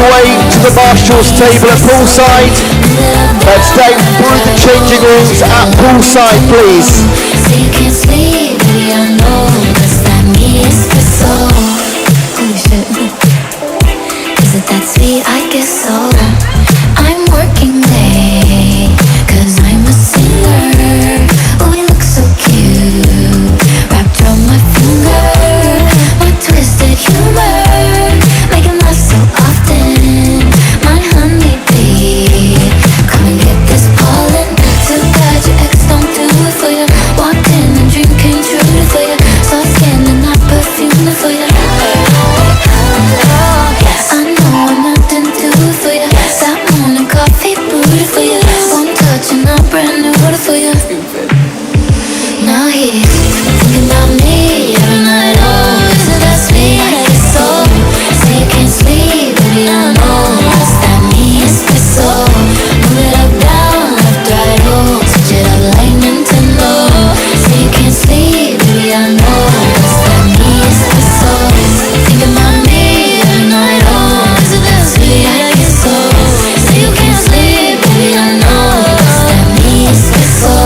way to the Marshall's table at poolside. That's down through the changing rooms at poolside, please. So you can't sleep, baby, I know. Does that mean it's for so? Holy shit. Is it that sweet? I guess so. I'm working late, cause I'm a singer. Oh, we look so cute, wrapped around my finger. My twisted humor, making love so often. My honeybee, come and get this pollen. Too bad your ex don't do it for you. Walked in and dream came true for you. Soft skin and not perfume for you. I know I'm nothing to do for you. That morning coffee brewed for you. One touch and I'm brand new for you. Now he's thinking about me every night. Oh, isn't that sweet? I guess so. Say you can't sleep, baby, I know. Does that mean it's for so? Move it up, down, left, right, oh. Switch it up like Nintendo. Say you can't sleep, baby, I know. Does that mean it's for so? Thinking about me every night. Oh, isn't that sweet? I guess so. Say you can't sleep, baby, I know. Does that mean it's for so?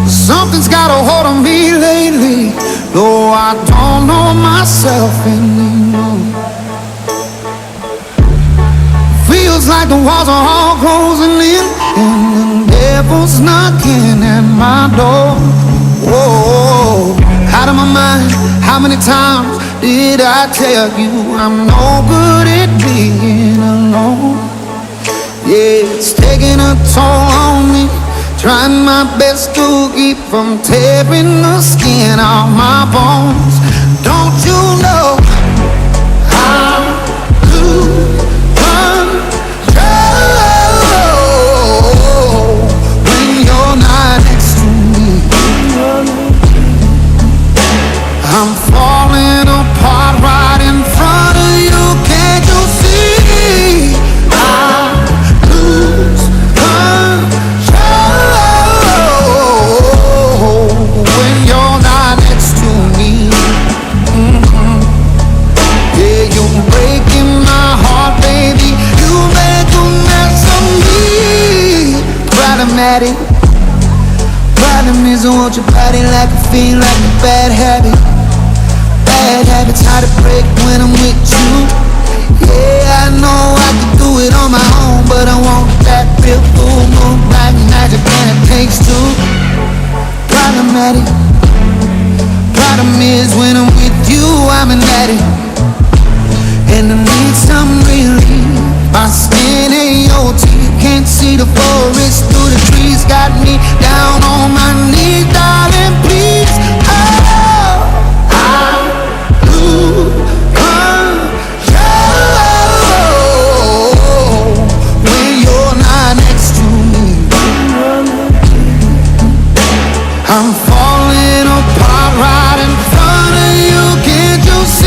Something's got a hold on me lately, though I don't know myself anymore. Feels like the walls are all closing in, and the devil's knocking at my door. Whoa, out of my mind, how many times did I tell you I'm no good at being alone? Yeah, it's taking a toll on me. Trying my best to keep from tearing the skin off my bones. Don't you know how to control when you're not next to me? I'm falling apart right in front of you. Can't you see? I lose when you're not next to me. Yeah, you're breaking my heart, baby. You make a mess of me. Problematic. Problem is I want your body like a fiend, like a bad habit. Bad habits hard to break when I'm with you. Yeah, I know I can do it on my own, but I want that real full moon like magic, and it takes two. Problematic. Problem is when I'm with you, I'm an addict, and I need some relief. My skin ain't your teeth, can't see the forest through the trees. Got me down on my knees, darling, please. Oh, I lose control when you're not next to me. I'm falling apart right in front of you. Can't you see?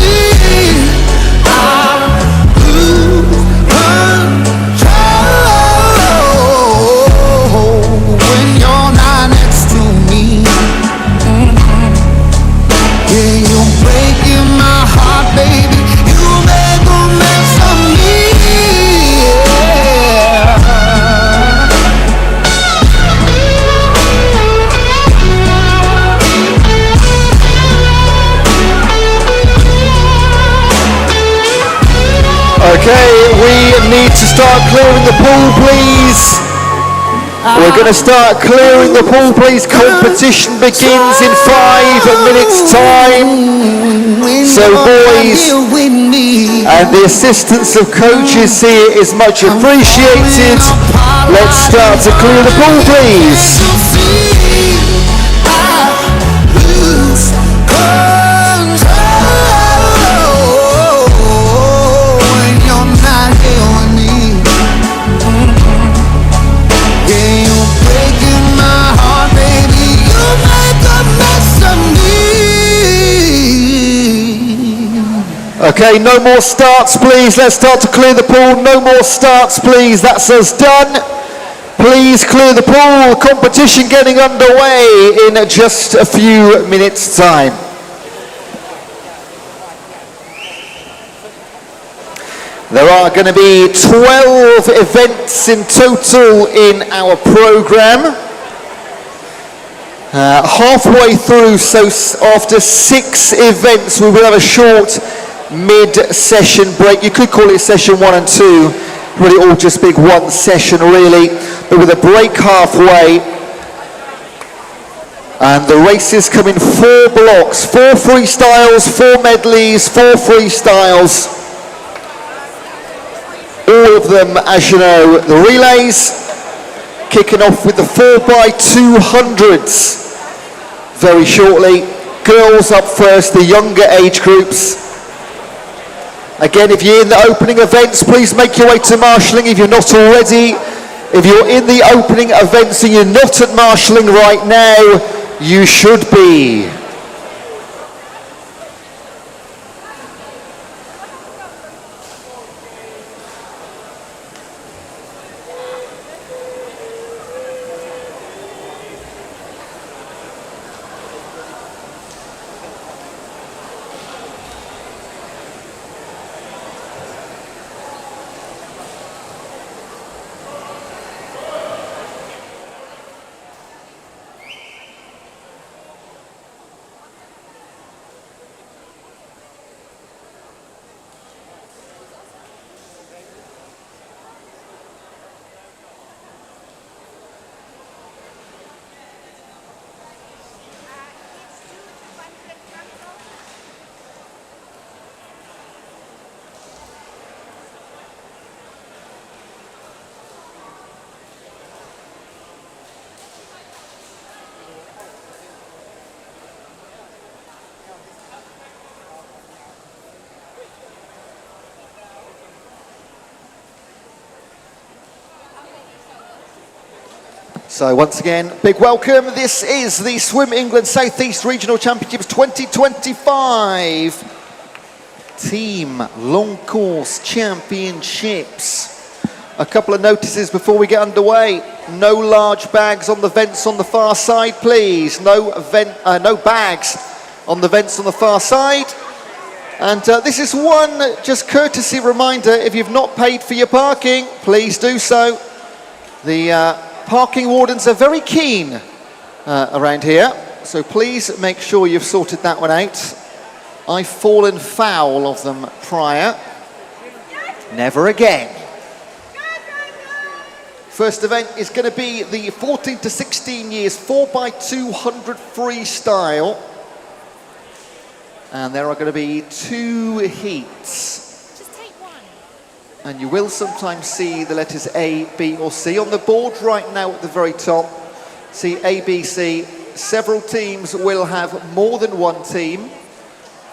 Okay, we need to start clearing the pool, please. We're going to start clearing the pool, please. Competition begins in 5 minutes' time. So boys and the assistance of coaches here is much appreciated. Let's start to clear the pool, please. Okay, no more starts, please. Let's start to clear the pool. No more starts, please. That's us done. Please clear the pool. Competition getting underway in just a few minutes' time. There are going to be 12 events in total in our program. Halfway through, so after 6 events, we will have a short mid-session break. You could call it session 1 and 2, really all just big one session really, but with a break halfway. And the races come in 4 blocks, 4 freestyles, 4 medleys, 4 freestyles. All of them, as you know, the relays, kicking off with the 4x200s very shortly. Girls up first, the younger age groups. Again, if you're in the opening events, please make your way to marshalling if you're not already. If you're in the opening events and you're not at marshalling right now, you should be. So once again, big welcome. This is the Swim England South East Regional Championships 2025 Team Long Course Championships. A couple of notices before we get underway. No large bags on the vents on the far side, please. No bags on the vents on the far side. And this is one just courtesy reminder, if you've not paid for your parking, please do so. The parking wardens are very keen around here, so please make sure you've sorted that one out. I've fallen foul of them prior. Never again. First event is going to be the 14 to 16 years 4x200 freestyle. And there are going to be 2 heats. And you will sometimes see the letters A, B or C on the board right now at the very top. See A, B, C. Several teams will have more than one team.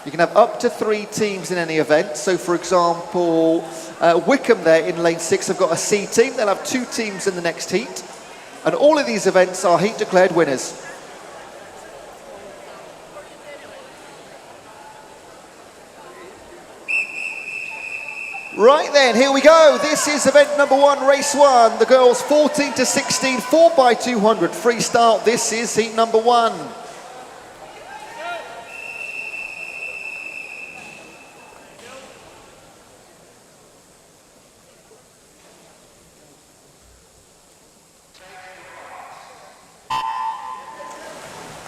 You can have up to 3 teams in any event. So for example, Wickham there in lane 6 have got a C team. They'll have 2 teams in the next heat. And all of these events are heat declared winners. Right then, here we go. This is event number 1, race 1. The girls 14 to 16, 4x200 freestyle. This is heat number 1.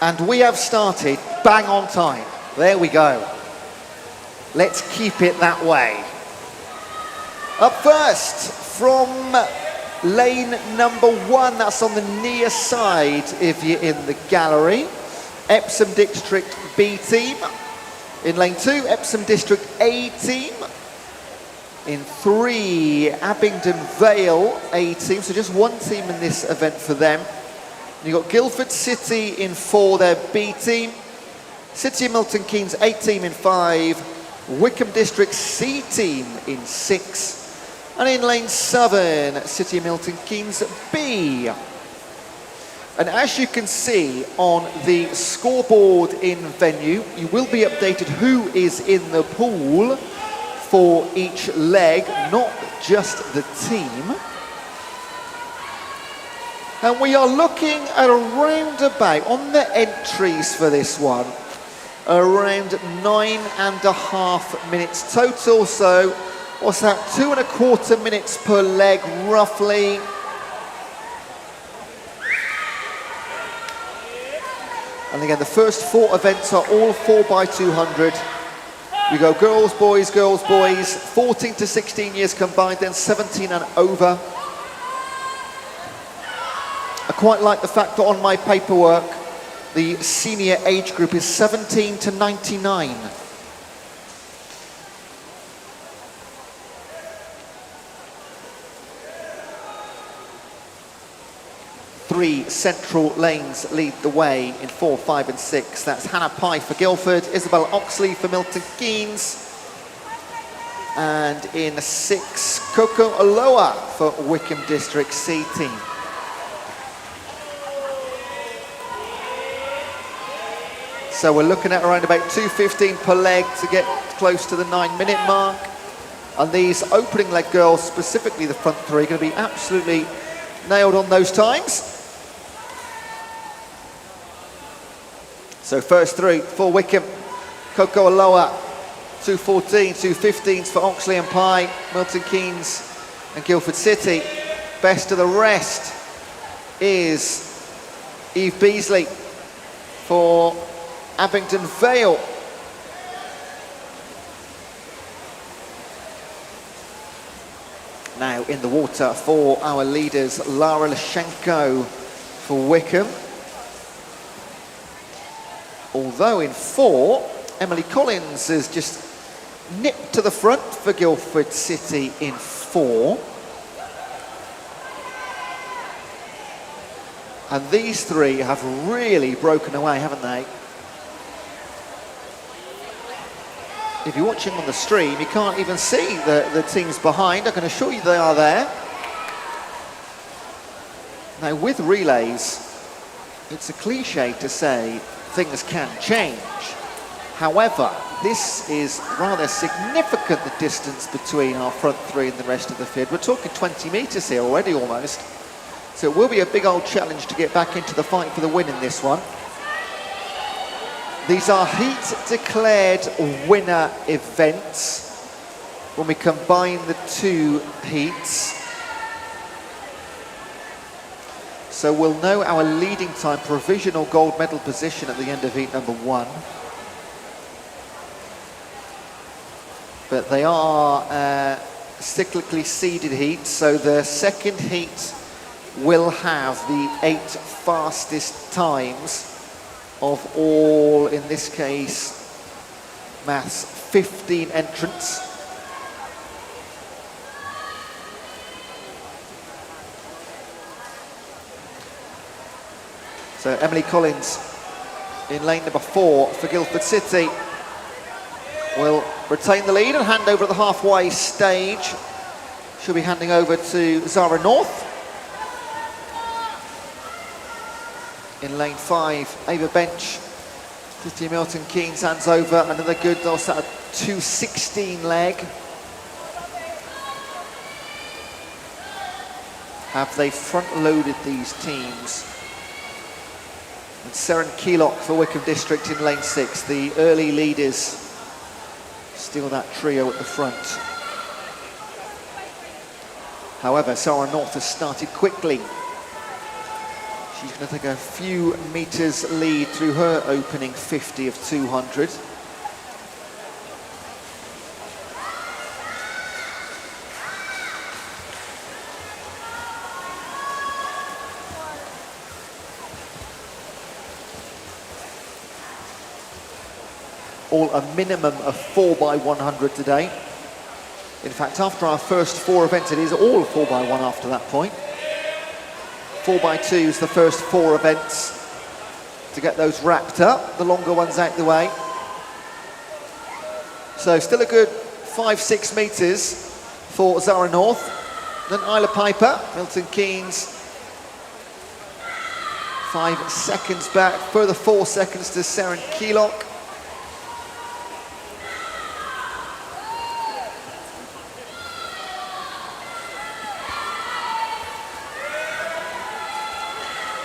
And we have started bang on time. There we go. Let's keep it that way. Up first from lane number 1, that's on the near side if you're in the gallery. Epsom District B team. In lane 2, Epsom District A team. In 3, Abingdon Vale A team, so just one team in this event for them. You've got Guildford City in 4, their B team. City of Milton Keynes A team in 5. Wickham District C team in 6. And in lane 7, City of Milton Keynes B. And as you can see on the scoreboard in venue, you will be updated who is in the pool for each leg, not just the team. And we are looking at around about, on the entries for this one, around 9.5 minutes total. So what's that, 2.25 minutes per leg roughly. And again, the first 4 events are all 4x200. We go girls, boys, 14 to 16 years combined, then 17 and over. I quite like the fact that on my paperwork, the senior age group is 17 to 99. Three central lanes lead the way in 4, 5 and 6. That's Hannah Pye for Guildford, Isabel Oxley for Milton Keynes. And in 6, Coco Aloha for Wickham District C team. So we're looking at around about 2:15 per leg to get close to the 9-minute mark. And these opening leg girls, specifically the front 3, are going to be absolutely nailed on those times. So first 3 for Wickham, Coco Aloha, 2:14, 2:15s for Oxley and Pye, Milton Keynes and Guildford City. Best of the rest is Eve Beasley for Abingdon Vale. Now in the water for our leaders, Lara Lashenko for Wickham. Although in 4, Emily Collins has just nipped to the front for Guildford City in 4. And these 3 have really broken away, haven't they? If you're watching on the stream, you can't even see the teams behind. I can assure you they are there. Now with relays, it's a cliche to say things can change. However, this is rather significant, the distance between our front 3 and the rest of the field. We're talking 20 metres here already almost. So it will be a big old challenge to get back into the fight for the win in this one. These are heat declared winner events when we combine the 2 heats. So we'll know our leading time, provisional gold medal position at the end of heat number 1. But they are cyclically seeded heats, so the second heat will have the 8 fastest times of all, in this case, maths, 15 entrants. So Emily Collins in lane number 4 for Guildford City will retain the lead and hand over at the halfway stage. She'll be handing over to Zara North. In lane 5, Ava Bench, City of Milton Keynes hands over. Another good, also a 2:16 leg. Have they front-loaded these teams? And Seren Keelock for Wickham District in lane 6. The early leaders steal that trio at the front. However, Sarah North has started quickly. She's going to take a few metres lead through her opening 50 of 200. all a minimum of 4x100 today. In fact, after our first 4 events, it is all 4x1 after that point. 4x2 is the first 4 events to get those wrapped up, the longer ones out the way. So still a good 5-6 metres for Zara North. Then Isla Piper, Milton Keynes, 5 seconds back, further 4 seconds to Seren Keelock.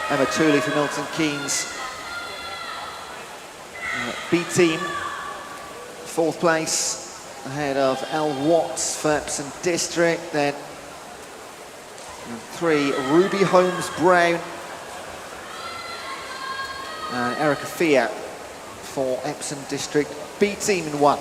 Emma Tooley for Milton Keynes. B team, 4th place, ahead of Elle Watts for Epsom District. Then 3, Ruby Holmes Brown and Erica Fiat for Epsom District B team in 1.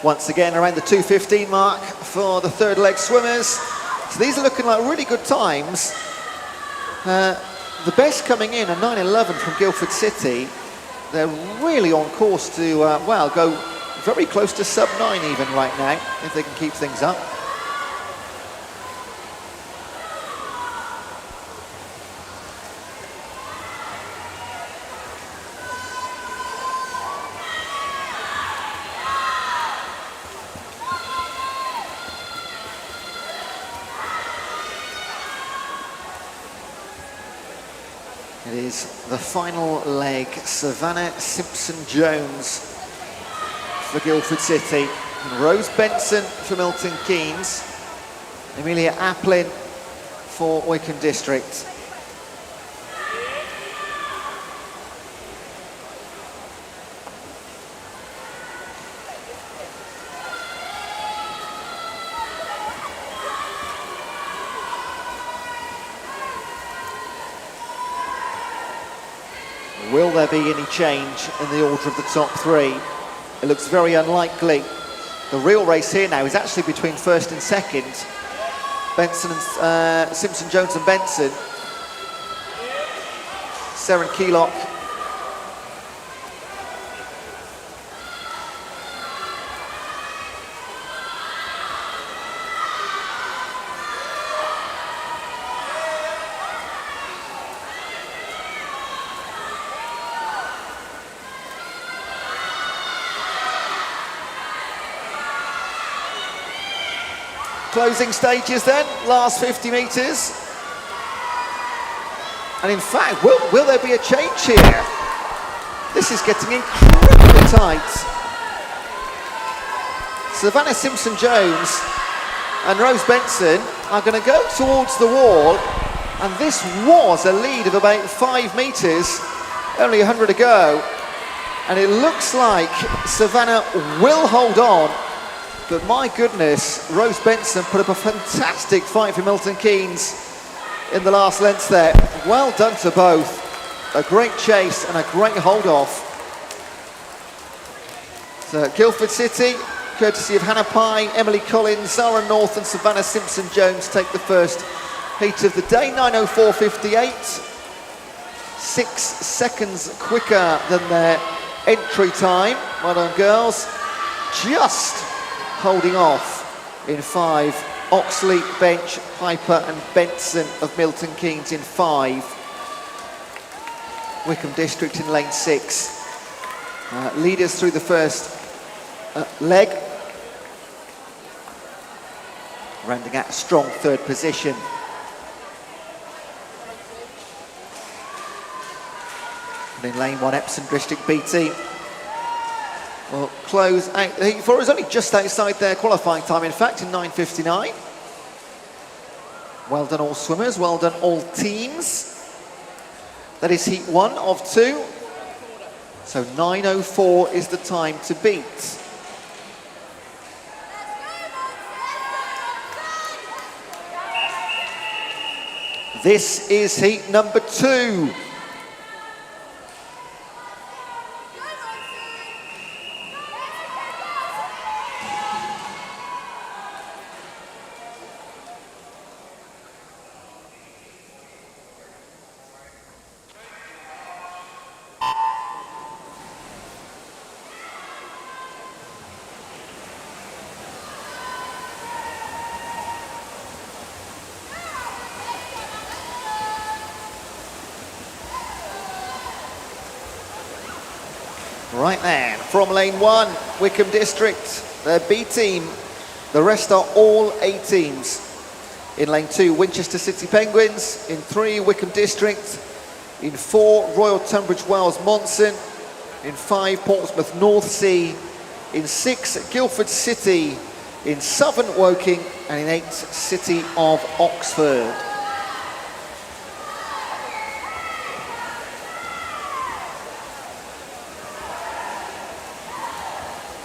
Once again around the 2:15 mark for the 3rd leg swimmers. So these are looking like really good times. The best coming in a 9:11 from Guildford City. They're really on course to, well, go very close to sub-9 even right now, if they can keep things up. It is the final leg, Savannah Simpson-Jones for Guildford City, and Rose Benson for Milton Keynes, Amelia Applin for Wickham District. Will there be any change in the order of the top 3? It looks very unlikely. The real race here now is actually between 1st and 2nd. Benson and Simpson, Jones and Benson. Seren Keelock. Closing stages then, last 50 metres. And in fact, will there be a change here? This is getting incredibly tight. Savannah Simpson-Jones and Rose Benson are going to go towards the wall, and this was a lead of about 5 metres, only 100 to go. And it looks like Savannah will hold on. But my goodness, Rose Benson put up a fantastic fight for Milton Keynes in the last lengths there. Well done to both. A great chase and a great hold off. So Guildford City, courtesy of Hannah Pye, Emily Collins, Zara North and Savannah Simpson-Jones take the first heat of the day. 9:04.58. 6 seconds quicker than their entry time. Well done, girls. Just holding off in 5, Oxley, Bench, Piper and Benson of Milton Keynes in 5. Wickham District in lane 6. Leaders through the first leg. Rounding out a strong 3rd position. And in lane 1, Epsom District BT will close out the heat 4. It's only just outside their qualifying time, in fact, in 9:59. Well done all swimmers, well done all teams. That is heat 1 of 2. So 9:04 is the time to beat. This is heat number 2. Right then, from lane 1, Wycombe District, their B team. The rest are all A teams. In lane 2, Winchester City Penguins. In 3, Wycombe District. In 4, Royal Tunbridge Wells Monson. In 5, Portsmouth North Sea. In 6, Guildford City. In Southern Woking. And in 8, City of Oxford.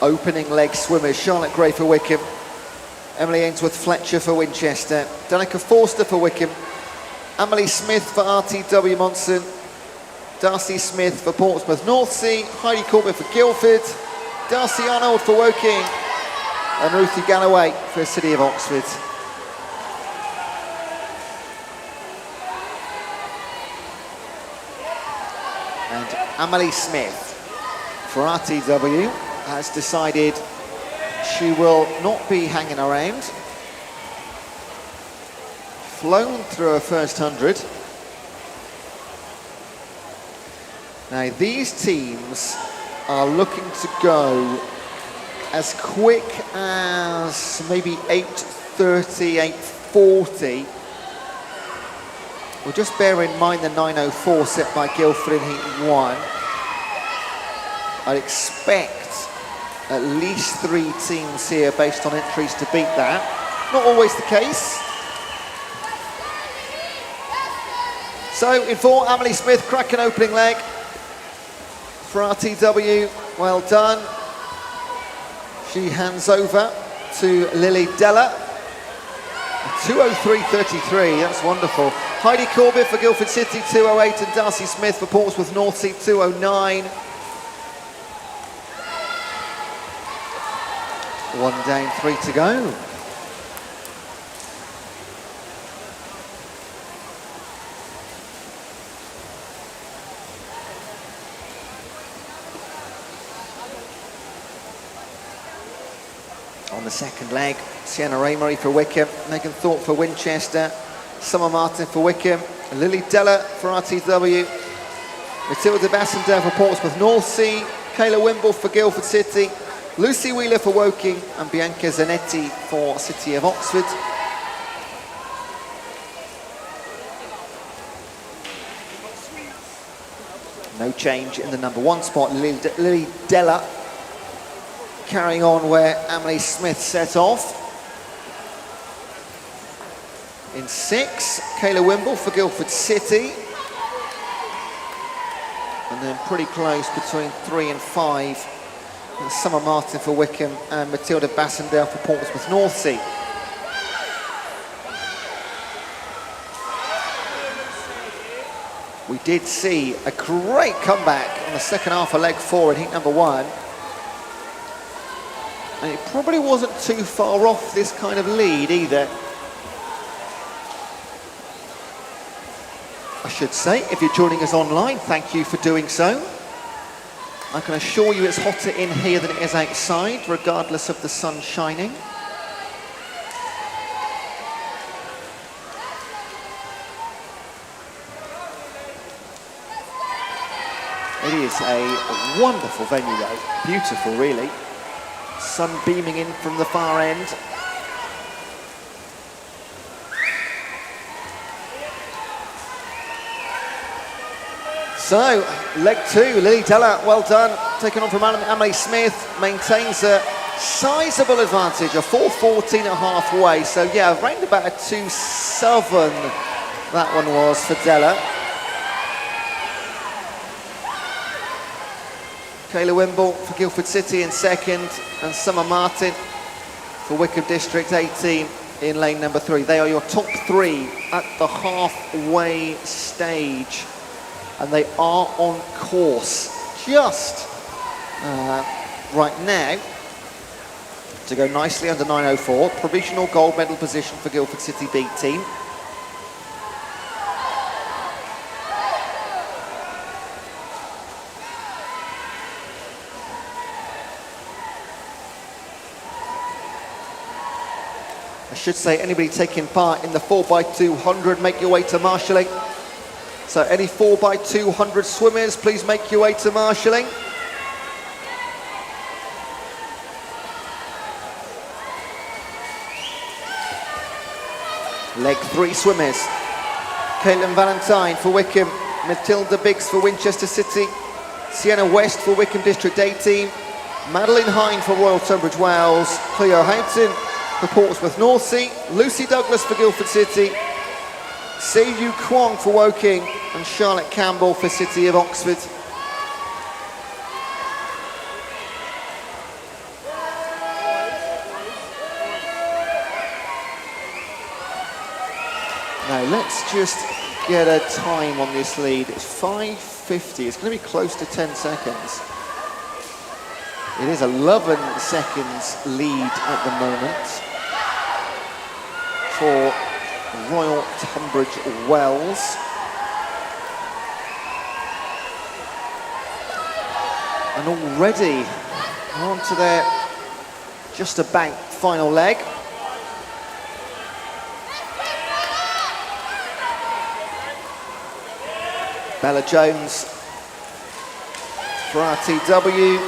Opening leg swimmers, Charlotte Gray for Wycombe, Emily Ainsworth Fletcher for Winchester, Danica Forster for Wycombe, Emily Smith for RTW Monson, Darcy Smith for Portsmouth North Sea, Heidi Corbett for Guildford, Darcy Arnold for Woking, and Ruthie Galloway for City of Oxford. And Emily Smith for RTW has decided she will not be hanging around. Flown through her first 100. Now these teams are looking to go as quick as maybe 8:30, 8:40. Well, just bear in mind the 9:04 set by Guildford in heat 1. I'd expect at least 3 teams here based on entries to beat that. Not always the case. So in 4, Emily Smith, cracking opening leg for RTW, well done. She hands over to Lily Della. 2:03.33, that's wonderful. Heidi Corbett for Guildford City, 2:08, and Darcy Smith for Portsmouth North Sea, 2:09. 1 down, 3 to go. On the second leg, Sienna Raymery for Wycombe, Megan Thorpe for Winchester, Summer Martin for Wycombe, Lily Della for RTW, Matilda Bassendale for Portsmouth North Sea, Kayla Wimble for Guildford City, Lucy Wheeler for Woking, and Bianca Zanetti for City of Oxford. No change in the number 1 spot, Lily Della carrying on where Emily Smith set off. In 6, Kayla Wimble for Guildford City. And then pretty close between 3 and 5. And Summer Martin for Wycombe and Matilda Bassendale for Portsmouth North Sea. We did see a great comeback on the second half of leg 4 in heat number 1. And it probably wasn't too far off this kind of lead either. I should say, if you're joining us online, thank you for doing so. I can assure you it's hotter in here than it is outside, regardless of the sun shining. It is a wonderful venue though, beautiful really. Sun beaming in from the far end. So, leg 2, Lily Della, well done. Taken on from Emily Smith, maintains a sizable advantage, a 4:14 at halfway. So yeah, around about a 2:07 that one was for Della. Kayla Wimble for Guildford City in second, and Summer Martin for Wycombe District 18 in lane number 3. They are your top 3 at the halfway stage. And they are on course just right now to go nicely under 9:04. Provisional gold medal position for Guildford City B team. I should say, anybody taking part in the 4x200, make your way to marshalling. So any 4x200 swimmers, please make your way to marshalling. Leg 3 swimmers. Caitlin Valentine for Wickham, Matilda Biggs for Winchester City, Sienna West for Wickham District A team, Madeline Hine for Royal Tunbridge Wells, Cleo Houghton for Portsmouth North Sea, Lucy Douglas for Guildford City, Seiyu Kwong for Woking, and Charlotte Campbell for City of Oxford. Now let's just get a time on this lead. It's 5:50. It's going to be close to 10 seconds. It is 11 seconds lead at the moment for Royal Tunbridge Wells. And already on to their just about final leg. Bella Jones for RTW.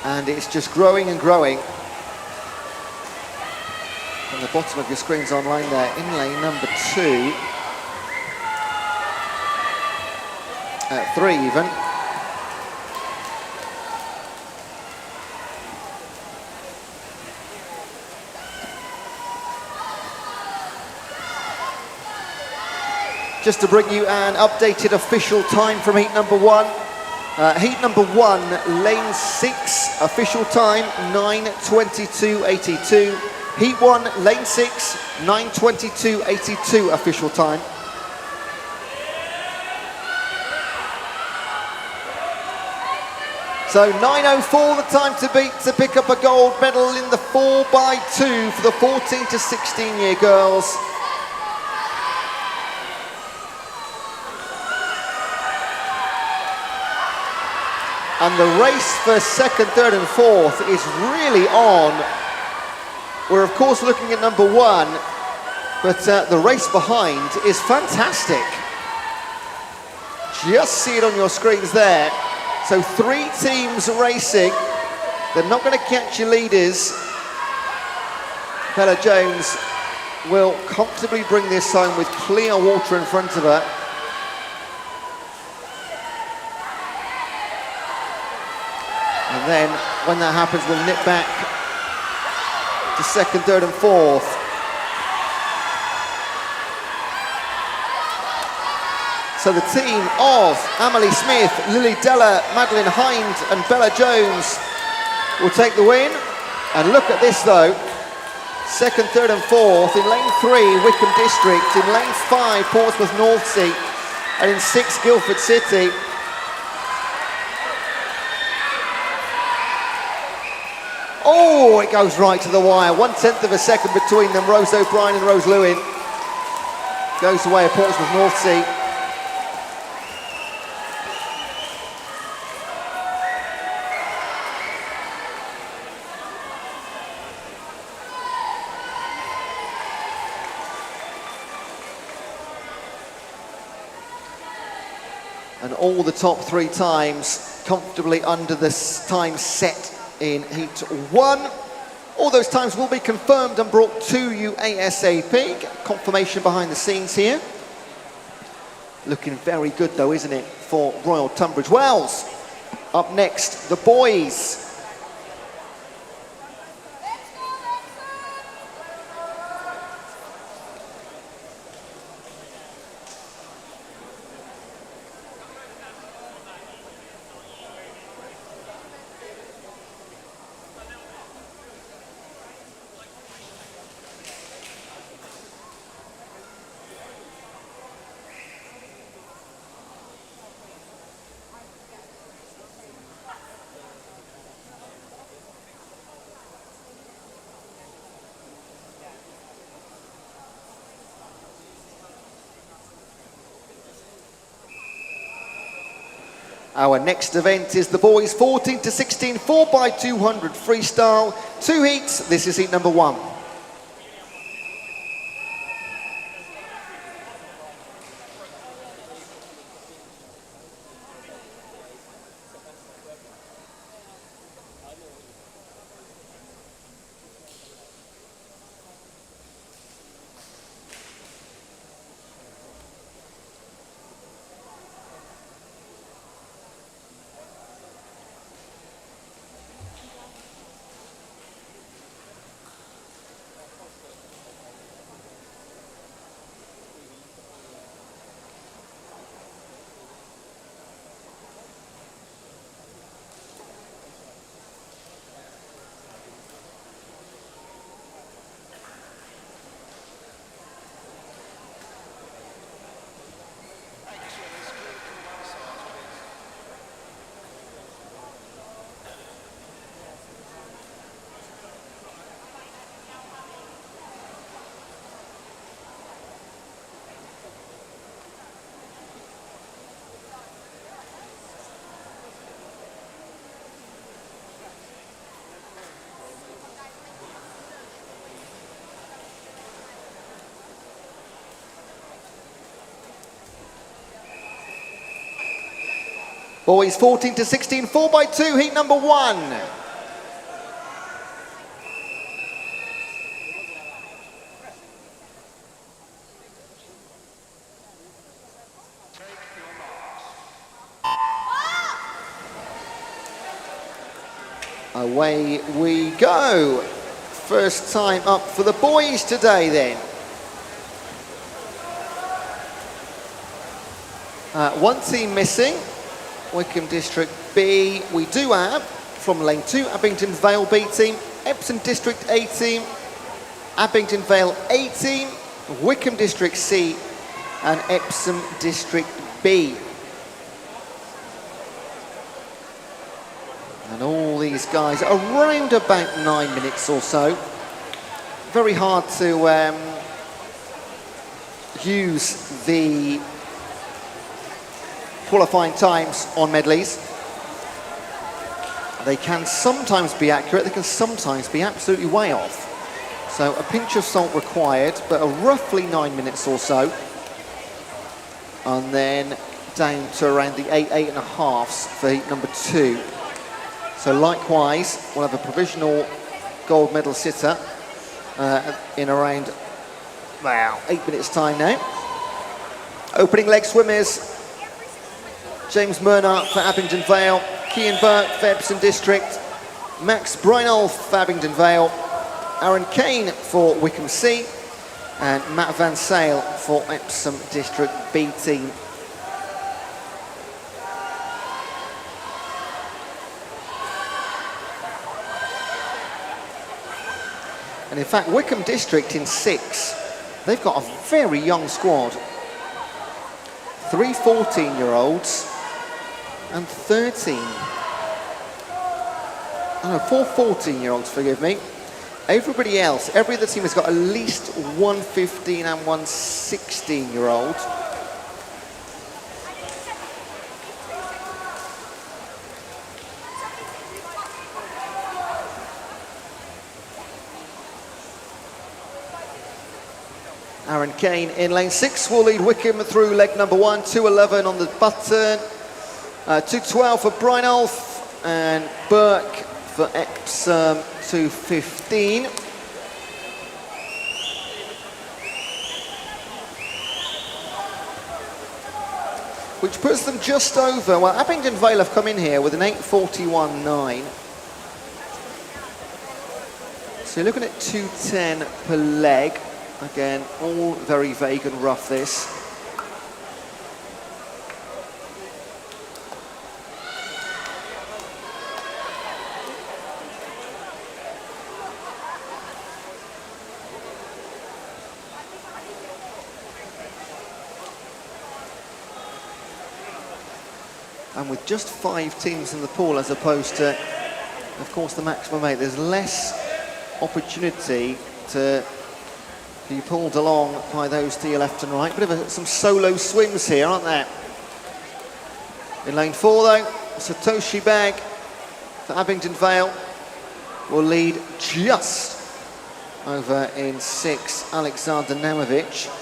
And it's just growing and growing. On the bottom of your screens online there, in lane number 2. 3 even. Just to bring you an updated official time from heat number 1. Heat number 1, lane 6, official time 9:22.82. Heat 1, lane 6, 9:22.82 official time. So 9:04 the time to beat to pick up a gold medal in the 4x2 for the 14 to 16 year girls. And the race for 2nd, 3rd and 4th is really on. We're of course looking at number 1, but the race behind is fantastic. Just see it on your screens there. So 3 teams racing. They're not going to catch your leaders. Bella Jones will comfortably bring this home with clear water in front of her. And then when that happens, we'll nip back to 2nd, 3rd and 4th. So the team of Amelie Smith, Lily Della, Madeline Hind and Bella Jones will take the win. And look at this though, 2nd, 3rd and 4th, in lane 3, Wickham District, in lane 5, Portsmouth North Sea, and in 6, Guildford City. Oh, it goes right to the wire. 1/10 of a second between them. Rose O'Brien and Rose Lewin. Goes the way of Portsmouth North Sea. And all the top 3 times comfortably under the time set in heat 1. All those times will be confirmed and brought to you ASAP. Confirmation behind the scenes here. Looking very good though, isn't it, for Royal Tunbridge Wells. Up next, the boys. Our next event is the boys 14 to 16 4x200 freestyle. 2 heats. This is heat number 1. Boys 14 to 16 4x2 heat number 1. Away we go. First time up for the boys today then. One team missing. Wycombe District B, we do have, from lane 2, Abingdon Vale B team, Epsom District A team, Abingdon Vale A team, Wycombe District C, and Epsom District B. And all these guys are around about 9 minutes or so. Very hard to use the qualifying times on medleys. They can sometimes be accurate, they can sometimes be absolutely way off. So a pinch of salt required, but roughly 9 minutes or so. And then down to around the 8.5 for heat number 2. So likewise, we'll have a provisional gold medal sitter in around, well, 8 minutes time now. Opening leg swimmers, James Murnart for Abingdon Vale, Cian Burke for Epsom District, Max Brynolf for Abingdon Vale, Aaron Kane for Wycombe C, and Matt Van Sale for Epsom District B team. And in fact, Wycombe District in 6, they've got a very young squad. 3 14-year-olds and 13. Oh no, 4 14-year-olds, forgive me. Everybody else, every other team has got at least 1 15 and 1 16-year-old. Aaron Kane in lane 6 will lead Wycombe through leg number 1, 2:11 on the button, 2:12 for Brynolf and Burke for Epsom, 2:15. Which puts them just over, well, Abingdon Vale have come in here with an 8:41.9. So you're looking at 2:10 per leg. Again, all very vague and rough this. And with just 5 teams in the pool as opposed to, of course, the maximum 8, there's less opportunity to be pulled along by those to your left and right. Bit of some solo swims here, aren't there? In lane 4 though, Satoshi Bag for Abingdon Vale will lead just over in 6, Alexander Nemovic.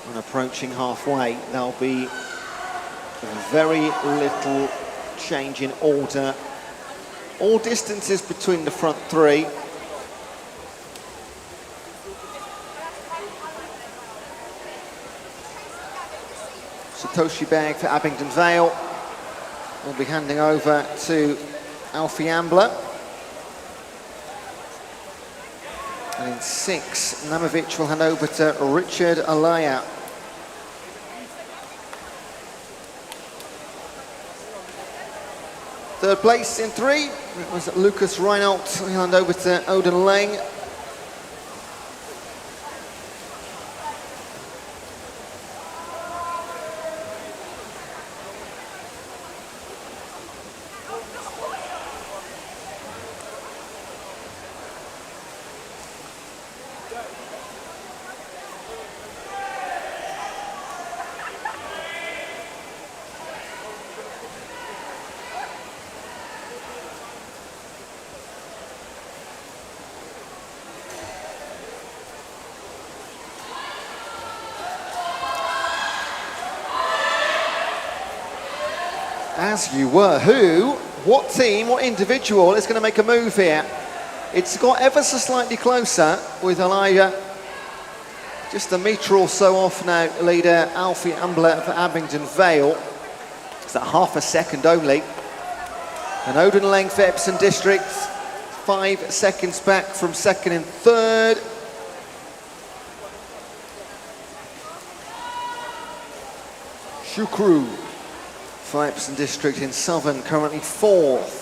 And approaching halfway, there'll be very little change in order. All distances between the front 3. Satoshi Bag for Abingdon Vale will be handing over to Alfie Ambler. And in 6, Nemovic will hand over to Richard Alaya. Third place in 3, it was Lucas Reinholdt. He'll hand over to Odin Lang. As you were. Who, what team, what individual is going to make a move here? It's got ever so slightly closer with Alaya just a metre or so off now, leader Alfie Ambler for Abingdon Vale. It's at half a second only. And Odin Lang for Epsom District, 5 seconds back from second and third. Shukru for Epsom District in Southern, currently 4th.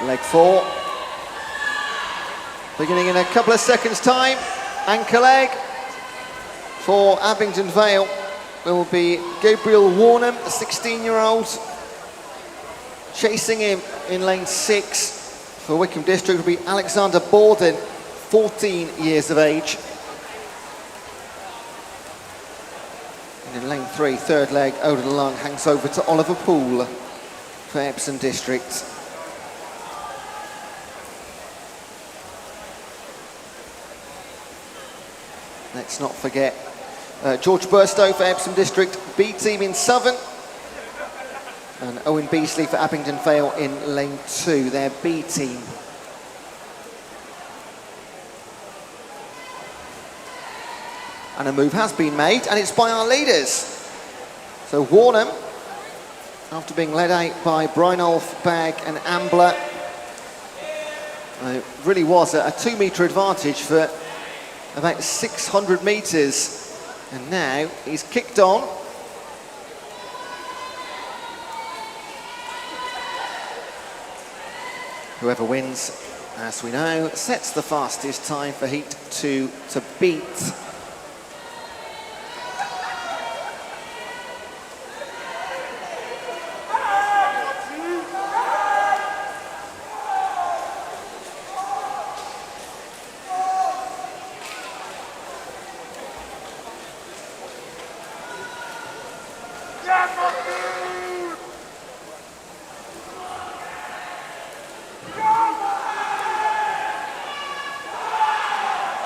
Leg 4, beginning in a couple of seconds time. Anchor leg for Abingdon Vale will be Gabriel Warnham, a 16-year-old. Chasing him in lane 6 for Wickham District will be Alexander Borden, 14 years of age. And in lane 3, third leg, Odin Lang hangs over to Oliver Poole for Epsom District. Let's not forget George Burstow for Epsom District B team in Southern, and Owen Beasley for Abingdon Vale in lane 2, their B team. And a move has been made, and it's by our leaders. So Warnham, after being led out by Brynolf, Bag and Ambler, it really was a 2 metre advantage for about 600 metres, and now he's kicked on. Whoever wins, as we know, sets the fastest time for Heat 2 to beat.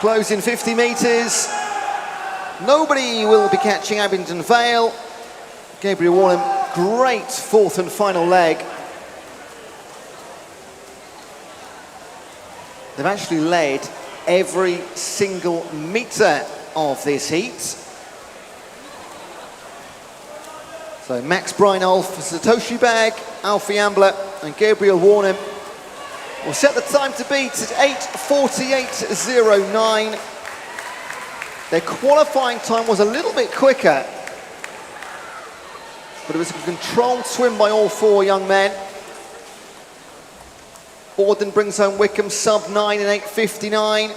Closing 50 metres. Nobody will be catching Abingdon Vale. Gabriel Warren, great fourth and final leg. They've actually led every single metre of this heat. So Max Brynolf, Satoshi Bag, Alfie Ambler and Gabriel Warner will set the time to beat at 8:48.09. Their qualifying time was a little bit quicker, but it was a controlled swim by all four young men. Borden brings home Wickham sub 9 in 8:59.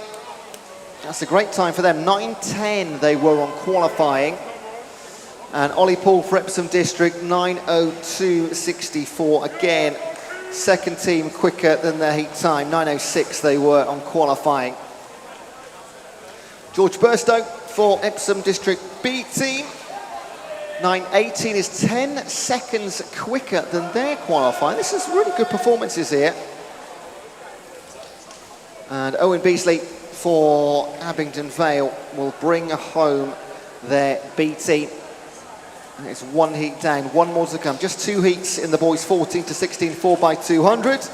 That's a great time for them. 9:10 they were on qualifying. And Ollie Paul for Epsom District, 9:02.64. Again, second team quicker than their heat time. 9:06 they were on qualifying. George Burstow for Epsom District B team. 9:18 is 10 seconds quicker than their qualifying. This is really good performances here. And Owen Beasley for Abingdon Vale will bring home their B team. And it's one heat down, one more to come. Just two heats in the boys 14 to 16 4x200.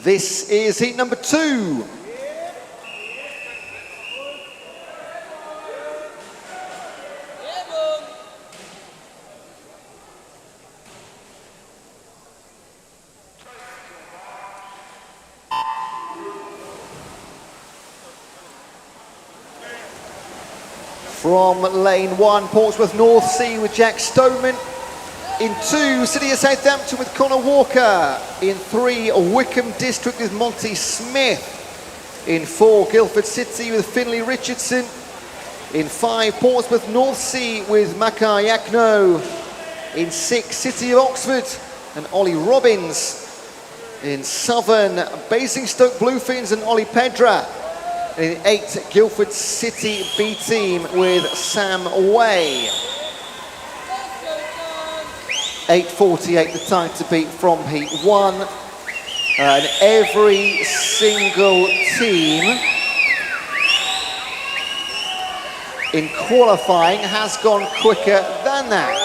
This is heat number 2. From lane 1, Portsmouth North Sea with Jack Stoneman. In 2, City of Southampton with Connor Walker. In 3, Wickham District with Monty Smith. In 4, Guildford City with Finlay Richardson. In 5, Portsmouth North Sea with Makar Yakno. In 6, City of Oxford and Ollie Robbins. In Southern, Basingstoke Bluefins and Ollie Pedra. In 8, Guildford City B team with Sam Way. 8:48 the time to beat from heat 1. And every single team in qualifying has gone quicker than that.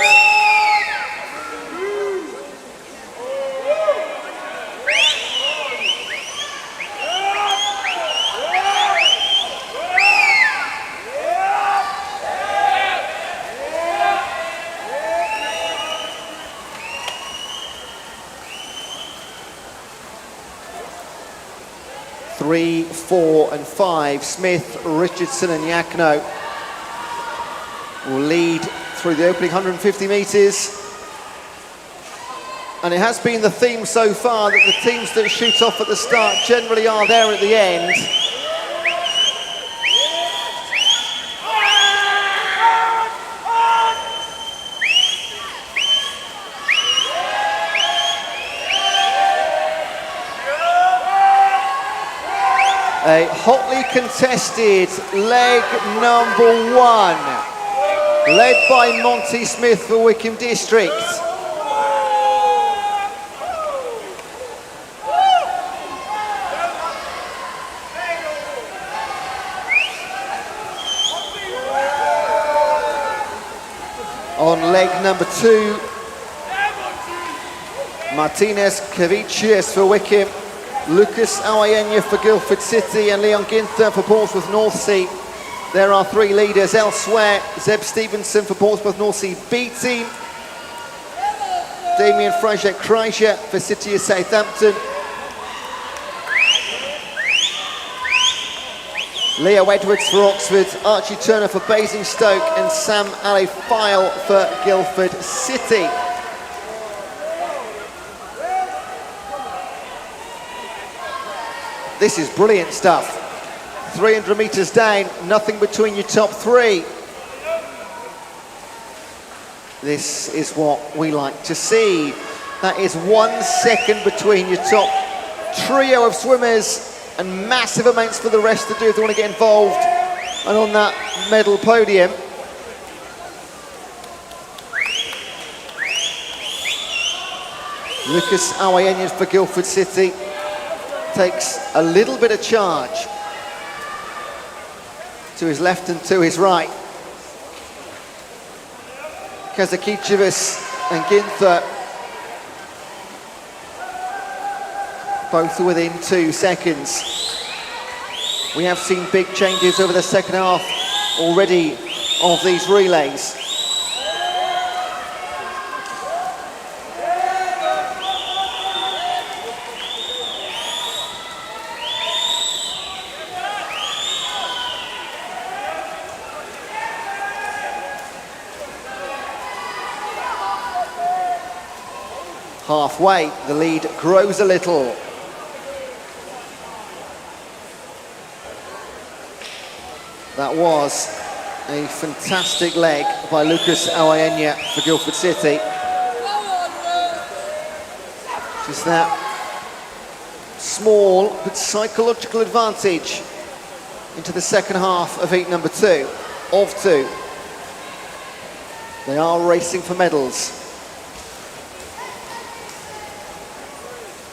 Three, 4 and 5, Smith, Richardson and Yakno will lead through the opening 150 metres. And it has been the theme so far that the teams that shoot off at the start generally are there at the end. A hotly contested leg number 1, led by Monty Smith for Wickham District. leg number 2. Martinez Kavicius for Wickham, Lucas Awayenya for Guildford City, and Leon Ginther for Portsmouth North Sea. There are 3 leaders elsewhere. Zeb Stevenson for Portsmouth North Sea B team, Damien Fraser-Kreischer for City of Southampton, Leo Edwards for Oxford, Archie Turner for Basingstoke, and Sam Ali-File for Guildford City. This is brilliant stuff. 300 metres down, nothing between your top 3. This is what we like to see. That is 1 second between your top trio of swimmers, and massive amounts for the rest to do if they want to get involved and on that medal podium. Lucas Awayenya for Guildford City takes a little bit of charge to his left and to his right. Kazakicevas and Ginther both within 2 seconds. We have seen big changes over the second half already of these relays. Halfway, the lead grows a little. That was a fantastic leg by Lucas Awayenya for Guildford City. Just that small but psychological advantage into the second half of heat number 2 of 2. They are racing for medals.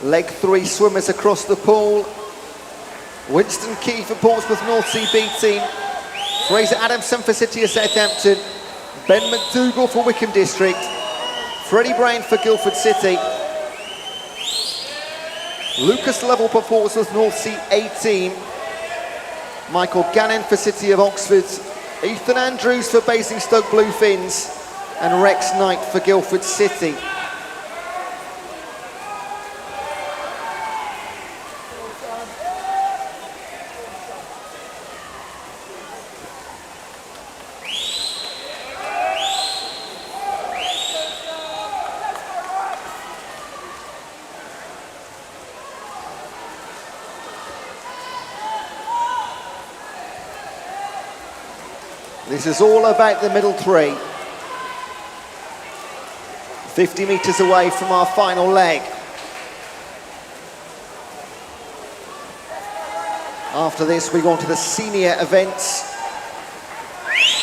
Leg 3 swimmers across the pool. Winston Key for Portsmouth North Sea B team, Fraser Adamson for City of Southampton, Ben McDougall for Wickham District, Freddie Brown for Guildford City, Lucas Lovell for Portsmouth North Sea A team, Michael Gannon for City of Oxford, Ethan Andrews for Basingstoke Bluefins, and Rex Knight for Guildford City. This is all about the middle 3. 50 metres away from our final leg. After this, we go on to the senior events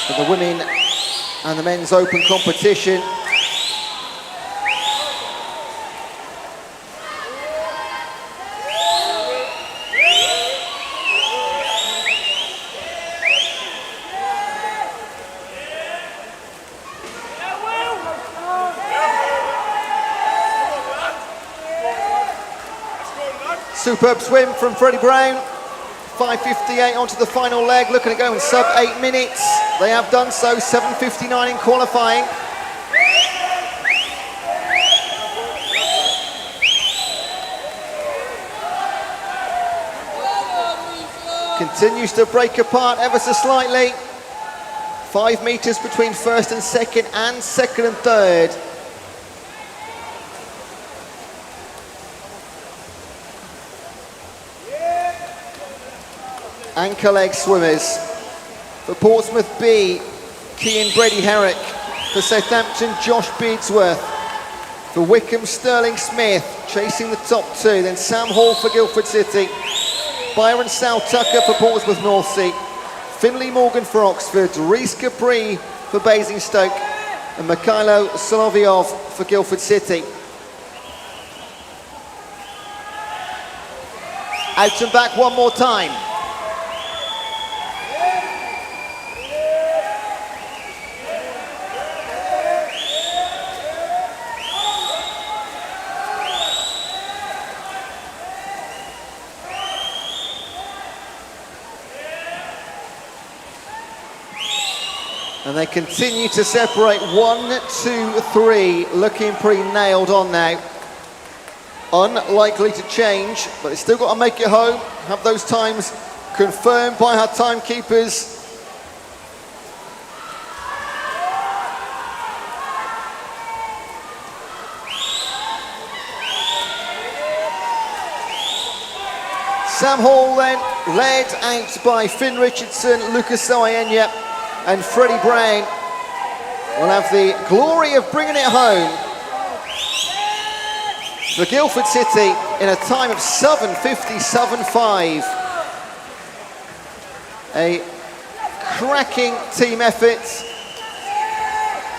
for the women and the men's open competition. Superb swim from Freddie Brown. 5:58 onto the final leg, looking at going sub 8 minutes. They have done so, 7:59 in qualifying. Continues to break apart ever so slightly. 5 metres between first and second and third. Anchor leg swimmers. For Portsmouth B, Cian Brady Herrick. For Southampton, Josh Beardsworth. For Wickham, Sterling Smith, chasing the top 2. Then Sam Hall for Guildford City. Byron Sal Tucker for Portsmouth North Sea. Finley Morgan for Oxford. Reese Capri for Basingstoke. And Mikhailo Solovyov for Guildford City. Out and back one more time. And they continue to separate 1, 2, 3, looking pretty nailed on now. Unlikely to change, but they still got to make it home, have those times confirmed by our timekeepers. Sam Hall then, led out by Finn Richardson, Lucas Oayenya and Freddie Brown will have the glory of bringing it home for Guildford City in a time of 7:57.5. A cracking team effort.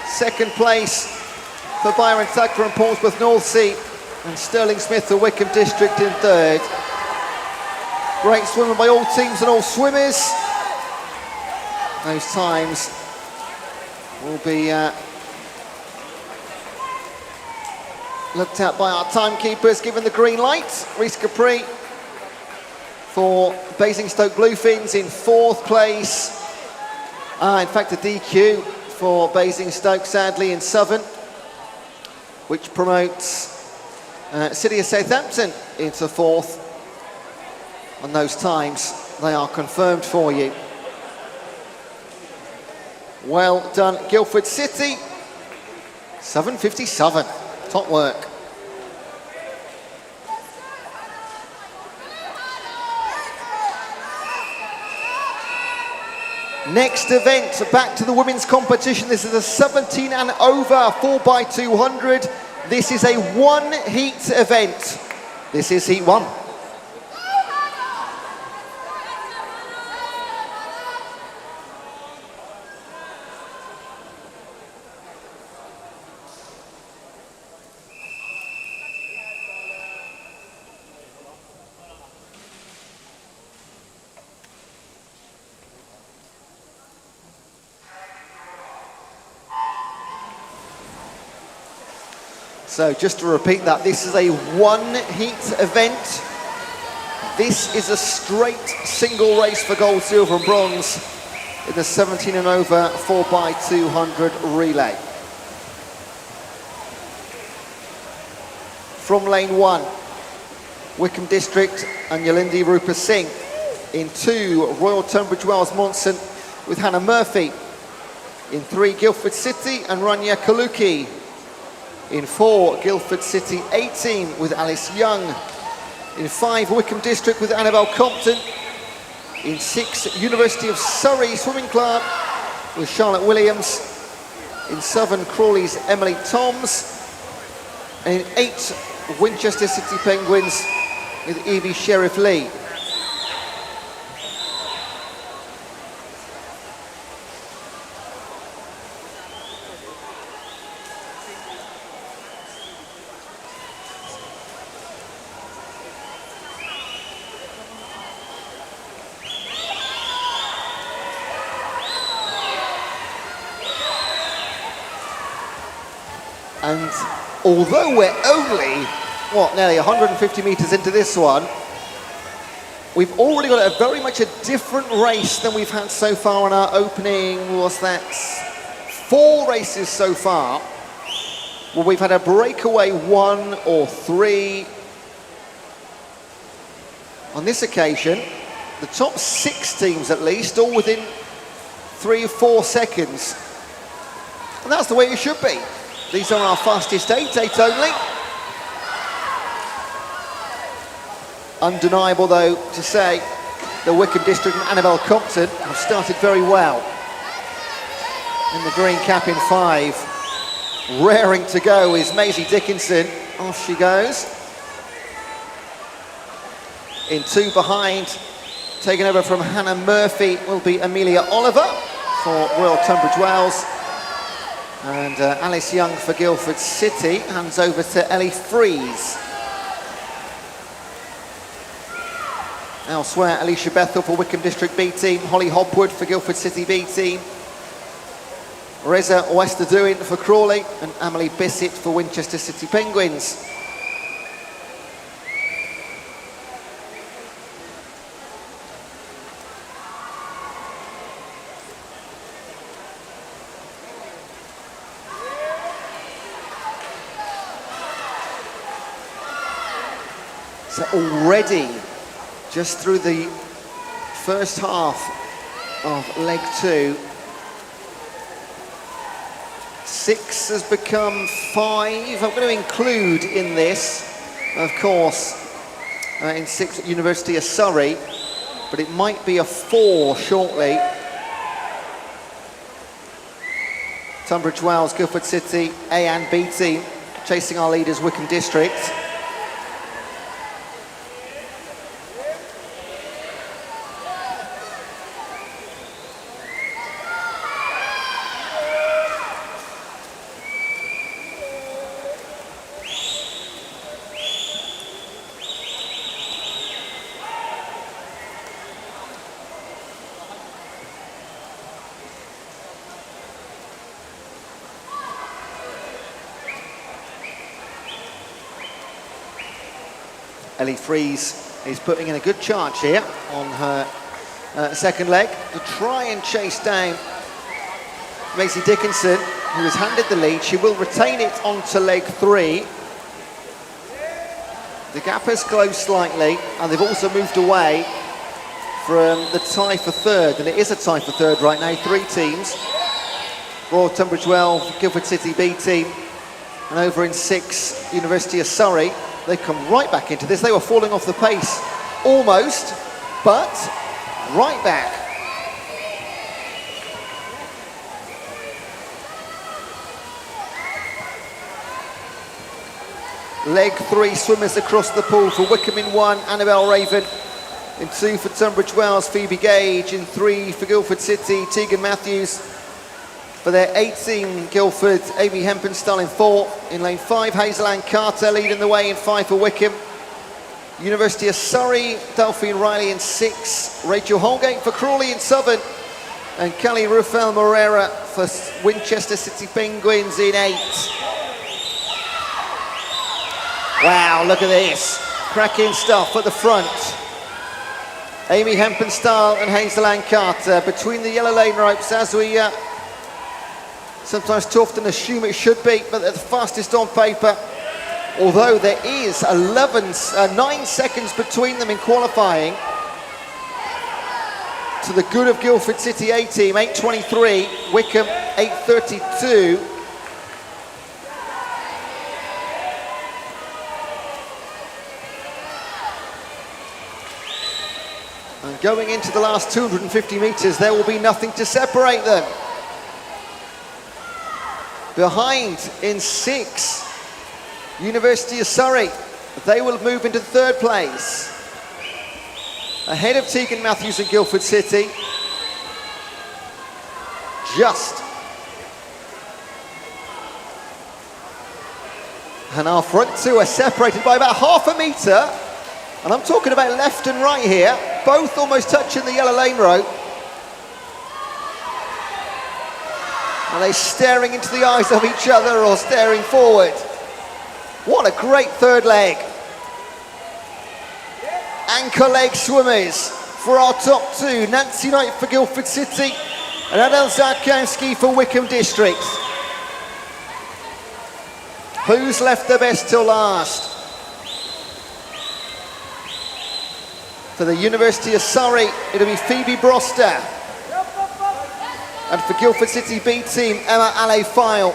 Second place for Byron Tucker and Portsmouth North Sea, and Sterling Smith for Wickham District in third. Great swimming by all teams and all swimmers. Those times will be looked at by our timekeepers, given the green light. Reece Capri for Basingstoke Bluefins in fourth place. In fact, a DQ for Basingstoke, sadly, in Southern, which promotes City of Southampton into fourth. And those times, they are confirmed for you. Well done, Guildford City. 7:57, top work. Next event, back to the women's competition. This is a 17 and over 4x200. This is a one heat event. This is heat one. So just to repeat that, this is a one heat event. This is a straight single race for gold, silver and bronze in the 17 and over 4x200 relay. From lane one, Wickham District and Yalindi Rupa Singh. In two, Royal Tunbridge Wells Monson with Hannah Murphy. In three, Guildford City and Rania Kaluki. In four, Guildford City A-team with Alice Young. In five, Wickham District with Annabelle Compton. In six, University of Surrey Swimming Club with Charlotte Williams. In seven, Crawley's Emily Toms. And in eight, Winchester City Penguins with Evie Sheriff Lee. And although we're only, nearly 150 metres into this one, we've already got a very much a different race than we've had so far on our opening, four races so far, where we've had a breakaway one or three. On this occasion, the top six teams at least, all within 3 or 4 seconds. And that's the way it should be. These are our fastest eight only. Undeniable, though, to say the Wickham District and Annabelle Compton have started very well. In the green cap in five. Raring to go is Maisie Dickinson. Off she goes. In two behind, taken over from Hannah Murphy, will be Amelia Oliver for Royal Tunbridge Wells. And Alice Young for Guildford City hands over to Ellie Freeze. Elsewhere, Alicia Bethel for Wickham District B team, Holly Hopwood for Guildford City B team, Reza Westerdoin for Crawley, and Emily Bissett for Winchester City Penguins. So already, just through the first half of leg 2, 6 has become 5. I'm going to include in this, of course, in 6 at University of Surrey, but it might be a 4 shortly. Tunbridge Wells, Guildford City, A and B team, chasing our leaders, Wycombe District. Ellie Freeze is putting in a good charge here on her second leg to try and chase down Maisie Dickinson, who has handed the lead. She will retain it onto leg 3. The gap has closed slightly, and they've also moved away from the tie for third, and it is a tie for third right now. 3 teams, Royal Tunbridge Wells, Guildford City B team, and over in 6, University of Surrey. They come right back into this. They were falling off the pace, almost, but right back. Leg 3 swimmers across the pool for Wycombe in 1, Annabelle Raven. In 2 for Tunbridge Wells, Phoebe Gage. In 3 for Guildford City, Tegan Matthews. For their 18, Guildford, Amy Hempenstall in 4. In lane 5, Hazel Ann Carter leading the way in 5 for Wycombe. University of Surrey, Delphine Riley in 6. Rachel Holgate for Crawley in Southern. And Kelly Rafael Moreira for Winchester City Penguins in 8. Wow, look at this. Cracking stuff at the front. Amy Hempenstall and Hazel Ann Carter between the yellow lane ropes, as we sometimes too often assume it should be, but they're the fastest on paper. Although there is 9 seconds between them in qualifying. To the good of Guildford City A team, 8:23, Wycombe 8:32. And going into the last 250 metres, there will be nothing to separate them. Behind in 6, University of Surrey. They will move into 3rd place. Ahead of Tegan Matthews and Guildford City. Just. And our front 2 are separated by about half a metre. And I'm talking about left and right here. Both almost touching the yellow lane rope. Are they staring into the eyes of each other or staring forward? What a great 3rd leg. Anchor leg swimmers for our top 2. Nancy Knight for Guildford City and Adele Zarkowski for Wycombe District. Who's left the best till last? For the University of Surrey, it'll be Phoebe Broster. And for Guildford City B team, Emma Alley-File.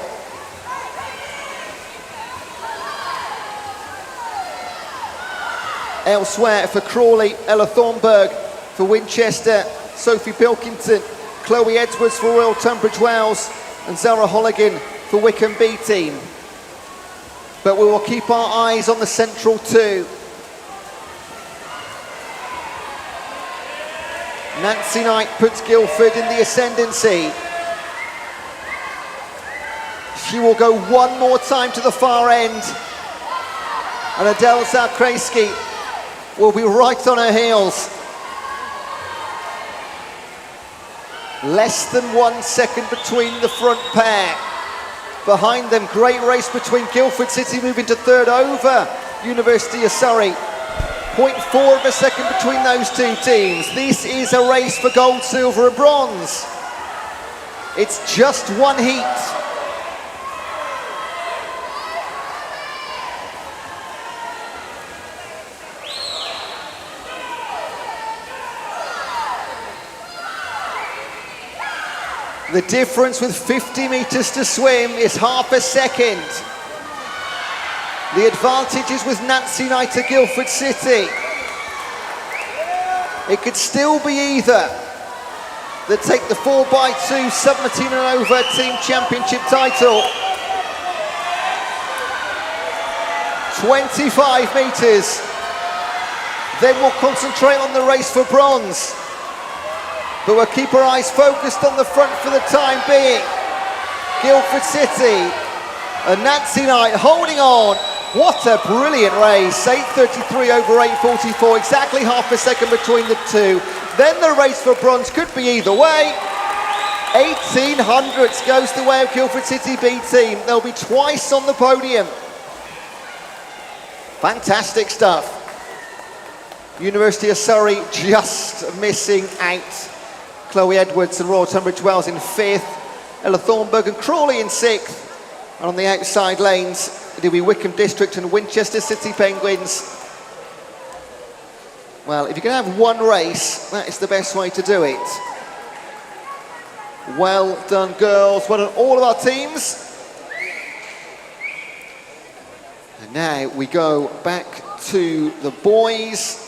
Elsewhere for Crawley, Ella Thornburg. For Winchester, Sophie Pilkington. Chloe Edwards for Royal Tunbridge Wells. And Zara Holligan for Wycombe B team. But we will keep our eyes on the central 2. Nancy Knight puts Guildford in the ascendancy. She will go one more time to the far end. And Adele Zarkowski will be right on her heels. Less than 1 second between the front pair. Behind them, great race between Guildford City moving to 3rd over University of Surrey. 0.4 of a second between those 2 teams. This is a race for gold, silver and bronze. It's just one heat. The difference with 50 meters to swim is half a second. The advantage is with Nancy Knight of Guildford City. It could still be either that take the 4x2 17 and over team championship title. 25 meters. Then we'll concentrate on the race for bronze. But we'll keep our eyes focused on the front for the time being. Guildford City and Nancy Knight holding on. What a brilliant race. 8:33 over 8:44, exactly half a second between the two. Then the race for bronze could be either way. 1800s goes the way of Guildford City B team. They'll be twice on the podium. Fantastic stuff. University of Surrey just missing out. Chloe Edwards and Royal Tunbridge Wells in 5th. Ella Thornburg and Crawley in 6th. And on the outside lanes, it'll be Wickham District and Winchester City Penguins. Well, if you're going to have one race, that is the best way to do it. Well done, girls. Well done, all of our teams. And now we go back to the boys.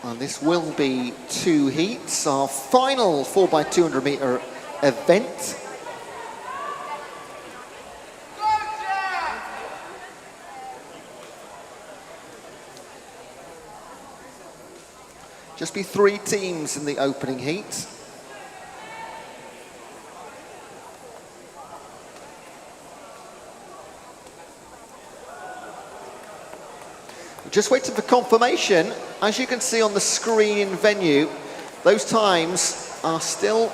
And this will be 2 heats, our final 4x200 metre event. Just be 3 teams in the opening heat. Just waiting for confirmation. As you can see on the screen in venue, those times are still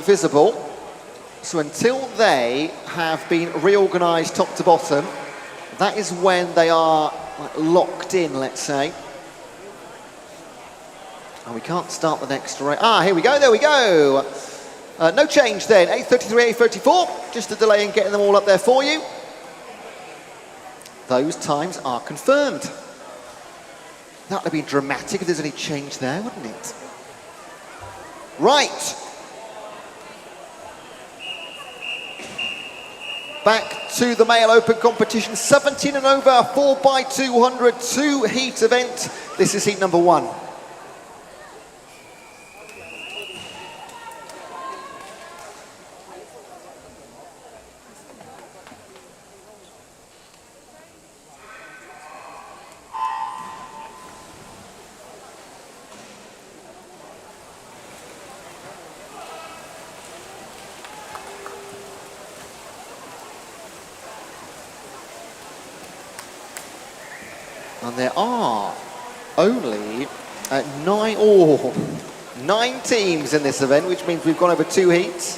visible. So until they have been reorganised top to bottom, that is when they are locked in, let's say. And we can't start the next race. Ah, here we go, there we go. No change then, 8:33, 8:34. Just a delay in getting them all up there for you. Those times are confirmed. That would have been dramatic if there's any change there, wouldn't it? Right. Back to the male open competition, 17 and over, 4x200, 2 heat event. This is heat number 1. And there are only 9 teams in this event, which means we've gone over 2 heats,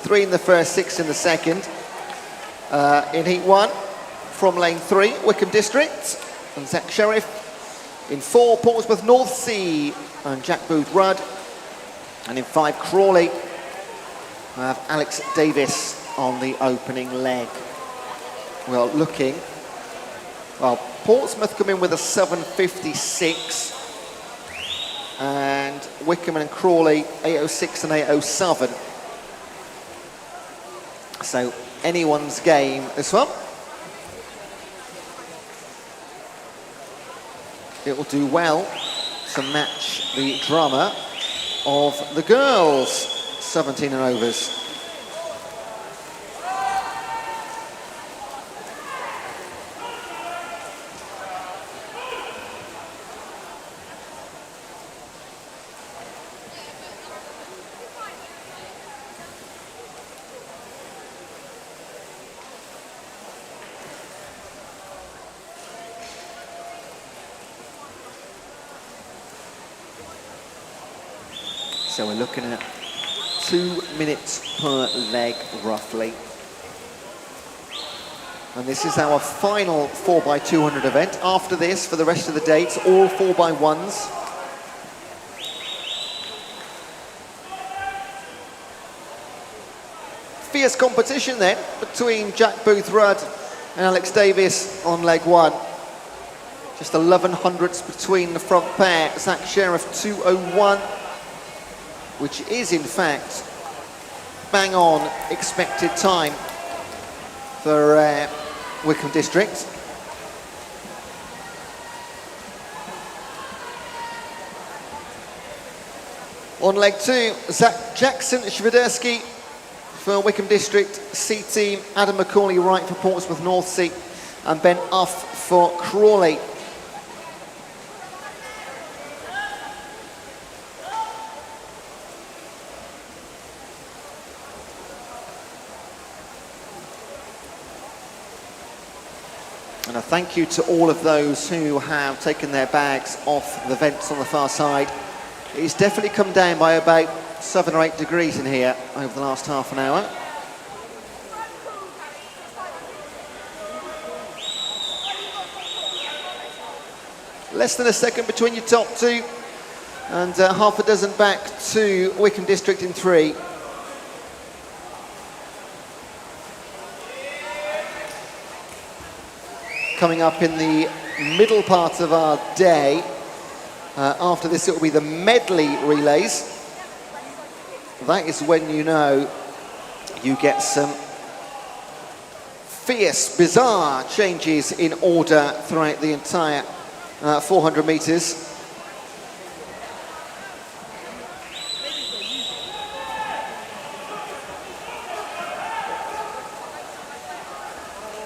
3 in the first, 6 in the second. In heat 1, from lane 3, Wickham District and Zach Sheriff. In 4, Portsmouth North Sea and Jack Booth Rudd. And in 5, Crawley, I have Alex Davis on the opening leg. Well, looking, well, Portsmouth come in with a 7:56, and Wickham and Crawley 8:06 and 8:07. So anyone's game, this one. It will do well to match the drama of the girls, 17 and overs. So we're looking at 2 minutes per leg, roughly. And this is our final 4x200 event. After this, for the rest of the dates, all 4x1s. Fierce competition then between Jack Booth Rudd and Alex Davis on leg 1. Just 11 hundredths between the front pair. Zach Sheriff 2:01. which is in fact bang on expected time for Wickham District. On leg 2, Jackson Świderski for Wickham District C team, Adam Macaulay Wright for Portsmouth North Sea, and Ben Uff for Crawley. And a thank you to all of those who have taken their bags off the vents on the far side. It's definitely come down by about 7 or 8 degrees in here over the last half an hour. Less than a second between your top two, and half a dozen back to Wickham District in 3. Coming up in the middle part of our day, after this it will be the Medley relays. That is when you know you get some fierce, bizarre changes in order throughout the entire 400 metres.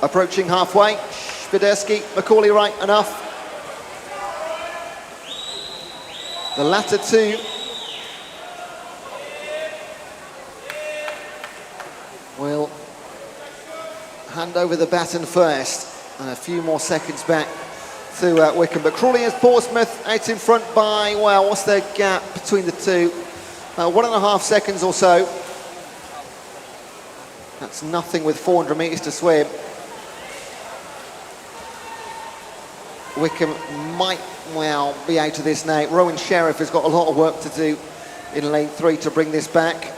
Approaching halfway, Świderski, Macaulay Wright enough. The latter two will hand over the baton first, and a few more seconds back to Wickham. But Crawley and Portsmouth out in front by, well, what's their gap between the two? 1.5 seconds or so. That's nothing with 400 metres to swim. Wickham might well be out of this now. Rowan Sheriff has got a lot of work to do in lane 3 to bring this back.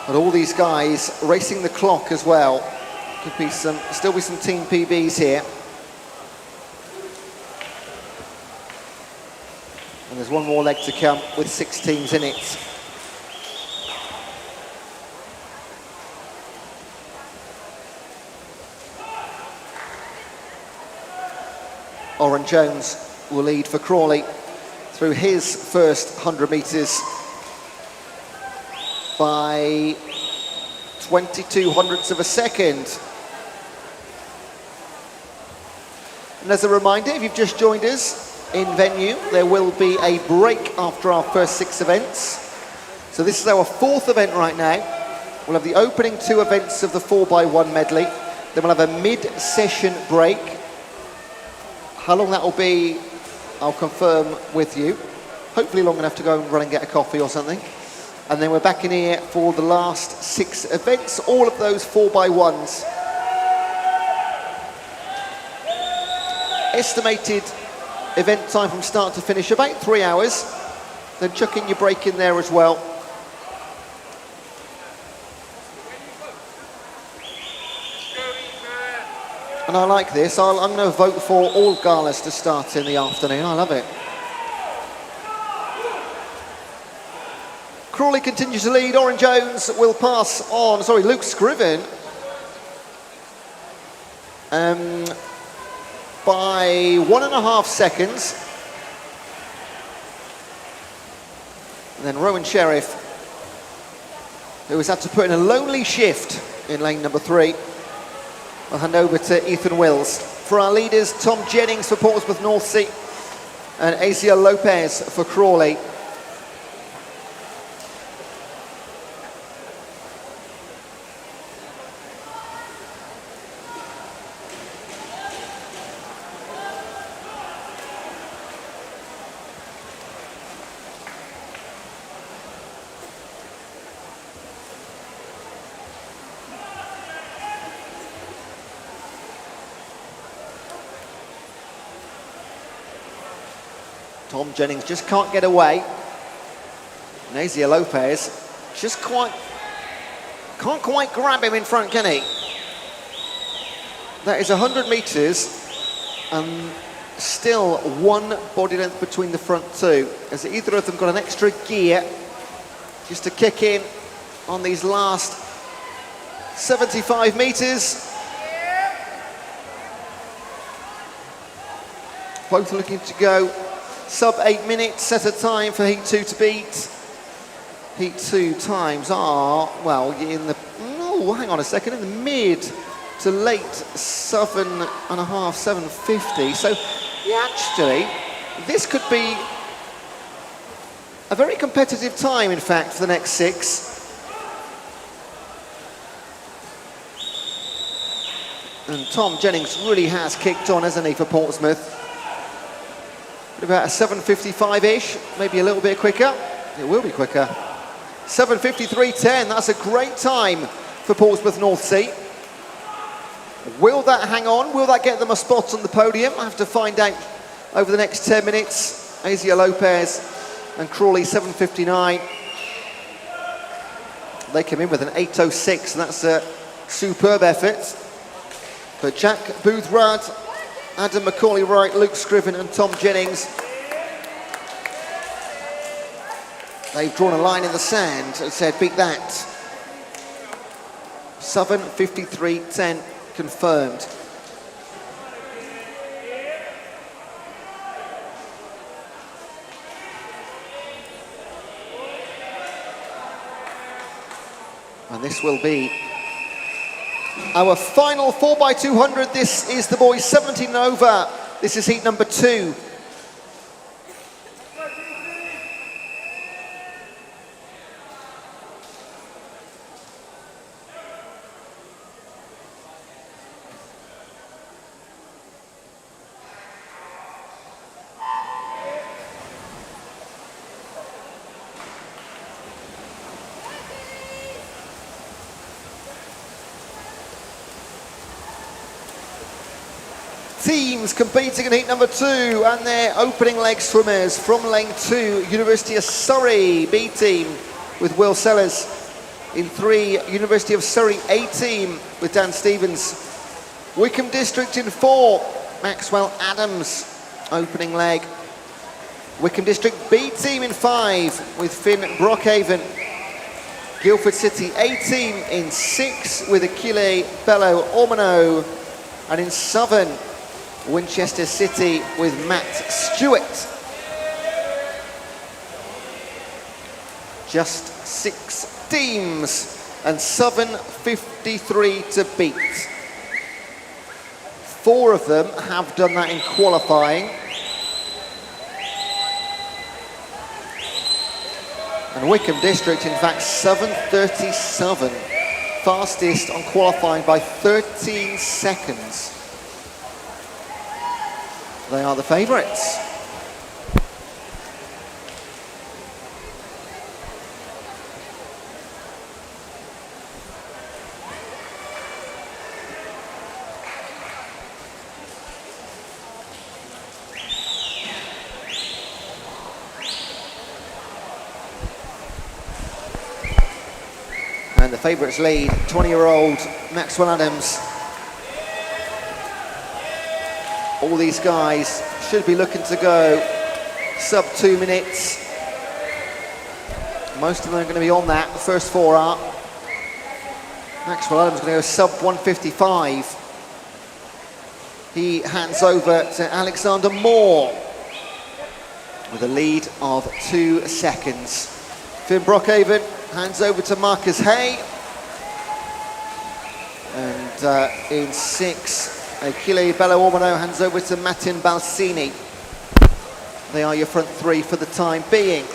But all these guys racing the clock as well. Could be still be some team PBs here. And there's one more leg to come with 6 teams in it. Oren Jones will lead for Crawley through his first 100 metres by 22 hundredths of a second. And as a reminder, if you've just joined us in venue, there will be a break after our first 6 events. So this is our 4th event right now. We'll have the opening 2 events of the 4x1 medley. Then we'll have a mid-session break. How long that will be, I'll confirm with you. Hopefully long enough to go and run and get a coffee or something. And then we're back in here for the last 6 events, all of those 4x1s. Estimated event time from start to finish, about 3 hours. Then chuck in your break in there as well. And I like this. I'm going to vote for all galas to start in the afternoon. I love it. Crawley continues to lead. Oren Jones will pass on. Sorry, Luke Scriven by 1.5 seconds. And then Rowan Sheriff, who has had to put in a lonely shift in lane number 3. I'll hand over to Ethan Wills. For our leaders, Tom Jennings for Portsmouth North Sea and Asia Lopez for Crawley. Tom Jennings just can't get away. Nazia Lopez just can't quite grab him in front, can he? That is 100 metres, and still one body length between the front two, as either of them got an extra gear just to kick in on these last 75 metres. Both looking to go sub 8 minutes, set a time for Heat 2 to beat. Heat 2 times are, well, in the, oh, hang on a second, in the mid to late 7.5, 7.50. So, yeah, actually, this could be a very competitive time, in fact, for the next 6. And Tom Jennings really has kicked on, hasn't he, for Portsmouth? About a 7.55-ish, maybe a little bit quicker. It will be quicker. 7.53.10, that's a great time for Portsmouth North Sea. Will that hang on? Will that get them a spot on the podium? I have to find out over the next 10 minutes. Azia Lopez and Crawley, 7.59. They came in with an 8.06, and that's a superb effort. But Jack Boothrudd, Adam Macaulay-Wright, Luke Scriven and Tom Jennings, they've drawn a line in the sand and said, beat that. 7.53.10 confirmed. And this will be our final 4x200. This is the boys 17 and over. This is heat number 2. Teams competing in heat number 2, and their opening leg swimmers from lane 2, University of Surrey B team with Will Sellers. In 3, University of Surrey A team with Dan Stevens. Wickham District in 4, Maxwell Adams, opening leg. Wickham District B team in 5 with Finn Brockhaven. Guildford City A team in 6 with Achille Bello Ormano. And in 7, Winchester City with Matt Stewart. Just 6 teams and 7.53 to beat. 4 of them have done that in qualifying. And Wickham District, in fact, 7.37. Fastest on qualifying by 13 seconds. They are the favourites. And the favourites lead, 20-year-old Maxwell Adams. All these guys should be looking to go sub 2 minutes. Most of them are going to be on that. The first 4 are. Maxwell Adams is going to go sub 155. He hands over to Alexander Moore with a lead of 2 seconds. Finn Brockhaven hands over to Marcus Hay. And in 6, Achille Bello Ormano hands over to Martin Balsini. They are your front 3 for the time being.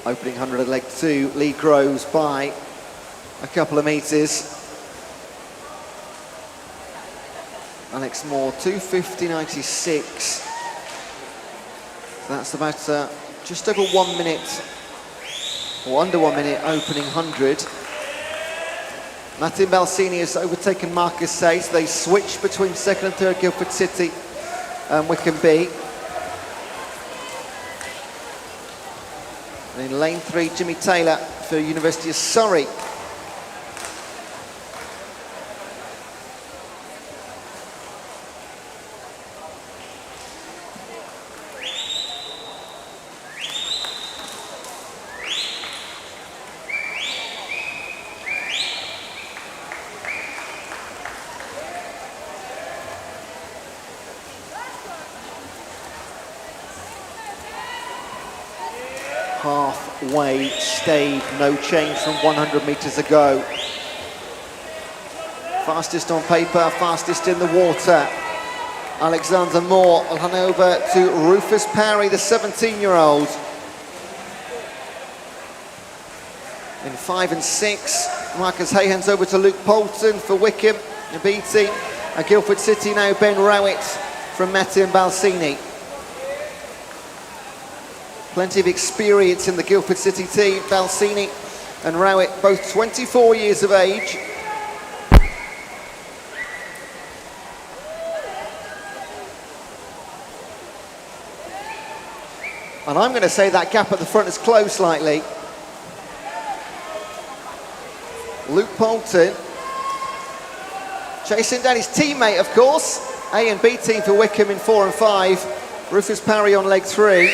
Opening 100 at leg 2, lead grows by a couple of metres. Alex Moore, 2:50.96. That's about just over 1 minute or under 1 minute opening 100. Martin Balsini has overtaken Marcus SESE. They switch between second and third, Guildford City and Wycombe B. And in lane 3, Jimmy Taylor for University of Surrey. Halfway stayed, no change from 100 metres ago. Fastest on paper, fastest in the water. Alexander Moore will hand over to Rufus Parry, the 17-year-old. In 5 and 6, Marcus Hay hands over to Luke Poulton for Wycombe, BT. And Guildford City now Ben Rowett from Metin Balsini. Plenty of experience in the Guildford City team. Balsini and Rowett, both 24 years of age. And I'm going to say that gap at the front has closed slightly. Luke Poulton chasing down his teammate, of course. A and B team for Wycombe in 4 and 5. Rufus Parry on leg 3.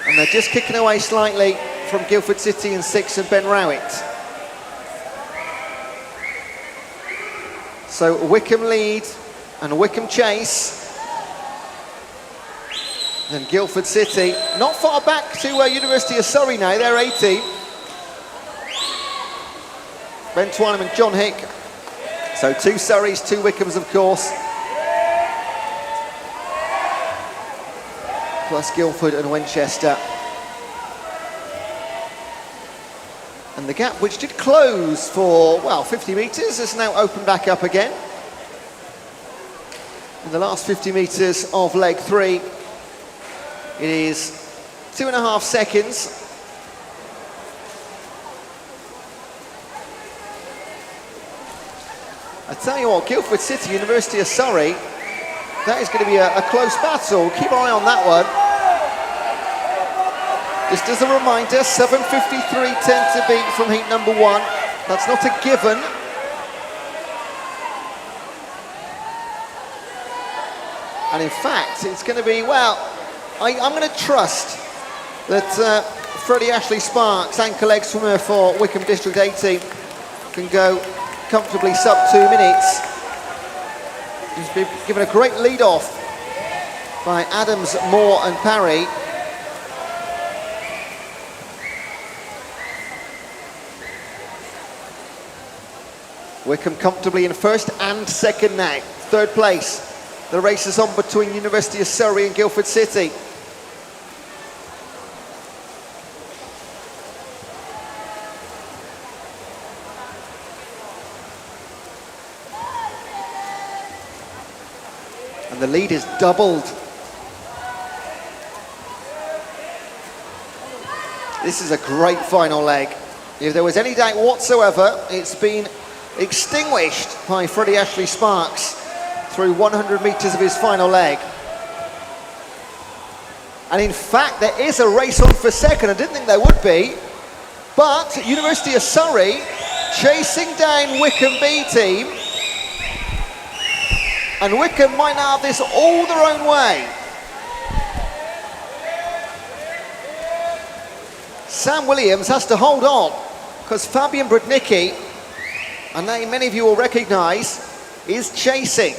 And they're just kicking away slightly from Guildford City in 6 and Ben Rowett. So Wycombe lead and Wycombe chase. And Guildford City not far back to University of Surrey now, they're 18. Ben Twynham and John Hick. So 2 Surreys, 2 Wycombes, of course. Plus Guildford and Winchester. And the gap, which did close for, well, 50 metres, has now opened back up again. In the last 50 metres of leg 3, it is 2.5 seconds. I tell you what, Guildford City, University of Surrey, that is going to be a close battle. Keep an eye on that one. Just as a reminder, 7:53.10 to beat from heat number 1. That's not a given. And in fact, it's going to be, well, I'm going to trust that Freddie Ashley Sparks, anchor leg swimmer for Wycombe District 18, can go comfortably sub 2 minutes. He's been given a great lead off by Adams, Moore and Parry. Wycombe comfortably in first and second now. Third place. The race is on between University of Surrey and Guildford City. And the lead is doubled. This is a great final leg. If there was any doubt whatsoever, it's been extinguished by Freddie Ashley Sparks through 100 metres of his final leg. And in fact, there is a race on for second. I didn't think there would be, but University of Surrey chasing down Wycombe B team. And Wycombe might now have this all their own way. Sam Williams has to hold on because Fabian Brudnicki, a name many of you will recognise, is chasing.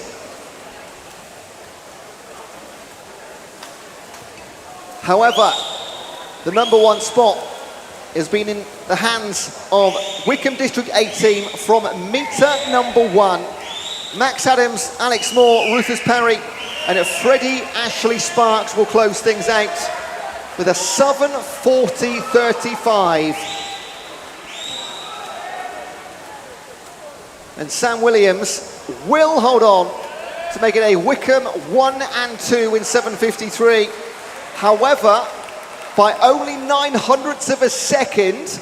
However, the number 1 spot has been in the hands of Wycombe District 18 from metre number 1. Max Adams, Alex Moore, Rufus Parry and Freddie Ashley Sparks will close things out with a 7:40.35. And Sam Williams will hold on to make it a Wycombe 1 and 2 in 7:53. However, by only 900ths of a second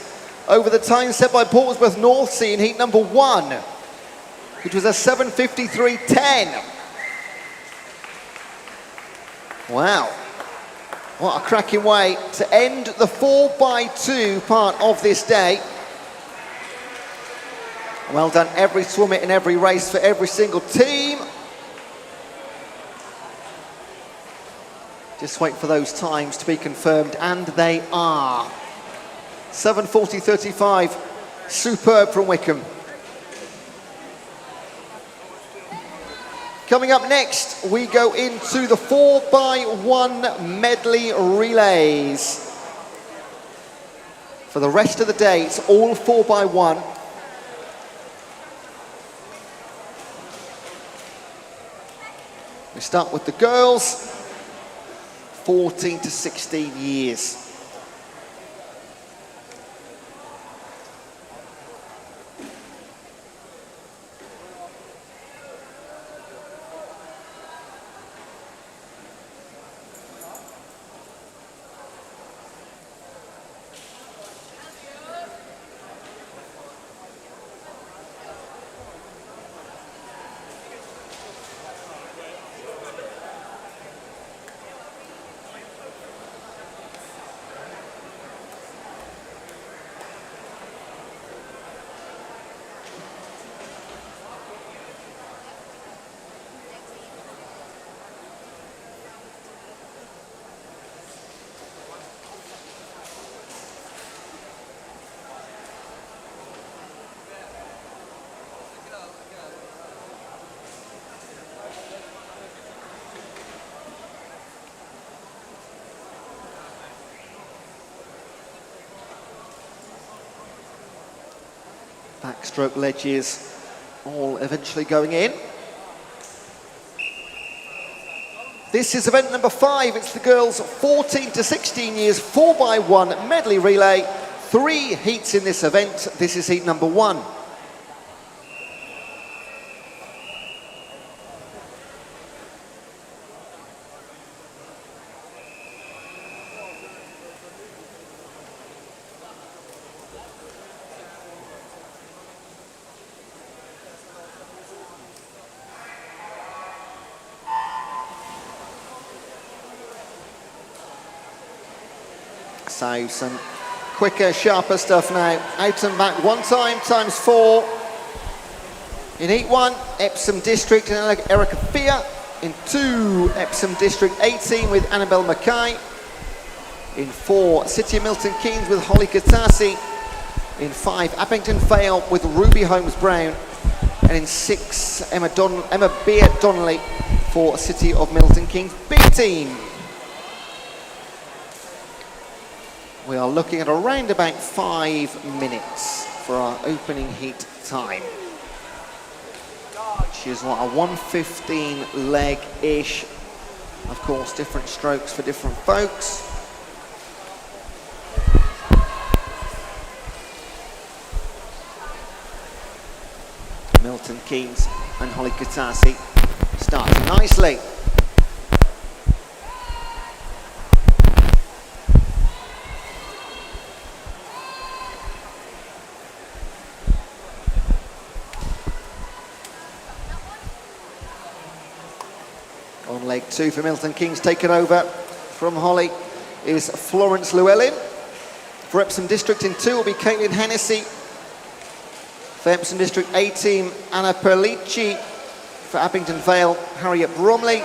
over the time set by Portsmouth North Sea in heat number 1, which was a 7:53.10. Wow, what a cracking way to end the 4x2 part of this day. Well done every swimmer in every race for every single team. Just wait for those times to be confirmed, and they are. 7:40.35, superb from Wickham. Coming up next, we go into the 4x1 medley relays. For the rest of the day, it's all 4x1. We start with the girls, 14 to 16 years. Backstroke ledges all eventually going in. This is event number 5. It's the girls 14 to 16 years 4x1 medley relay. 3 heats in this event. This is heat number 1. So some quicker, sharper stuff now. Out and back 1 time, times 4. In heat 1, Epsom District and Erica Fia. In 2, Epsom District 18 with Annabelle Mackay. In 4, City of Milton Keynes with Holly Katasi. In 5, Abington Vale with Ruby Holmes Brown. And in 6, Emma Beer Donnelly for City of Milton Keynes B team. We are looking at around about 5 minutes for our opening heat time. Which is what, a 1:15 leg-ish. Of course, different strokes for different folks. Milton Keynes and Holly Katasi starting nicely. On leg 2 for Milton Keynes, taken over from Holly is Florence Llewellyn. For Epsom District in 2 will be Caitlin Hennessy. For Epsom District 18, Anna Perlici. For Abington Vale, Harriet Bromley.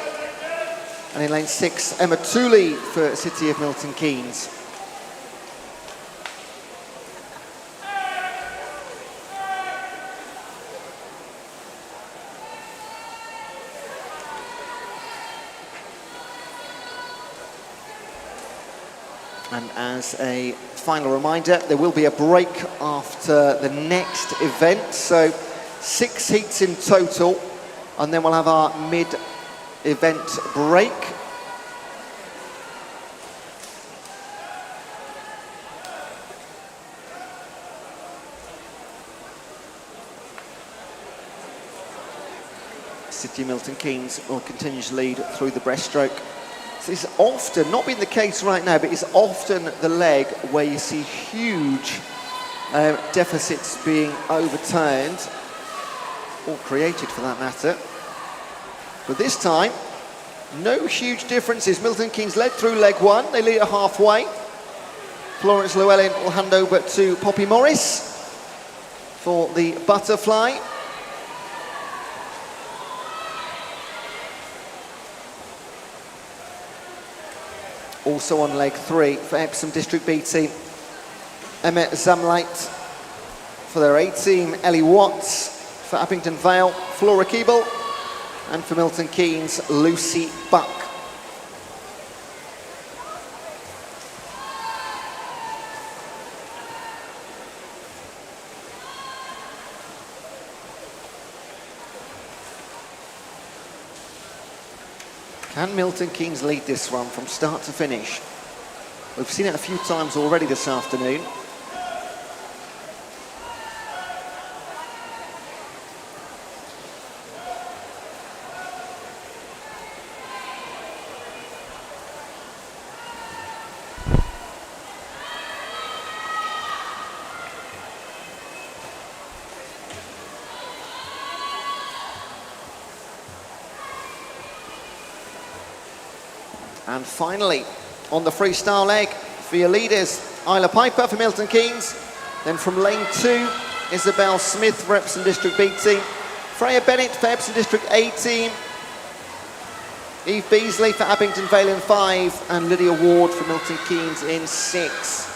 And in lane 6, Emma Tooley for City of Milton Keynes. And as a final reminder, there will be a break after the next event. So 6 heats in total, and then we'll have our mid-event break. City Milton Keynes will continue to lead through the breaststroke. This is often, not being the case right now, but it's often the leg where you see huge deficits being overturned, or created for that matter. But this time, no huge differences. Milton Keynes led through leg one. They lead it halfway. Florence Llewellyn will hand over to Poppy Morris for the butterfly. Also on leg three for Epsom District B team, Emma Zamleit. For their A team, Ellie Watts. For Abingdon Vale, Flora Keeble. And for Milton Keynes, Lucy Buck. Can Milton Keynes lead this one from start to finish? We've seen it a few times already this afternoon. And finally, on the freestyle leg, for your leaders, Isla Piper for Milton Keynes. Then from lane 2, Isabel Smith for Epsom District B team. Freya Bennett for Epsom District A team. Eve Beasley for Abingdon Vale in 5. And Lydia Ward for Milton Keynes in 6.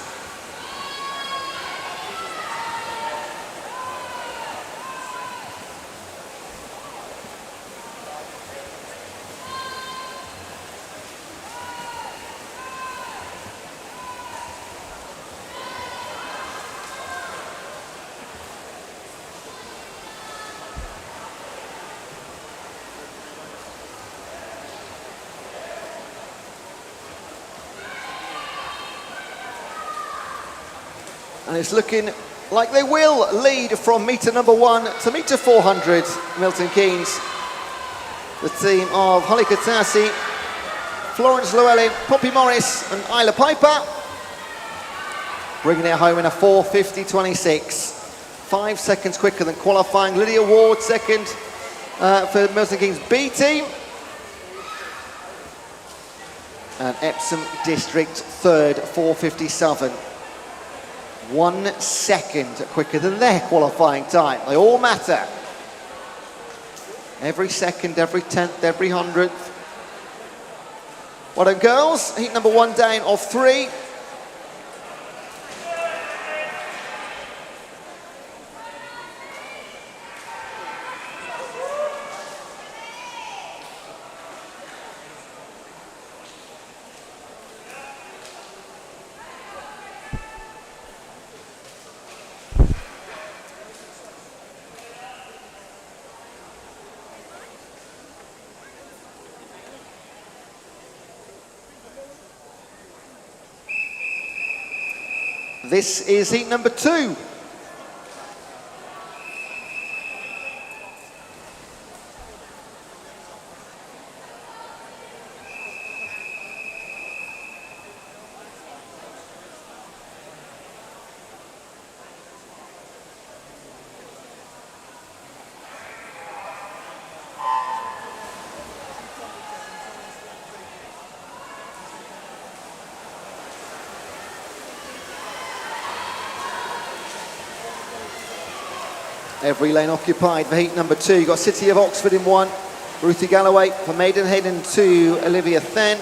And it's looking like they will lead from metre number 1 to metre 400, Milton Keynes. The team of Holly Katasi, Florence Llewellyn, Poppy Morris and Isla Piper, bringing it home in a 4:50.26. 5 seconds quicker than qualifying. Lydia Ward second for Milton Keynes B team. And Epsom District third, 4:57. 1 second quicker than their qualifying time. They all matter. Every second, every 10th, every 100th. Well done, girls. Heat number 1 down of 3. This is heat number 2. Every lane occupied for heat number 2. You've got City of Oxford in 1. Ruthie Galloway for Maidenhead in 2. Olivia Then.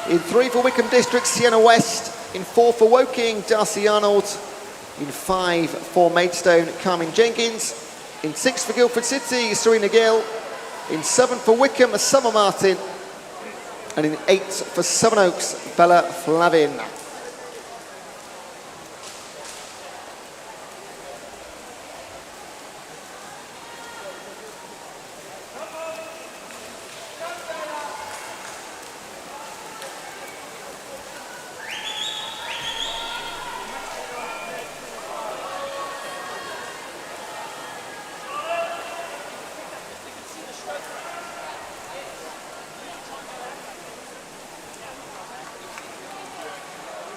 In 3 for Wickham District, Sienna West. In 4 for Woking, Darcy Arnold. In 5 for Maidstone, Carmen Jenkins. In 6 for Guildford City, Serena Gill. In 7 for Wickham, Summer Martin. And in 8 for Sevenoaks, Bella Flavin.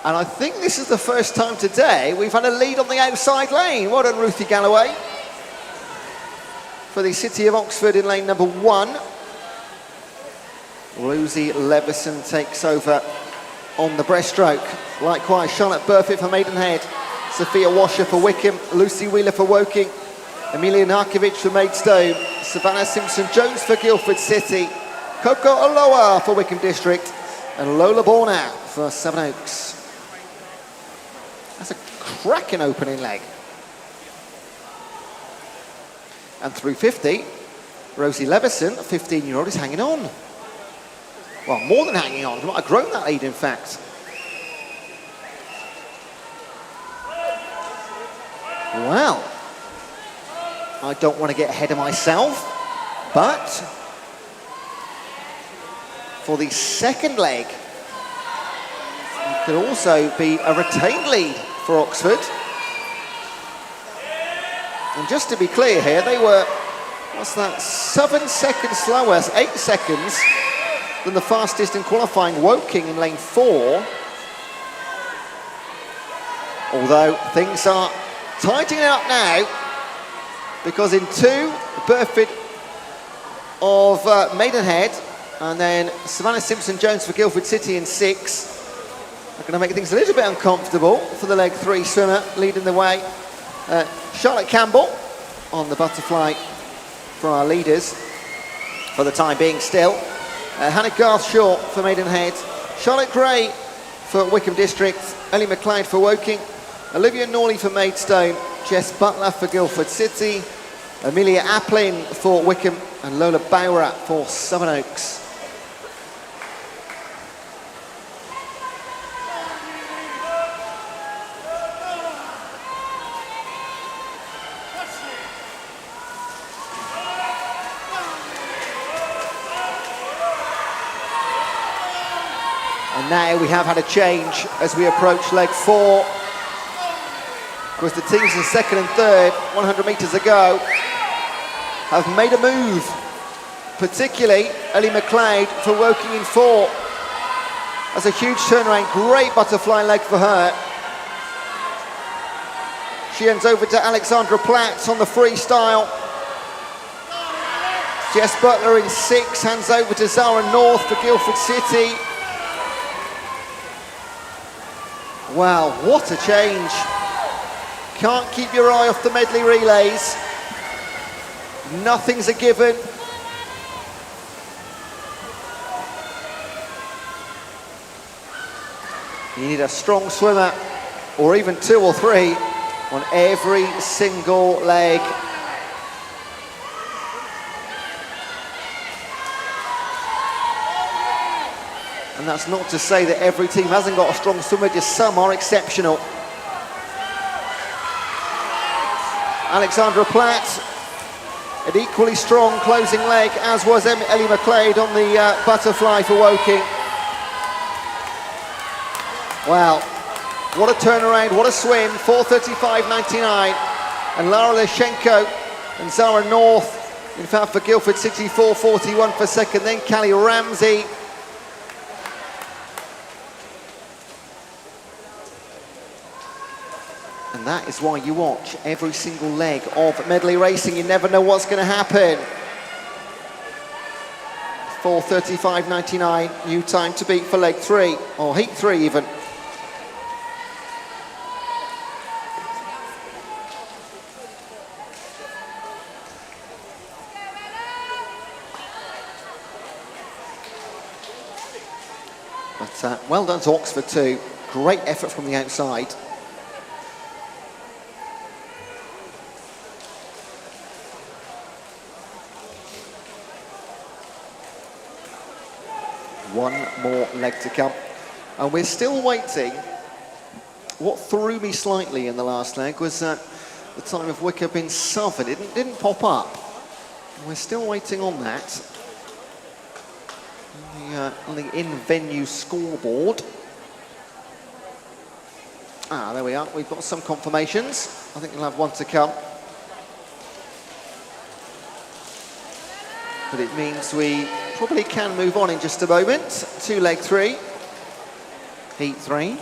And I think this is the first time today we've had a lead on the outside lane. Well done, Ruthie Galloway. For the City of Oxford in lane number 1. Lucy Levison takes over on the breaststroke. Likewise, Charlotte Burfitt for Maidenhead. Sophia Washer for Wickham. Lucy Wheeler for Woking. Amelia Narkovic for Maidstone. Savannah Simpson-Jones for Guildford City. Coco Oloa for Wickham District. And Lola Borna for Sevenoaks. That's a cracking opening leg. And through 50, Rosie Levison, a 15-year-old, is hanging on. Well, more than hanging on. She might have grown that lead, in fact. Well, I don't want to get ahead of myself, but for the second leg, it could also be a retained lead for Oxford. And just to be clear here, they were, 7 seconds slower, 8 seconds than the fastest in qualifying Woking in lane 4. Although things are tightening up now, because in 2, Burfitt of Maidenhead, and then Savannah Simpson-Jones for Guildford City in 6. They're going to make things a little bit uncomfortable for the leg 3 swimmer leading the way. Charlotte Campbell on the butterfly for our leaders for the time being still. Hannah Garth-Shaw for Maidenhead. Charlotte Gray for Wickham District. Ellie McLeod for Woking. Olivia Norley for Maidstone. Jess Butler for Guildford City. Amelia Applin for Wickham. And Lola Bowra for Sevenoaks. And now we have had a change as we approach leg 4. Of course, the teams in 2nd and 3rd, 100 metres ago, have made a move. Particularly Ellie McLeod for Woking in 4. That's a huge turnaround, great butterfly leg for her. She hands over to Alexandra Platt on the freestyle. Jess Butler in 6, hands over to Zara North for Guildford City. Wow, what a change. Can't keep your eye off the medley relays. Nothing's a given. You need a strong swimmer, or even 2 or 3, on every single leg. And that's not to say that every team hasn't got a strong swimmer, just some are exceptional. Alexandra Platt, an equally strong closing leg, as was Ellie McLeod on the butterfly for Woking. Wow, what a turnaround, what a swim, 4:35.99. And Lara Leshenko and Zara North, in fact, for Guildford City, 4:41 for second, then Callie Ramsey. And that is why you watch every single leg of medley racing. You never know what's going to happen. 4:35.99, new time to beat for leg 3, or heat 3 even. But well done to Oxford too. Great effort from the outside. One more leg to come. And we're still waiting. What threw me slightly in the last leg was the time of Wickham in Salford. It didn't pop up. We're still waiting on that. On the in-venue scoreboard. Ah, there we are. We've got some confirmations. I think we'll have one to come. But it means we probably can move on in just a moment to leg 3, heat 3.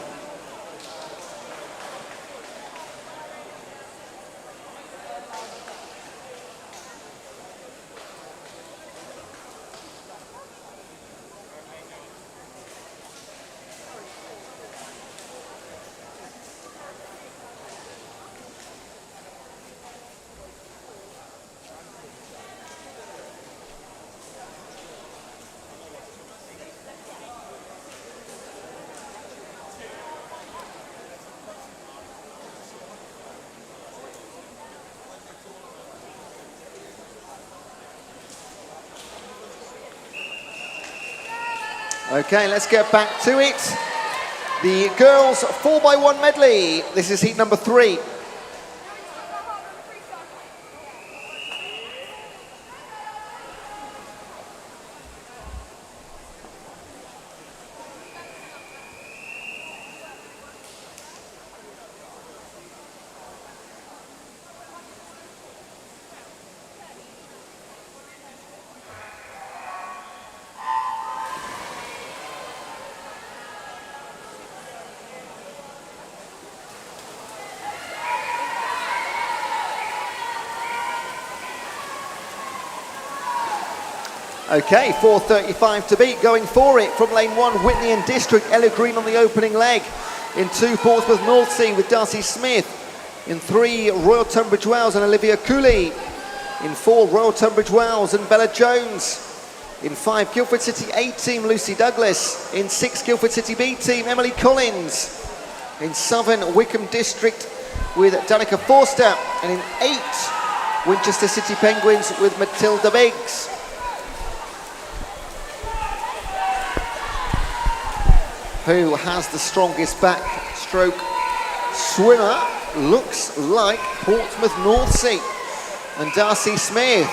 Okay, let's get back to it. The girls 4x1 medley. This is heat number 3. Okay, 4:35 to beat, going for it from lane 1, Whitney and District, Ella Green on the opening leg. In 2, Portsmouth North Sea with Darcy Smith. In 3, Royal Tunbridge Wells and Olivia Cooley. In 4, Royal Tunbridge Wells and Bella Jones. In 5, Guildford City A team, Lucy Douglas. In 6, Guildford City B team, Emily Collins. In 7, Wickham District with Danica Forster. And in 8, Winchester City Penguins with Matilda Biggs. Who has the strongest backstroke swimmer? Looks like Portsmouth North Sea and Darcy Smith.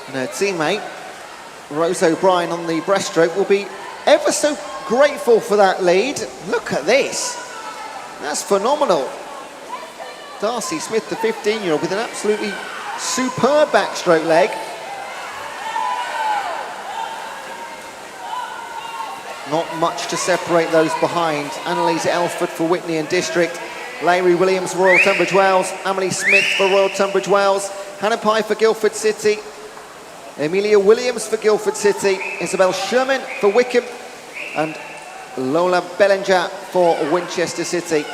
And her teammate, Rose O'Brien on the breaststroke, will be ever so grateful for that lead. Look at this. That's phenomenal. Darcy Smith, the 15-year-old, with an absolutely superb backstroke leg. Not much to separate those behind. Annalise Elford for Whitney and District. Larry Williams for Royal Tunbridge Wells. Emily Smith for Royal Tunbridge Wells. Hannah Pye for Guildford City. Amelia Williams for Guildford City. Isabel Sherman for Wickham. And Lola Bellinger for Winchester City.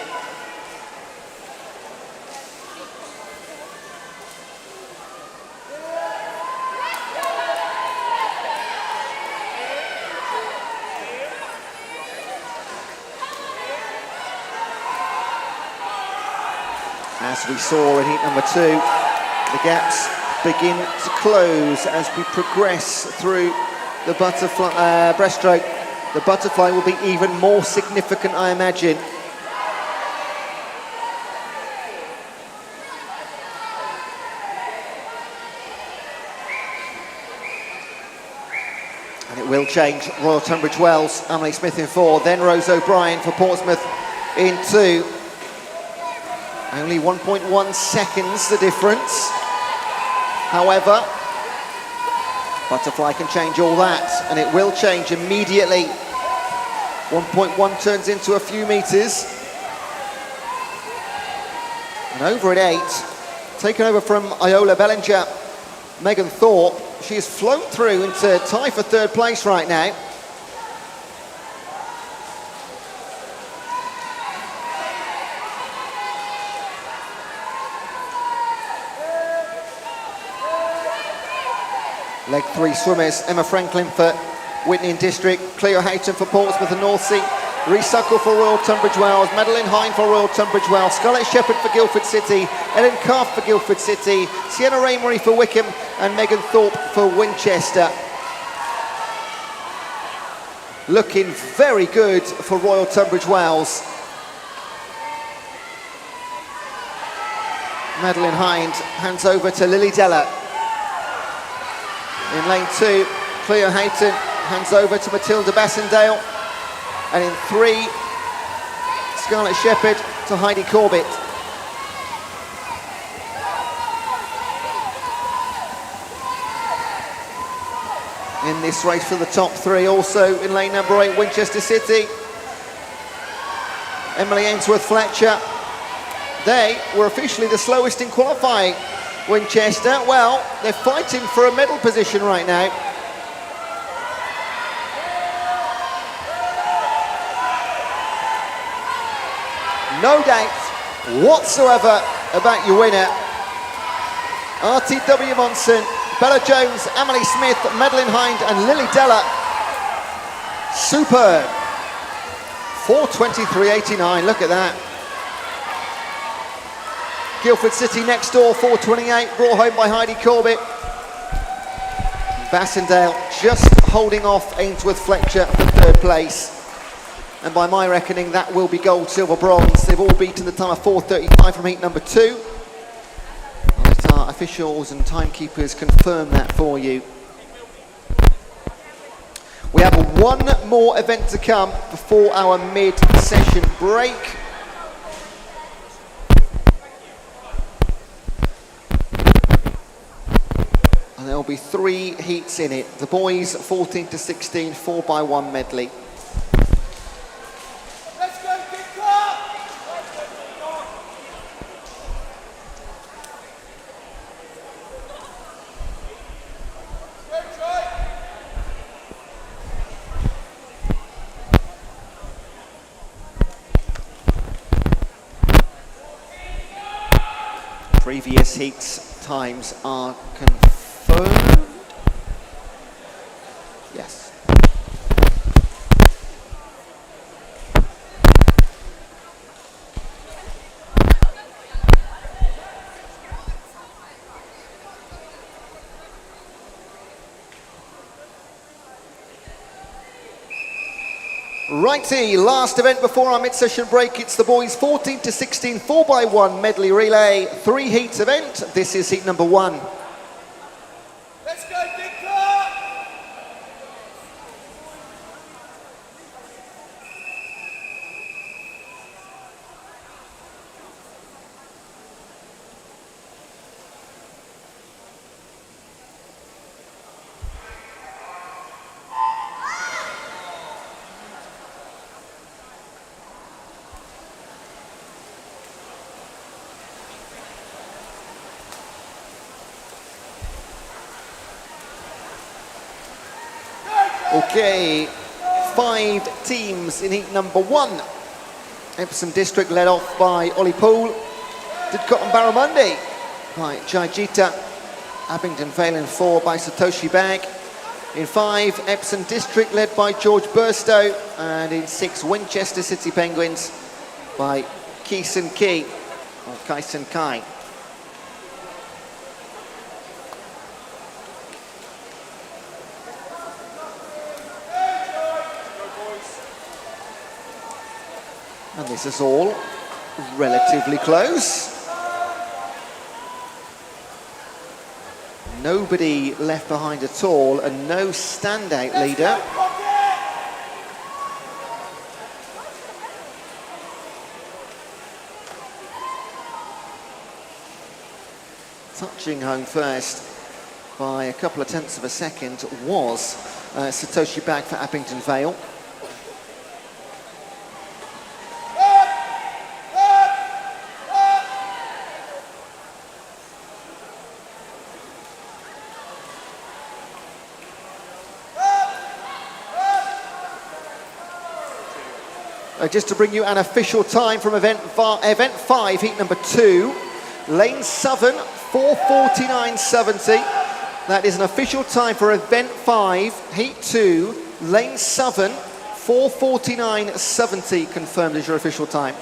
As we saw in heat number 2, the gaps begin to close as we progress through the butterfly breaststroke. The butterfly will be even more significant, I imagine. And it will change. Royal Tunbridge Wells, Emily Smith in 4, then Rose O'Brien for Portsmouth in 2. Only 1.1 seconds the difference. However, butterfly can change all that, and it will change immediately. 1.1 turns into a few meters. And over at 8, taken over from Iola Bellinger, Megan Thorpe. She has flown through into tie for 3rd place right now. Leg 3 swimmers, Emma Franklin for Whitney and District, Cleo Houghton for Portsmouth and North Sea, Rhys Suckle for Royal Tunbridge Wells, Madeline Hine for Royal Tunbridge Wells, Scarlett Shepherd for Guildford City, Ellen Calf for Guildford City, Sienna Raymory for Wickham and Megan Thorpe for Winchester. Looking very good for Royal Tunbridge Wells. Madeline Hind hands over to Lily Della. In lane 2, Cleo Houghton hands over to Matilda Bassendale. And in 3, Scarlett Shepherd to Heidi Corbett. In this race for the top 3, also in lane number 8, Winchester City. Emily Ainsworth Fletcher. They were officially the slowest in qualifying. Winchester, well, they're fighting for a medal position right now. No doubt whatsoever about your winner. RTW Monson, Bella Jones, Emily Smith, Madeline Hind and Lily Della. Superb. 4:23.89, look at that. Guildford City next door, 4:28, brought home by Heidi Corbett. Bassendale just holding off Ainsworth Fletcher for third place. And by my reckoning, that will be gold, silver, bronze. They've all beaten the time of 4:35 from heat number 2. I'll let our officials and timekeepers confirm that for you. We have one more event to come before our mid-session break. And there'll be 3 heats in it. The boys 14 to 16, 4x1 medley. Previous heats times are confirmed. Yes. Righty, last event before our mid-session break. It's the boys 14 to 16, 4x1 medley relay, 3 heats event. This is heat number 1. Let's go, big car! Okay, 5 teams in heat number 1. Epsom District led off by Ollie Poole. Didcot and Barramundi by Jayjita. Abingdon Vale in 4 by Satoshi Bag. In 5, Epsom District led by George Burstow. And in 6, Winchester City Penguins by Keeson Key, or Kaisen Kai. And this is all relatively close. Nobody left behind at all, and no standout leader. Touching home first by a couple of tenths of a second was Satoshi Bag for Abingdon Vale. Just to bring you an official time from event 5, heat number 2. Lane Southern, 4:49.70. That is an official time for event 5, heat 2. Lane Southern, 4:49.70, confirmed as your official time.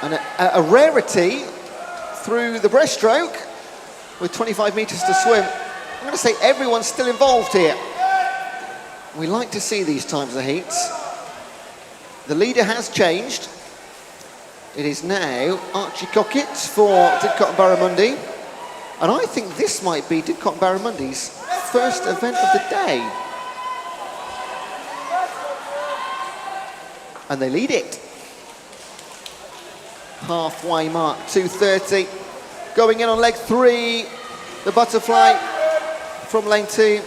And a rarity through the breaststroke with 25 metres to swim. I'm going to say everyone's still involved here. We like to see these times of heats. The leader has changed. It is now Archie Cockett for Didcot and Barramundi. And I think this might be Didcot and Barramundi's first event of the day. And they lead it. Halfway mark, 2:30. Going in on leg 3, the butterfly from lane 2.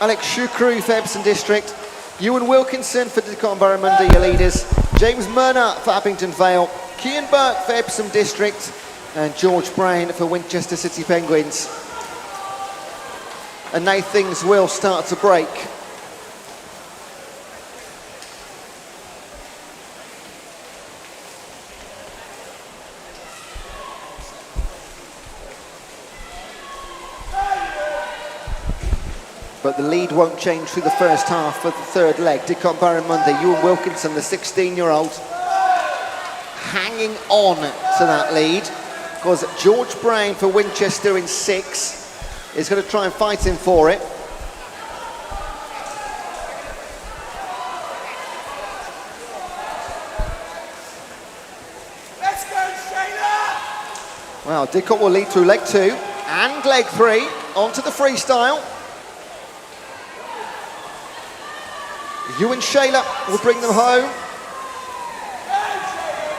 Alex Shukru for Epsom District. Ewan Wilkinson for Didcot and Barramundi, your leaders. James Murner for Abingdon Vale. Cian Burke for Epsom District. And George Brown for Winchester City Penguins. And now things will start to break. but the lead won't change through the first half of the third leg. Didcot Barramundi, Ewan Wilkinson, the 16-year-old, hanging on to that lead, because George Brown for Winchester in 6 is going to try and fight him for it. Let's go, Shayla! Well, Didcot will lead through leg 2 and leg 3 onto the freestyle. Ewan Shayla will bring them home.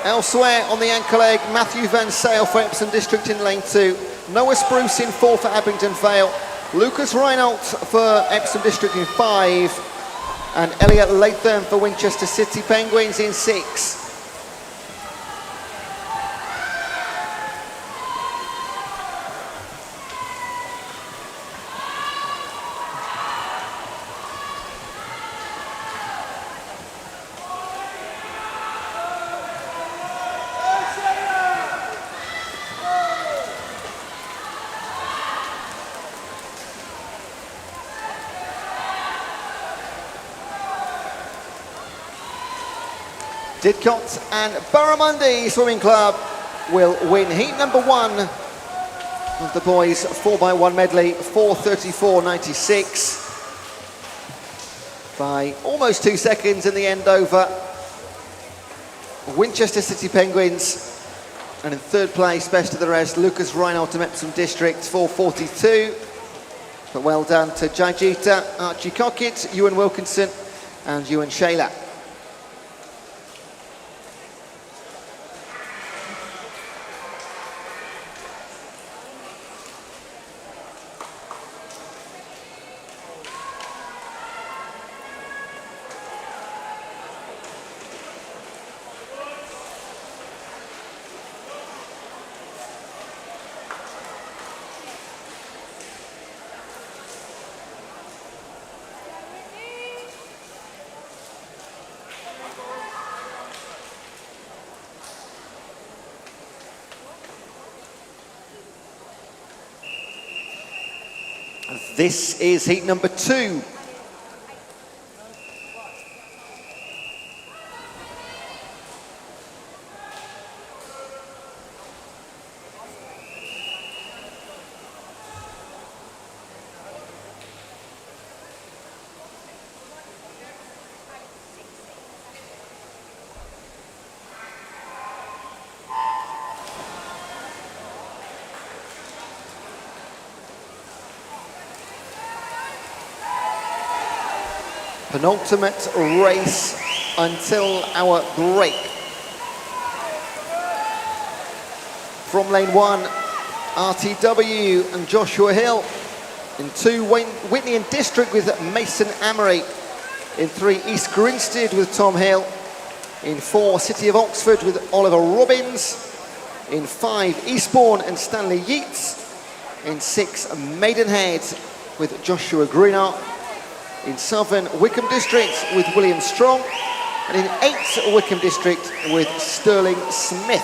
Elsewhere on the anchor leg, Matthew Van Sale for Epsom District in lane 2. Noah Spruce in 4 for Abingdon Vale. Lucas Reinholdt for Epsom District in 5. And Elliot Latham for Winchester City Penguins in 6. Didcot and Barramundi Swimming Club will win heat number 1 of the boys 4x1 medley, 4:34.96 by almost 2 seconds in the end over Winchester City Penguins. And in third place, best of the rest, Lucas Reinholdt of Epsom District, 4:42. But well done to Jajita, Archie Cockett, Ewan Wilkinson and Ewan Shayla. This is heat number 2. Penultimate race until our break. From lane 1, RTW and Joshua Hill. In 2, Whitney and District with Mason Amory. In 3, East Grinstead with Tom Hill. In 4, City of Oxford with Oliver Robbins. In 5, Eastbourne and Stanley Yeats. In 6, Maidenhead with Joshua Greenart. In 7, Wickham District with William Strong. And in 8, Wickham District with Sterling Smith.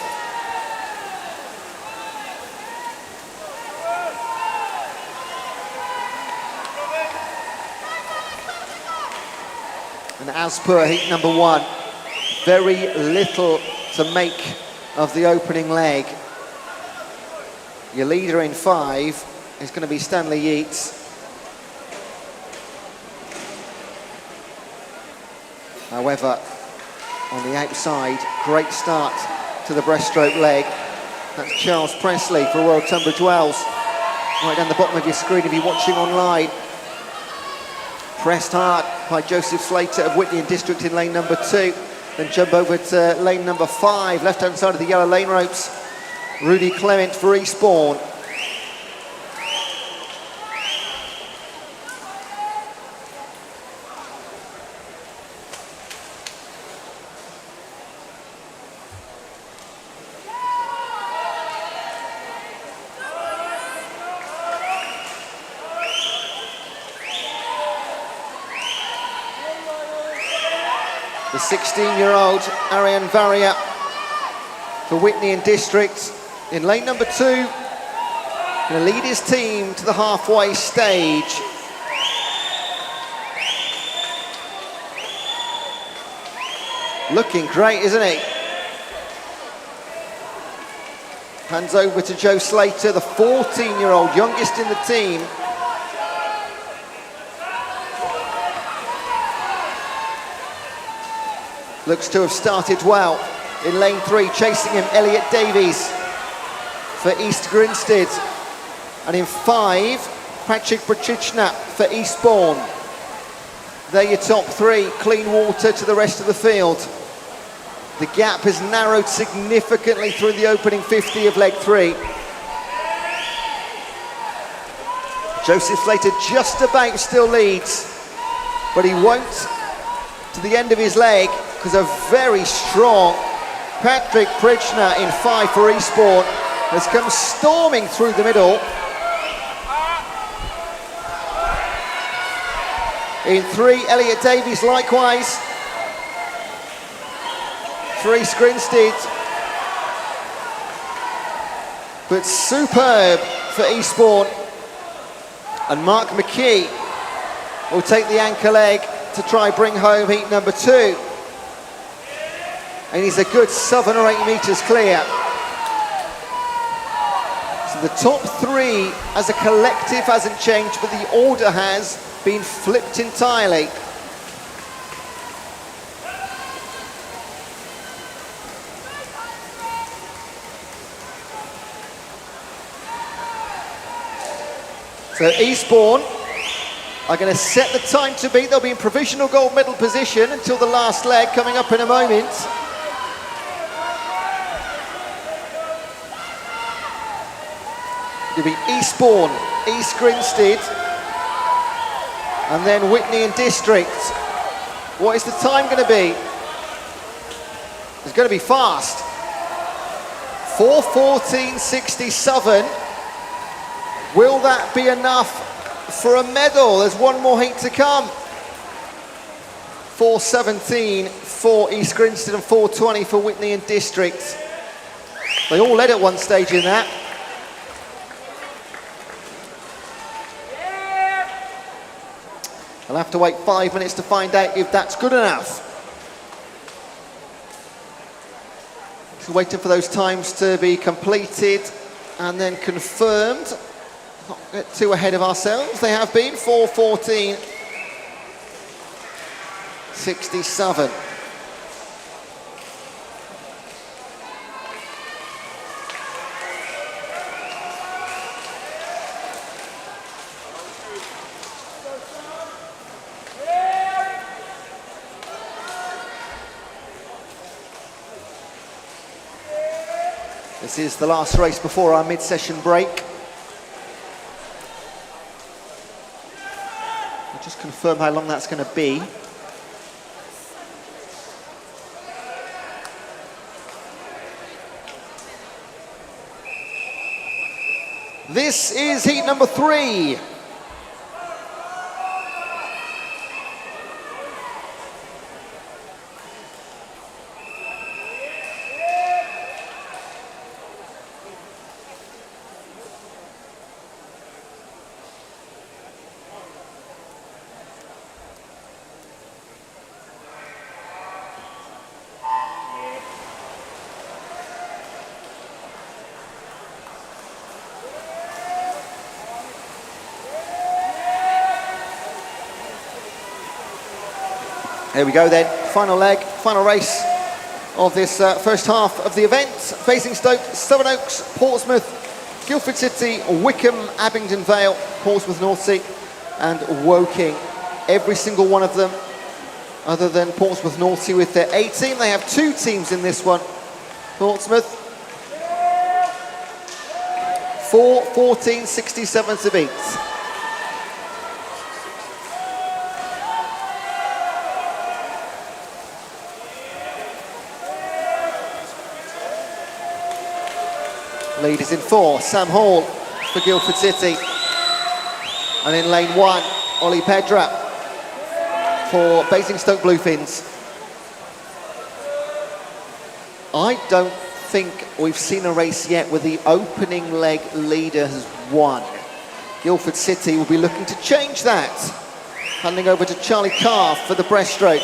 And as per heat number 1, very little to make of the opening leg. Your leader in 5 is going to be Stanley Yeats. However, on the outside, great start to the breaststroke leg. That's Charles Presley for Royal Tunbridge Wells. Right down the bottom of your screen if you're watching online. Pressed hard by Joseph Slater of Whitney and District in lane number 2. Then jump over to lane number 5, left-hand side of the yellow lane ropes. Rudy Clement for Eastbourne. The 16-year-old Ariane Varia for Whitney and District in lane number 2. Going to lead his team to the halfway stage. Looking great, isn't he? Hands over to Joe Slater, the 14-year-old, youngest in the team. Looks to have started well. In lane 3, chasing him, Elliot Davies for East Grinstead. And in 5, Patrick Brachichna for Eastbourne. They're your top 3, clean water to the rest of the field. The gap has narrowed significantly through the opening 50 of leg 3. Joseph Slater just about still leads, but he won't to the end of his leg because a very strong Patrick Pritchner in 5 for Eastbourne has come storming through the middle. In 3, Elliot Davies likewise for East Grinstead, but superb for Eastbourne. And Mark McKee will take the anchor leg to try bring home heat number 2. And he's a good 7 or 8 metres clear. So the top 3 as a collective hasn't changed, but the order has been flipped entirely. So Eastbourne are going to set the time to beat. They'll be in provisional gold medal position until the last leg coming up in a moment. It'll be Eastbourne, East Grinstead, and then Whitney and District. What is the time going to be? It's going to be fast. 4:14.67. Will that be enough for a medal? There's one more heat to come. 4:17 for East Grinstead and 4:20 for Whitney and District. They all led at one stage in that. I'll have to wait 5 minutes to find out if that's good enough. Still waiting for those times to be completed and then confirmed. Not get too ahead of ourselves. They have been 4:14.67. This is the last race before our mid-session break. I'll just confirm how long that's going to be. This is heat number 3. Here we go then, final leg, final race of this first half of the event. Basingstoke, Sevenoaks, Portsmouth, Guildford City, Wickham, Abingdon Vale, Portsmouth Northsea and Woking. Every single one of them, other than Portsmouth Northsea with their A team. They have 2 teams in this one. Portsmouth, 4:14.67 to beat. Lead is in 4, Sam Hall for Guildford City. And in lane 1, Ollie Pedra for Basingstoke Bluefins. I don't think we've seen a race yet where the opening leg leader has won. Guildford City will be looking to change that. Handing over to Charlie Carr for the breaststroke.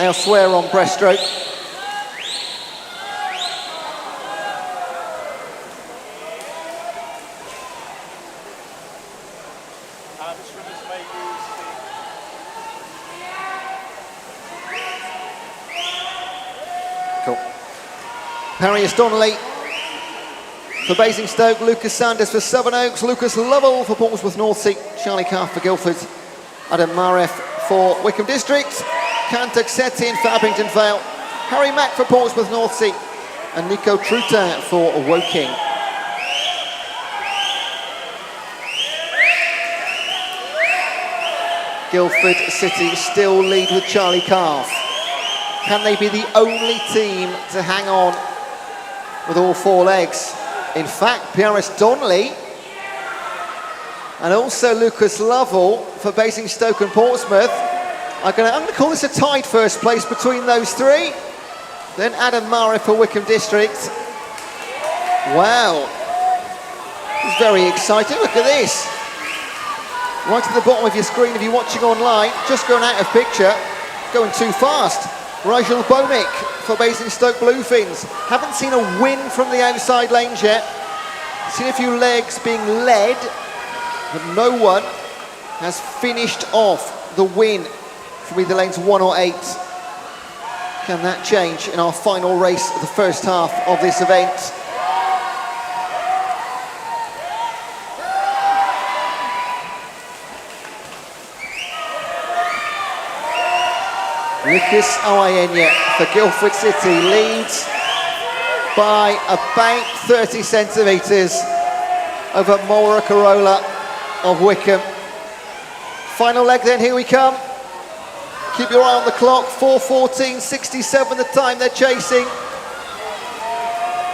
elsewhere on breaststroke. Cool. Harrius Donnelly for Basingstoke, Lucas Sanders for Sevenoaks, Lucas Lovell for Portsmouth North Sea, Charlie Carr for Guildford, Adam Maref for Wickham District, Kantak Setin for Abingdon Vale, Harry Mack for Portsmouth North Sea, and Nico Truta for Woking. Guildford City still lead with Charlie Carr. Can they be the only team to hang on with all four legs? In fact, Harrius Donnelly and also Lucas Lovell for Basingstoke and Portsmouth I'm going to call this a tied first place between those three. Then Adam Murray for Wickham District. Wow, it's very exciting. Look at this. Right at the bottom of your screen if you're watching online, just going out of picture, going too fast. Rigel Bomik for Basingstoke Bluefins. Haven't seen a win from the outside lanes yet. Seen a few legs being led, but no one has finished off the win from either lanes 1 or 8. Can that change in our final race of the first half of this event? Lucas Oayenya for Guildford City leads by about 30 centimetres over Maura Corolla of Wickham. Final leg then, here we come. Keep your eye on the clock, 4:14.67 the time they're chasing.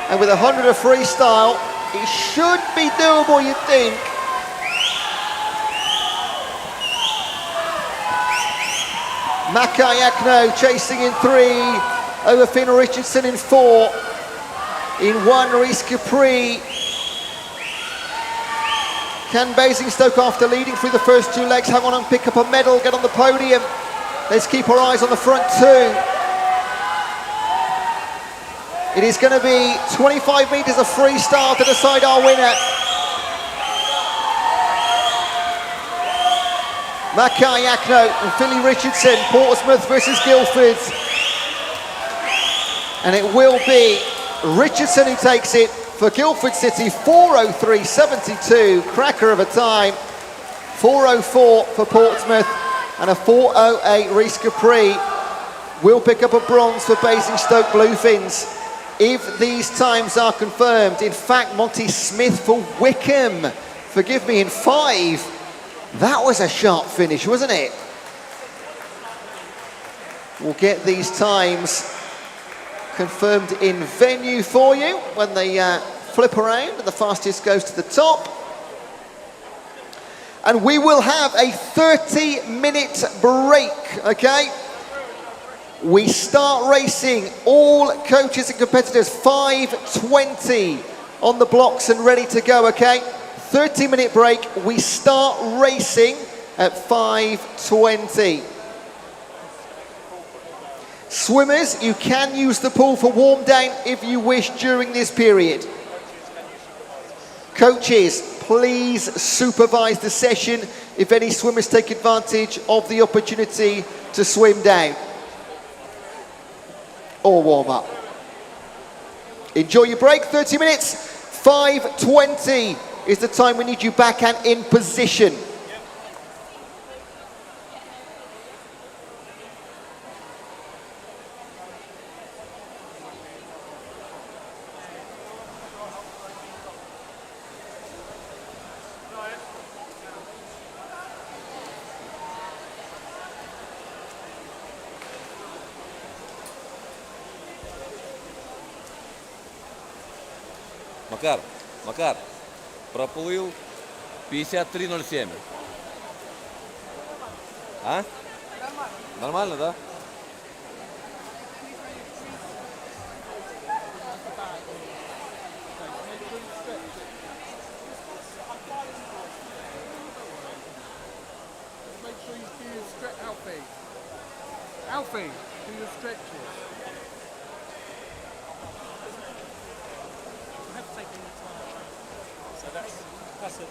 And with 100 of freestyle, it should be doable, you'd think. Mackay Akno chasing in 3, over Finn Richardson in 4. In 1, Reese Capri. Can Basingstoke, after leading through the first 2 legs, hang on and pick up a medal, get on the podium? Let's keep our eyes on the front 2. It is going to be 25 metres of freestyle to decide our winner. Mackay Akno and Philly Richardson, Portsmouth versus Guildford. And it will be Richardson who takes it for Guildford City, 4:03.72, cracker of a time. 4:04 for Portsmouth and a 4:08 Reese Capri will pick up a bronze for Basingstoke Bluefins if these times are confirmed. In fact, Monty Smith for Wickham, forgive me, in 5. That was a sharp finish, wasn't it? We'll get these times confirmed in venue for you when they flip around and the fastest goes to the top. And we will have a 30-minute break, okay? We start racing, all coaches and competitors, 5:20 on the blocks and ready to go, okay? 30-minute break, we start racing at 5:20. Swimmers, you can use the pool for warm down if you wish during this period. Coaches, please supervise the session if any swimmers take advantage of the opportunity to swim down or warm up. Enjoy your break, 30 minutes, 5:20 is the time we need you back and in position. Макар, проплыл 53.07. А? Нормально, да? Alfie, do stretches. I have taken the time. So that's it.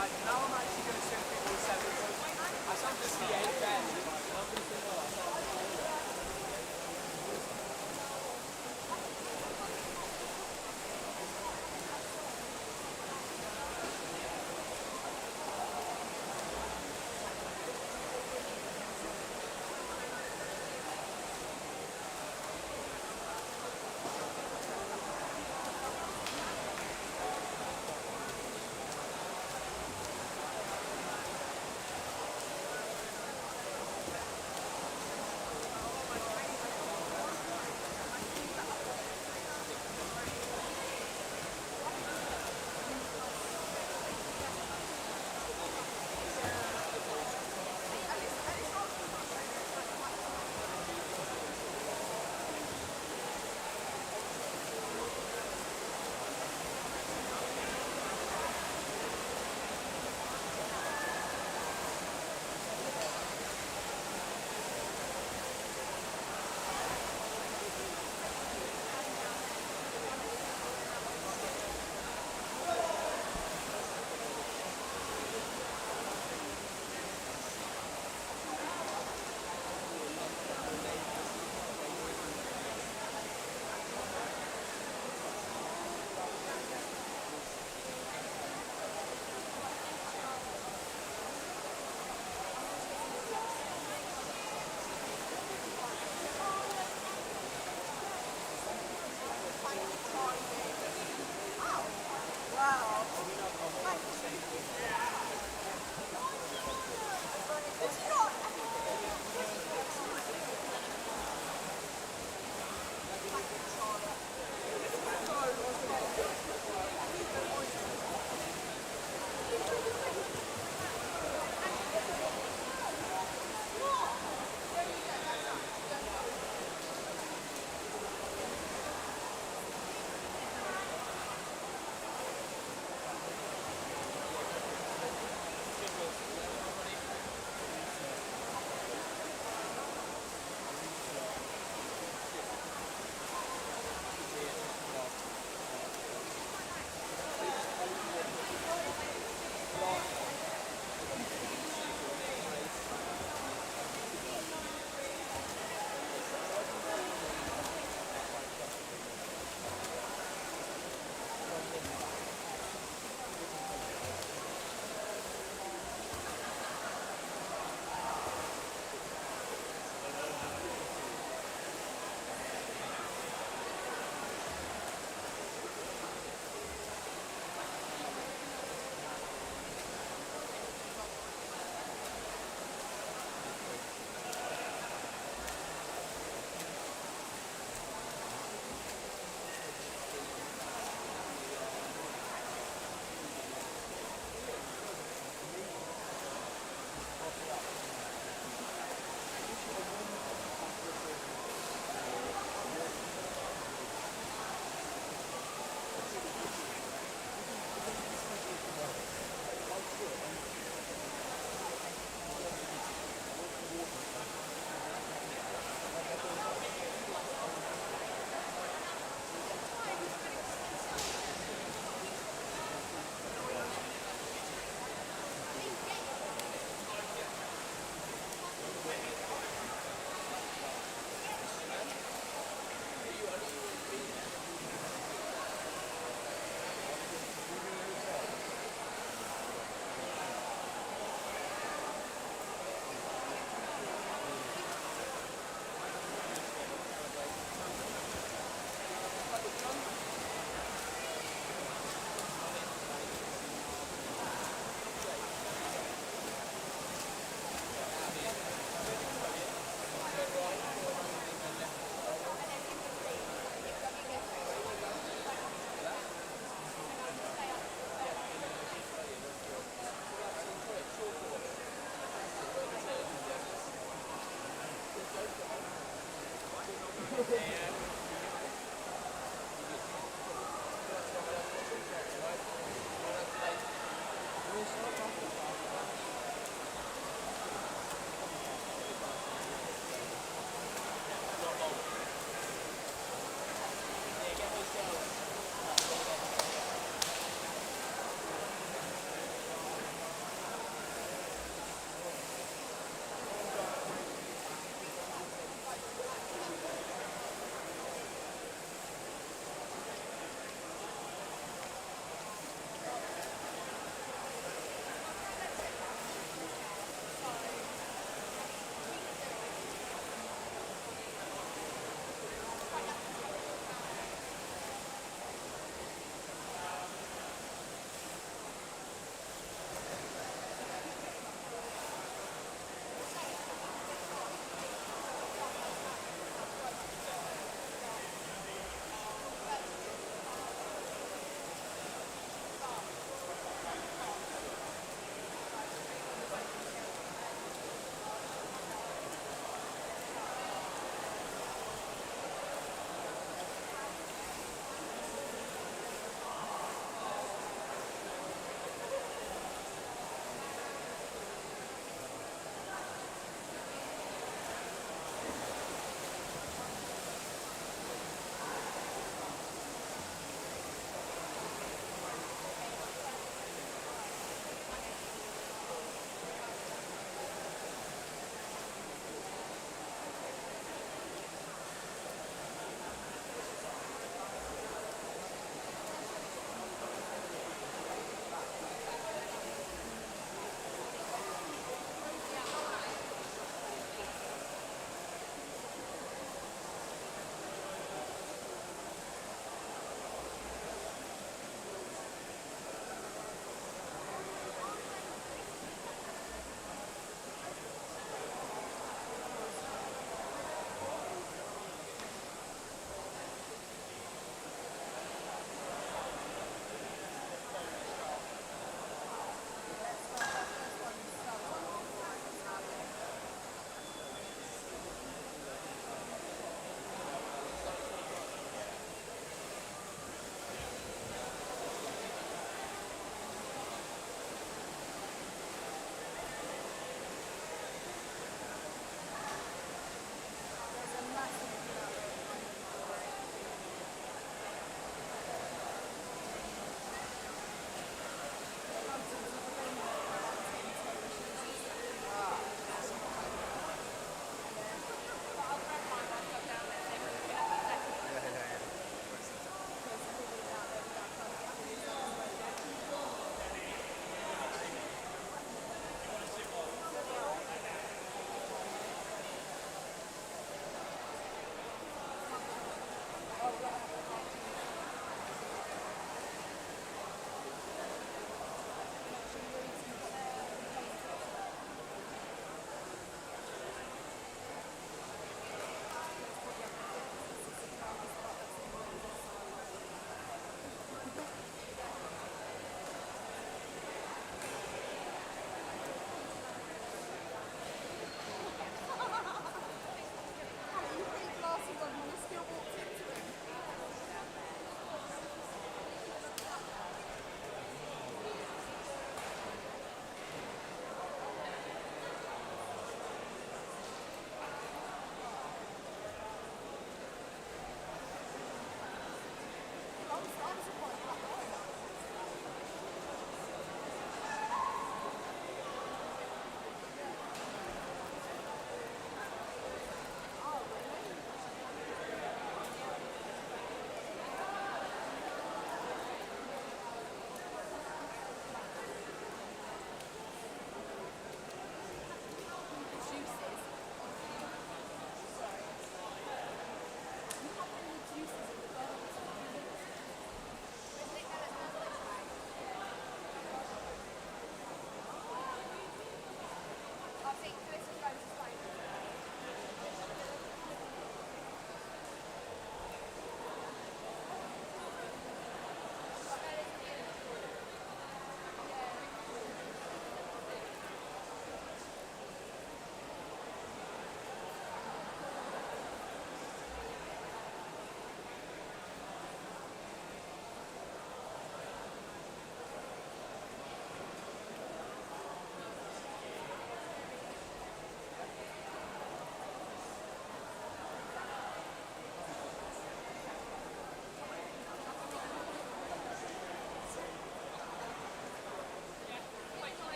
Like, now I'm actually going to swim people with 7 because I sound just the 8 there.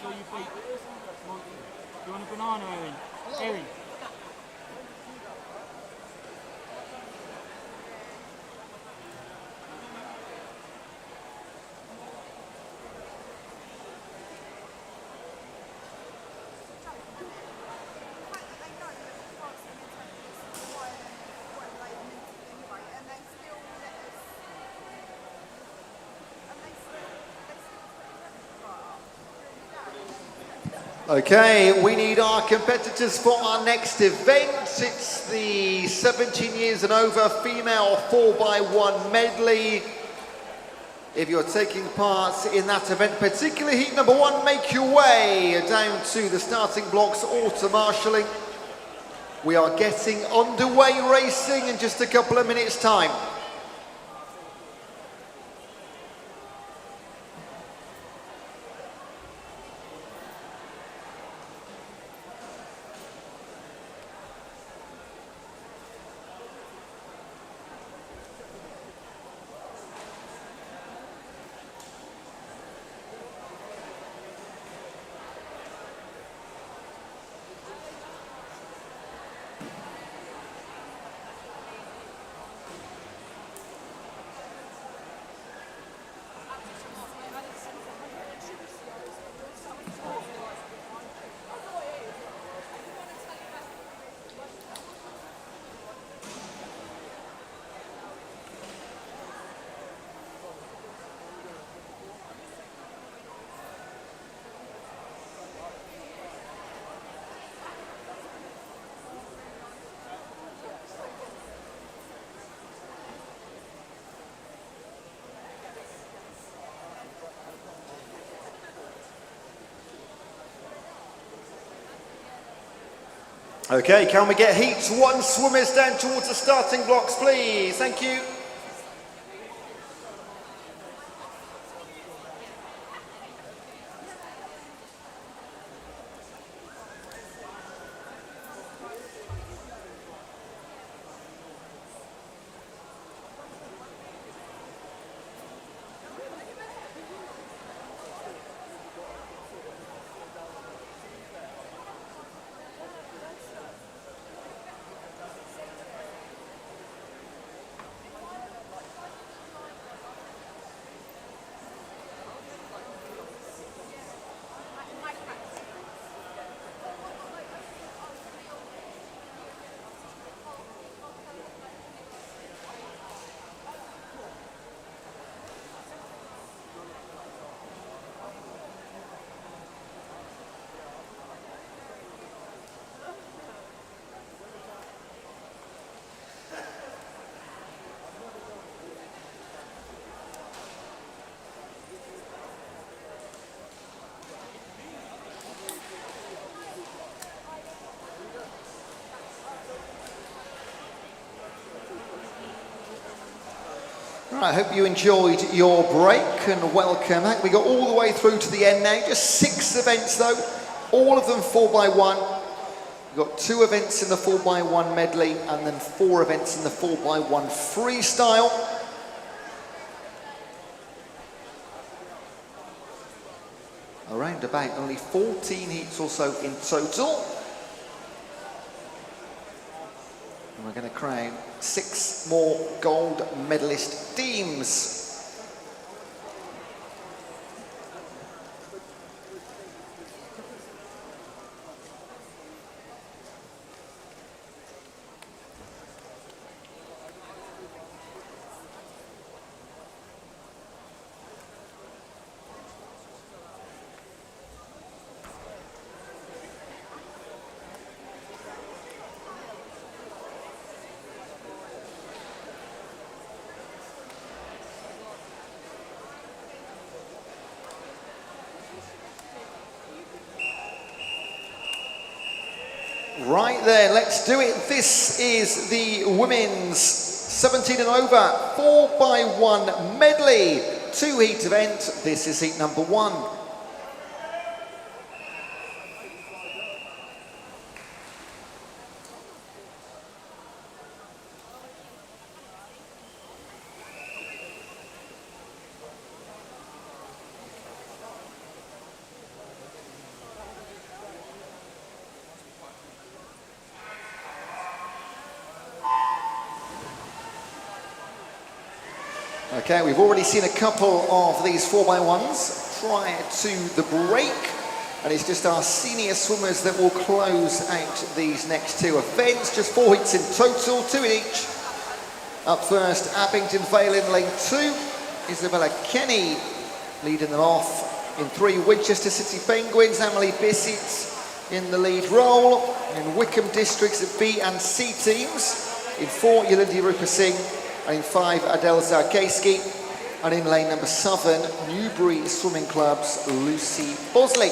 sure you beat Monty. Do you want a banana, Erin? Erin. Okay, we need our competitors for our next event. It's the 17 years and over female 4x1 medley. If you're taking part in that event, particularly heat number 1, make your way down to the starting blocks or to marshalling. We are getting underway racing in just a couple of minutes' time. Okay, can we get heat 1 swimmers down towards the starting blocks, please? Thank you. I hope you enjoyed your break and welcome back. We got all the way through to the end now. Just 6 events though, all of them 4x1. We've got 2 events in the 4x1 medley and then 4 events in the 4x1 freestyle. Around about only 14 heats or so in total. And we're going to crown 6 more gold medalist teams. Right there, let's do it. This is the women's 17 and over 4x1 medley 2-heat event. This is heat number 1. Okay, we've already seen a couple of these 4x1s prior to the break, and it's just our senior swimmers that will close out these next two events. Just 4 heats in total, 2 in each. Up first, Abingdon Vale in lane 2. Isabella Kenny leading them off. In 3, Winchester City Penguins, Emily Bissett in the lead role. In Wickham Districts, the B and C teams. In 4, Yolandi Rupa Singh. And in 5, Adele Zarkeyski. And in lane number 7, Newbury Swimming Club's Lucy Bosley.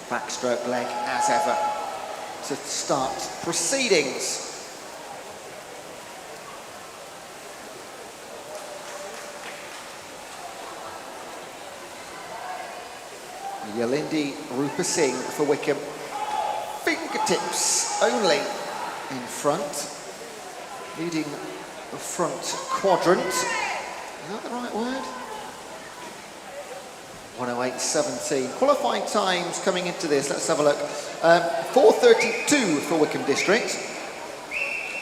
Backstroke leg as ever to start proceedings. Yolandi Rupa Singh for Wickham. Fingertips only in front, leading the front quadrant. Is that the right word? 108.17. Qualifying times coming into this, let's have a look. 4:32 for Wickham District,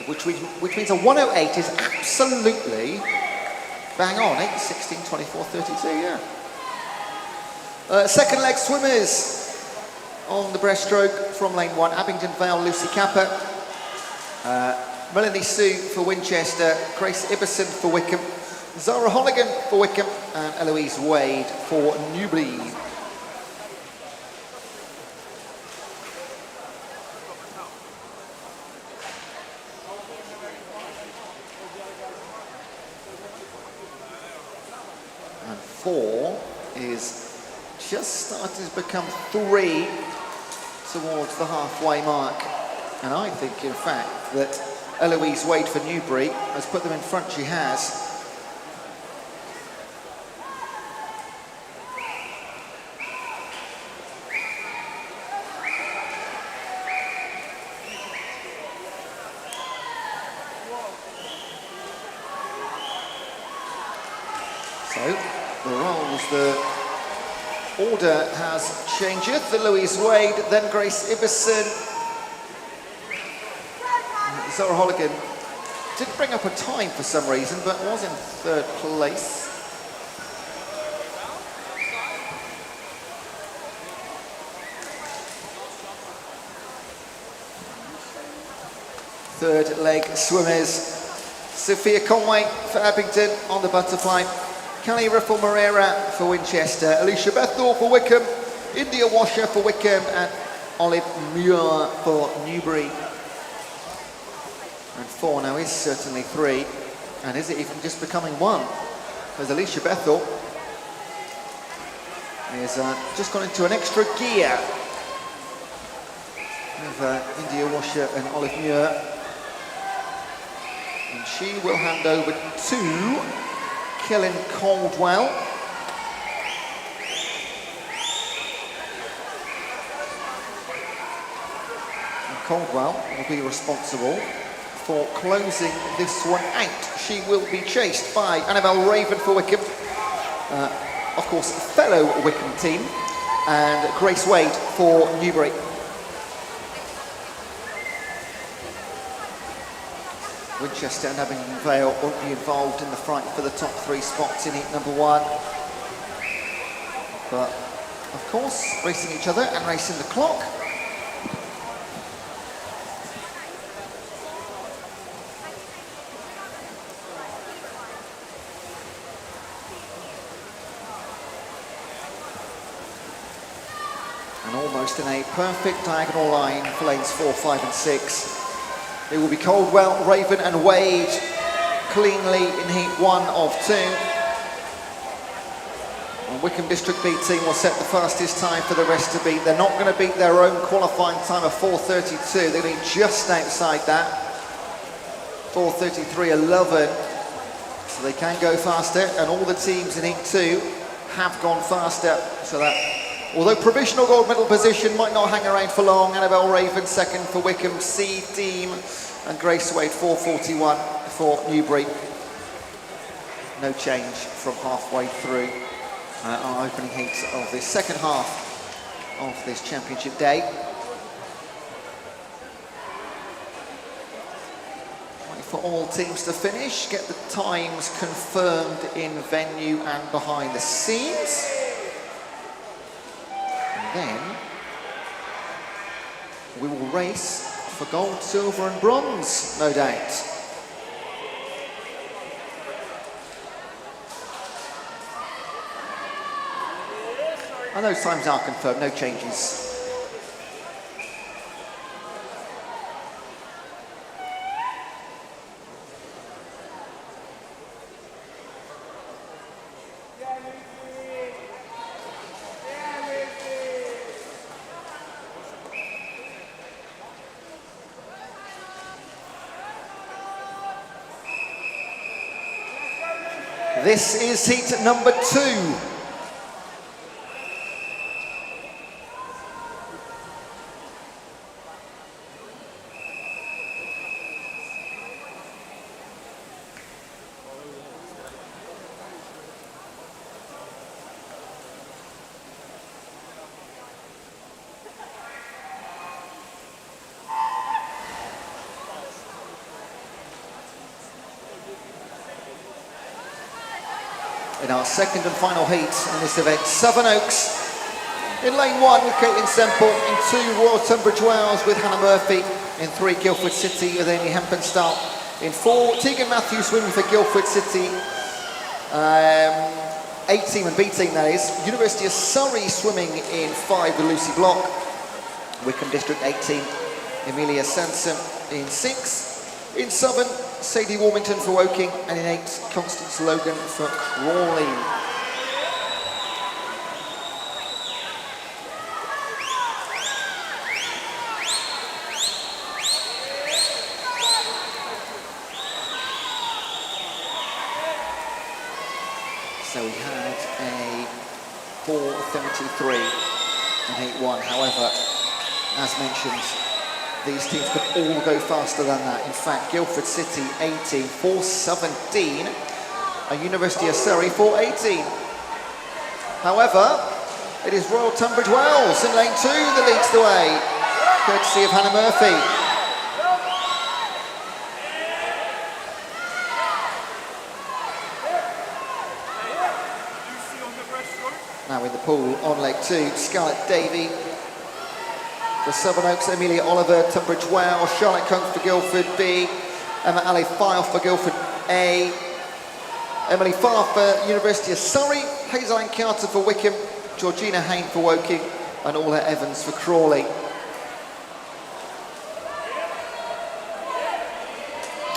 which means a 108 is absolutely bang on. 8:16, 24:32, yeah. Second leg swimmers on the breaststroke from lane 1, Abingdon Vale, Lucy Capper. Melanie Sue for Winchester, Grace Ibbison for Wickham, Zara Holligan for Wickham, and Eloise Wade for Newbury. And 4 is just starting to become 3 towards the halfway mark. And I think, in fact, that Eloise Wade for Newbury has put them in front. She has. So, the roles, the order has changed. Eloise Wade, then Grace Ibbison. Zara Holligan didn't bring up a time for some reason, but was in 3rd place. Third leg swimmers. Sophia Conway for Abingdon on the butterfly. Callie Riffle Moreira for Winchester. Alicia Bethel for Wickham. India Washer for Wickham. And Olive Muir for Newbury. And 4 now is certainly 3. And is it even just becoming 1? As Alicia Bethel is just gone into an extra gear with India Washer and Olive Muir. And she will hand over to Kellen Caldwell. And Caldwell will be responsible for closing this one out. She will be chased by Annabelle Raven for Wickham, of course, fellow Wickham team, and Grace Wade for Newbury. Winchester and Abingdon Vale won't be involved in the fight for the top 3 spots in heat number 1. But, of course, racing each other and racing the clock. And almost in a perfect diagonal line for lanes 4, 5 and 6. It will be Caldwell, Raven and Wade cleanly in heat 1 of 2. And Wickham District B team will set the fastest time for the rest to beat. They're not going to beat their own qualifying time of 4:32. They're going to be just outside that. 4:33.11. So they can go faster, and all the teams in heat 2 have gone faster. So that, although provisional gold medal position might not hang around for long, Annabelle Raven second for Wickham C team, and Grace Wade 4:41 for Newbury. No change from halfway through our opening heats of the second half of this championship day. for all teams to finish, get the times confirmed in venue and behind the scenes. And then we will race for gold, silver and bronze, no doubt. And those times are confirmed, no changes. This is heat number 2. In our second and final heat in this event, Sevenoaks in lane 1 with Caitlin Semple, in 2 Royal Tunbridge Wells with Hannah Murphy, in 3 Guildford City with Amy Hempenstall, in 4 Tegan Matthews swimming for Guildford City, A team and B team that is, University of Surrey swimming in 5 with Lucy Block, Wickham District 18, Emilia Sansom in 6, in 7 Sadie Warmington for Woking, and in 8, Constance Logan for Crawley. So we had a 4:33 in heat 1. However, as mentioned, these teams could all go faster than that. In fact, Guildford City 18, 4:17, and University of Surrey 4:18. However, it is Royal Tunbridge Wells in lane 2 that leads the way, courtesy of Hannah Murphy. Now in the pool on leg 2, Scarlett Davey for Sevenoaks, Amelia Oliver, Tunbridge Wells, Charlotte Combs for Guildford B, Emma Ali Fife for Guildford A, Emily Farr for University of Surrey, Hazel Ann Carter for Wickham, Georgina Hain for Woking, and Orla Evans for Crawley.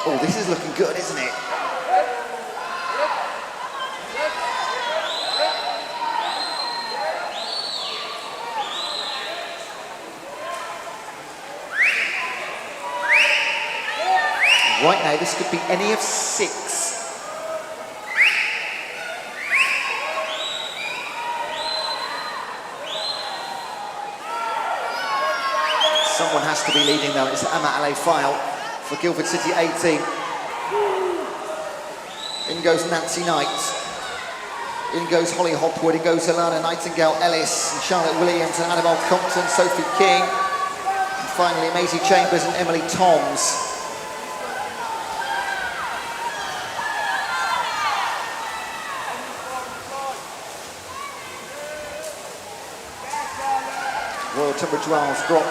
Oh, this is looking good, isn't it? Right now, this could be any of 6. Someone has to be leading though. It's Emma Ale File for Guildford City 18. In goes Nancy Knight. In goes Holly Hopwood. In goes Alana Nightingale Ellis, and Charlotte Williams, and Annabelle Compton, Sophie King. And finally, Maisie Chambers and Emily Toms. Royal Tunbridge Wells drop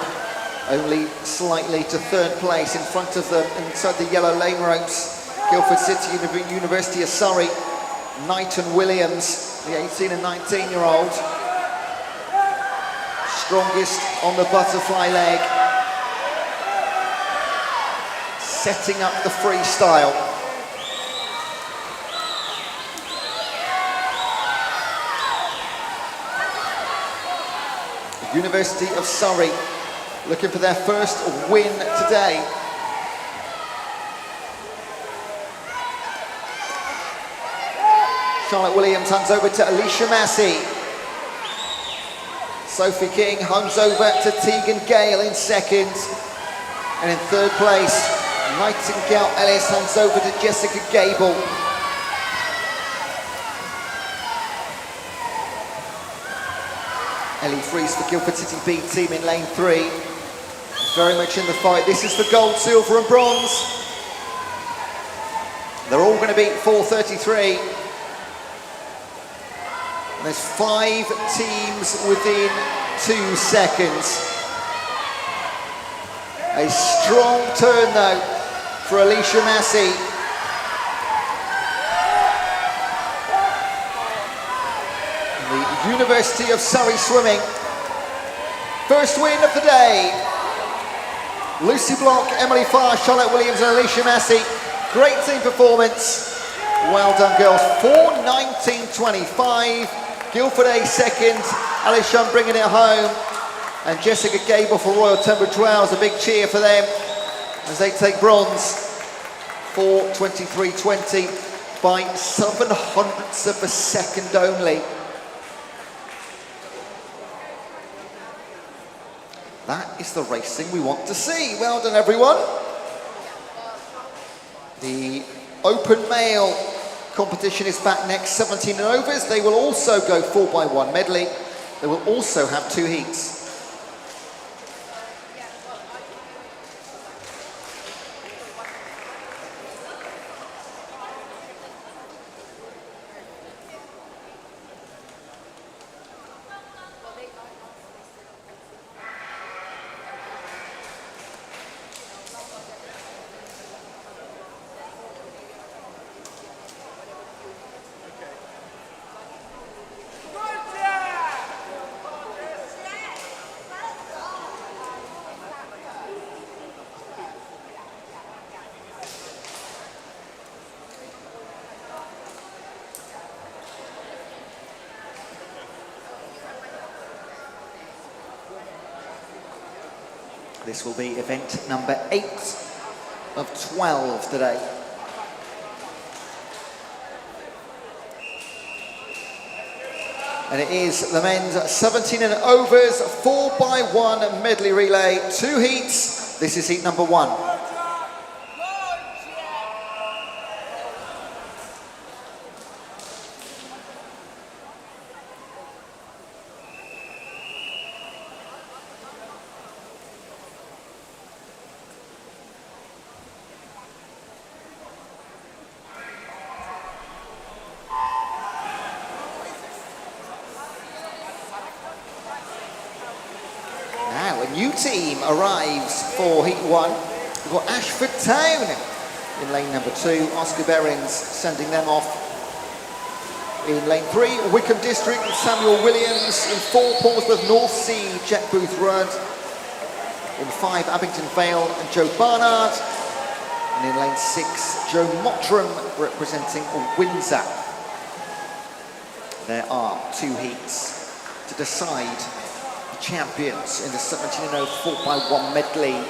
only slightly to 3rd place in front of them inside the yellow lane ropes. Guildford City, University of Surrey, Knight and Williams, the 18 and 19-year-old. Strongest on the butterfly leg. Setting up the freestyle. University of Surrey looking for their first win today. Charlotte Williams hands over to Alicia Massey. Sophie King hands over to Tegan Gale in 2nd. And in 3rd place, Nightingale Ellis hands over to Jessica Gable. Ellie Fries for Guildford City B team in lane 3. Very much in the fight. This is for gold, silver and bronze. They're all going to beat 4:33. And there's 5 teams within 2 seconds. A strong turn though for Alicia Massey. The University of Surrey Swimming. First win of the day. Lucy Block, Emily Farr, Charlotte Williams and Alicia Massey. Great team performance. Well done girls. 4:19.25. Guildford A second. Alice Shum bringing it home. And Jessica Gable for Royal Tunbridge Wells. A big cheer for them as they take bronze. 4:23.20 by 700ths of a second only. That is the racing we want to see. Well done, everyone. The open male competition is back next, 17 and overs. They will also go 4x1 medley. They will also have 2 heats. This will be event number 8 of 12 today. And it is the men's 17 and overs 4x1 medley relay, 2 heats. This is heat number 1. New team arrives for heat 1. We've got Ashford Town in lane number 2. Oscar Berens sending them off. In lane 3, Wickham District and Samuel Williams. In 4, Portsmouth North Sea, Jack Booth Rudd. In 5, Abington Vale and Joe Barnard. And in lane 6, Joe Mottram representing Windsor. There are 2 heats to decide champions in the 17 and 0 4x1 medley.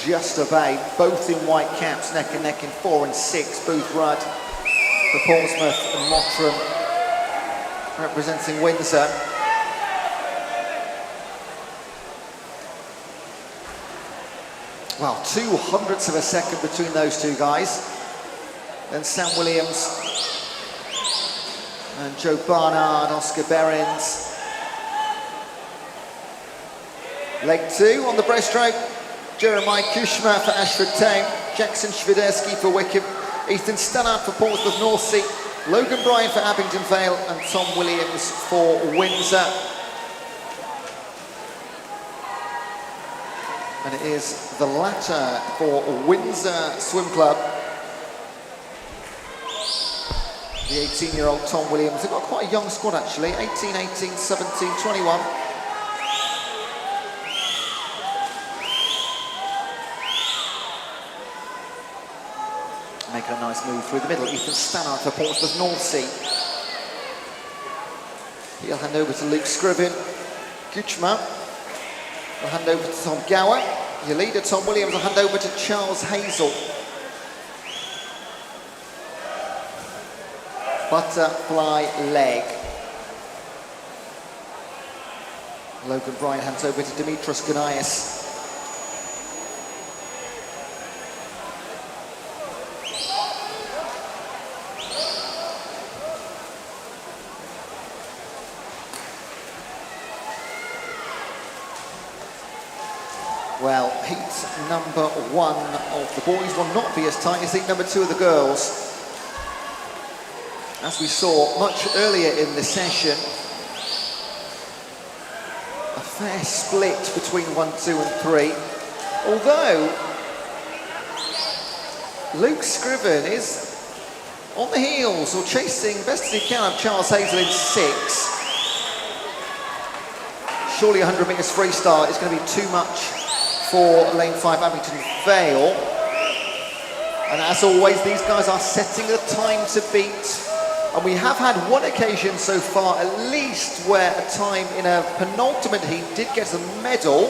Just about, both in white caps, neck and neck in 4 and 6. Booth Rudd for Portsmouth and Mottram representing Windsor. Well, 200ths of a second between those 2 guys. Then Sam Williams and Joe Barnard, Oscar Berens. Leg 2 on the breaststroke. Jeremiah Kushma for Ashford Town. Jackson Schwiderski for Wickham. Ethan Stannard for Portsmouth North Sea. Logan Bryan for Abington Vale. And Tom Williams for Windsor. And it is the latter for Windsor Swim Club. The 18-year-old Tom Williams. They've got quite a young squad actually. 18, 18, 17, 21. Making a nice move through the middle. Ethan Stannard for Portsmouth North Sea. He'll hand over to Luke Scriven. Kuchma will hand over to Tom Gower. Your leader, Tom Williams, will hand over to Charles Hazel. Butterfly leg. Logan Bryan hands over to Dimitros Ganias. Well, heat number 1 of the boys will not be as tight as heat number 2 of the girls. As we saw much earlier in the session, a fair split between 1, 2 and 3. Although Luke Scriven is on the heels or chasing best as he can of Charles Hazel in 6. Surely 100 metres freestyle is going to be too much for lane 5 Abington Vale. And as always, these guys are setting the time to beat. And we have had one occasion so far, at least, where a time in a penultimate heat did get a medal.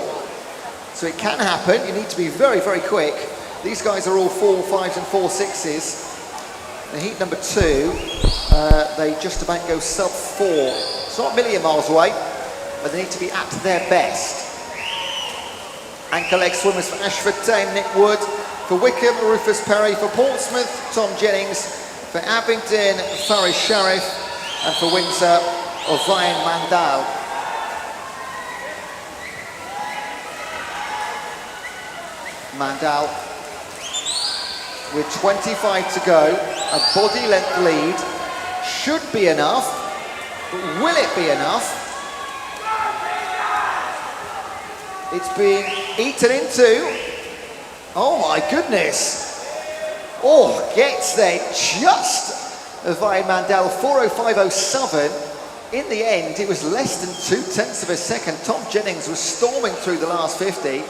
So it can happen. You need to be very, very quick. These guys are all 4 5s and 4 6s. In heat number 2, they just about go sub 4. It's not a million miles away, but they need to be at their best. Anchor leg swimmers for Ashford Town, Nick Wood. For Wickham, Rufus Perry. For Portsmouth, Tom Jennings. For Abingdon, Faris Sharif. And for Windsor, Ovian Mandal. Mandal with 25 to go, a body length lead. Should be enough, but will it be enough? It's being eaten into. Oh my goodness. Oh, gets there just Ovian Mandal, 4:05.07. In the end, it was less than 2/10 of a second. Tom Jennings was storming through the last 50.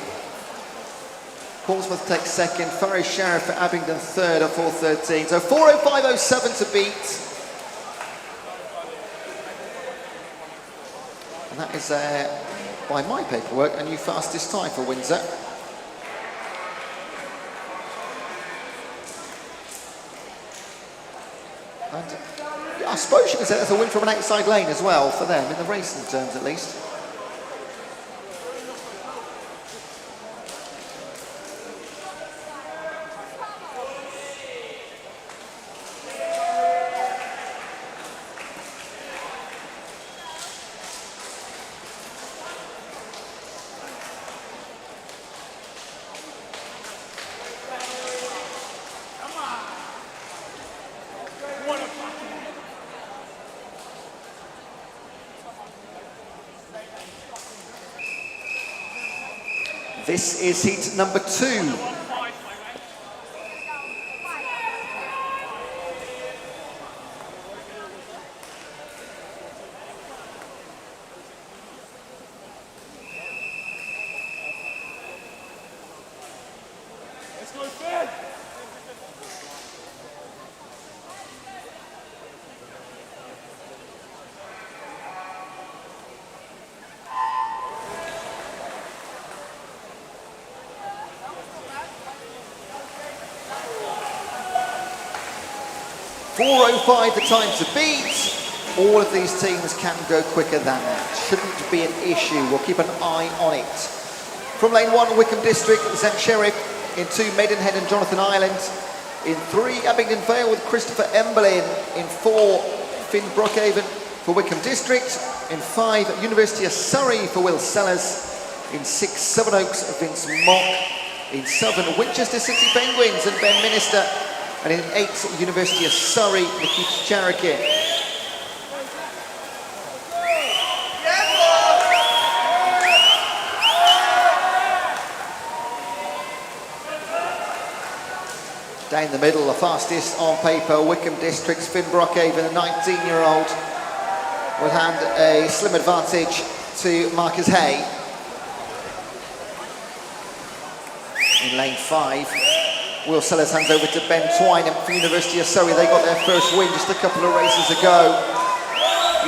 Portsmouth takes second, Faris Sharif for Abingdon third at 4:13. So 4:05.07 to beat. And that is, by my paperwork, a new fastest time for Windsor. And I suppose you could say that's a win from an outside lane as well for them, in the racing terms at least. This is heat number 2. Let's go, Fed! .405 the time to beat. All of these teams can go quicker than that. Shouldn't be an issue. We'll keep an eye on it. From lane 1, Wickham District, Zem Sherrick. In 2, Maidenhead and Jonathan Ireland. In 3, Abingdon Vale with Christopher Emblin. In 4, Finn Brockhaven for Wickham District. In 5, University of Surrey for Will Sellers. In 6, Sevenoaks, Vince Mock. In 7, Winchester City Penguins and Ben Minister. And in 8, University of Surrey, Nikita Charakin. Down the middle, the fastest on paper, Wickham District's Finn Brockhaven, the 19-year-old, will hand a slim advantage to Marcus Hay. In lane 5, Will Sellers hands over to Ben Twynham for University of Surrey. They got their first win just a couple of races ago.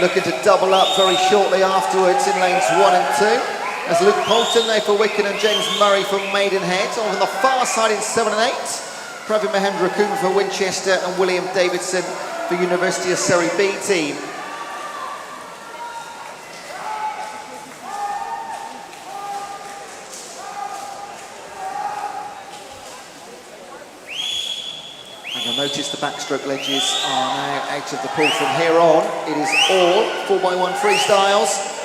Looking to double up very shortly afterwards in lanes 1 and 2. As Luke Poulton there for Wicken and James Murray for Maidenhead. On the far side in 7 and 8. Pravin Mahendra Kumar for Winchester and William Davidson for University of Surrey B team. And you'll notice the backstroke ledges are now out of the pool from here on. It is all 4x1 freestyles.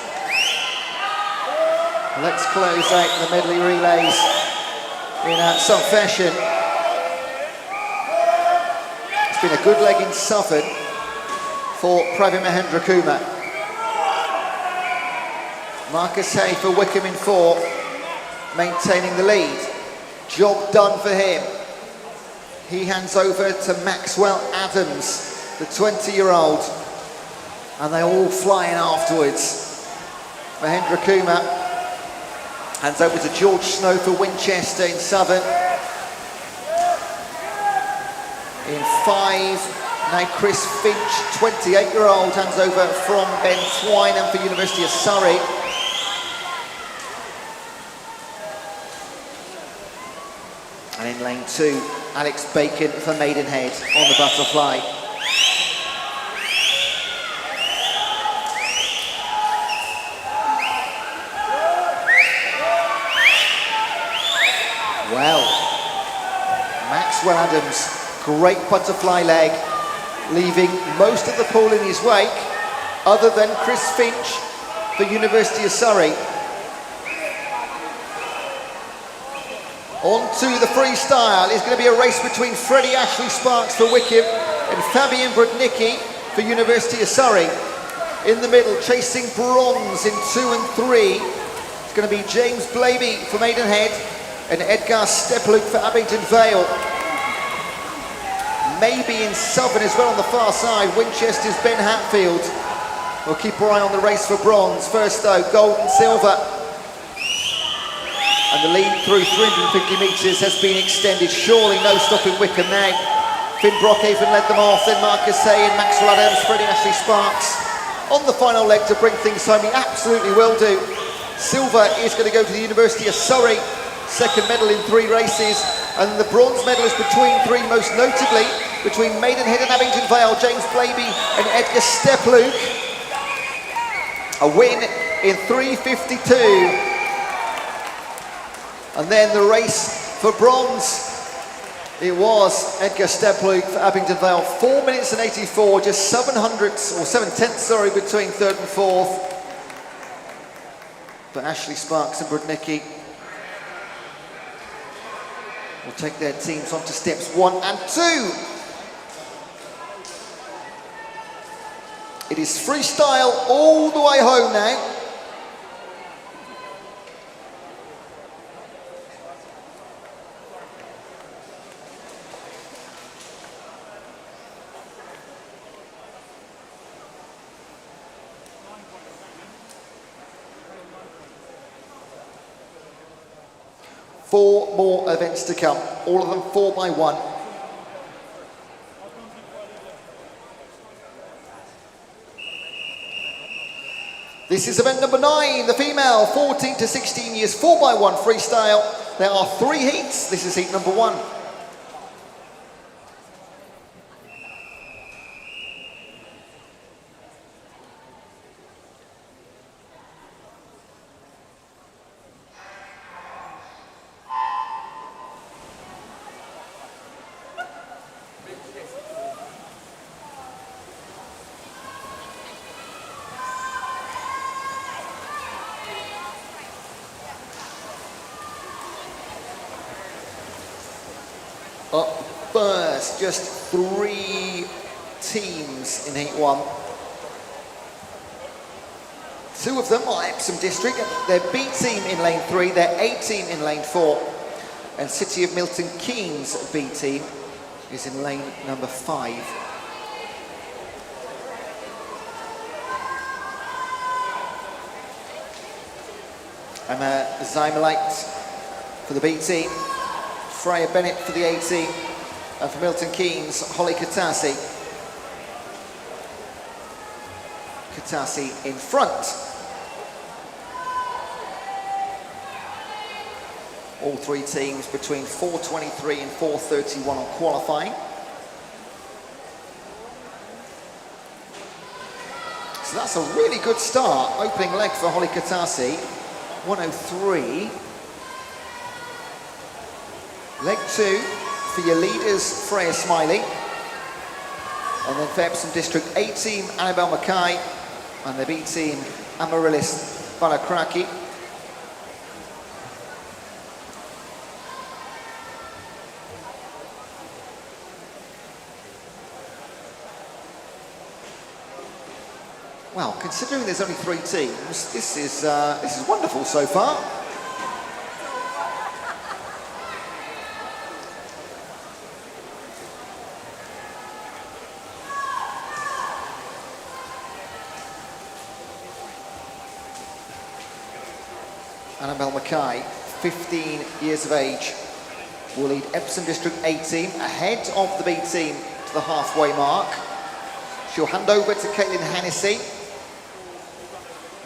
Let's close out the medley relays in some fashion. It's been a good leg in Southern for Pravin Mahendra Kumar. Marcus Hay for Wickham in 4, maintaining the lead. Job done for him. He hands over to Maxwell Adams, the 20-year-old, and they're all flying afterwards. Mahendra Kumar hands over to George Snow for Winchester in Southern. In 5, now Chris Finch, 28-year-old, hands over from Ben Twynham for University of Surrey. And in lane 2, Alex Bacon for Maidenhead on the butterfly. Well, Maxwell Adams, great butterfly leg, leaving most of the pool in his wake, other than Chris Finch for University of Surrey. On to the freestyle. It's going to be a race between Freddie Ashley Sparks for Wickham and Fabian Brudnicki for University of Surrey. In the middle, chasing bronze in 2 and 3, it's going to be James Blaby for Maidenhead and Edgar Stepluke for Abington Vale. Maybe in Southern as well on the far side, Winchester's Ben Hatfield. We'll keep our eye on the race for bronze. First though, gold and silver. And the lead through 350 metres has been extended. Surely no stopping Wickham now. Finn Brockhaven led them off, then Marcus Hay and Maxwell Adams, Freddie Ashley Sparks on the final leg to bring things home. He absolutely will do. Silver is going to go to the University of Surrey. Second medal in 3 races. And the bronze medal is between 3, most notably between Maidenhead and Abington Vale, James Blaby and Edgar Stepluke. A win in 3:52. And then the race for bronze, it was Edgar Stepluke for Abington Vale, 4 minutes and 84, just 7/10, sorry, between 3rd and 4th. But Ashley Sparks and Brudnicki will take their teams on to steps 1 and 2. It is freestyle all the way home now. Four more events to come, all of them 4x1. This is event number 9, the female 14 to 16 years 4x1 freestyle. There are 3 heats. This is heat number 1. Up first, just 3 teams in heat 1. 2 of them are Epsom District, their B team in lane 3, their A team in lane 4, and City of Milton Keynes B team is in lane number 5. Emma Zymelite for the B team, Freya Bennett for the A team, and for Milton Keynes, Holly Katasi. Katasi in front. All 3 teams between 4:23 and 4:31 on qualifying. So that's a really good start. Opening leg for Holly Katasi, 1:03. Leg 2 for your leaders, Freya Smiley. And then for Epsom District A team, Annabelle Mackay. And the B team, Amaryllis Balakraki. Well, considering there's only 3 teams, this is wonderful so far. Annabelle Mackay, 15 years of age, will lead Epsom District A team ahead of the B team to the halfway mark. She'll hand over to Caitlin Hennessy,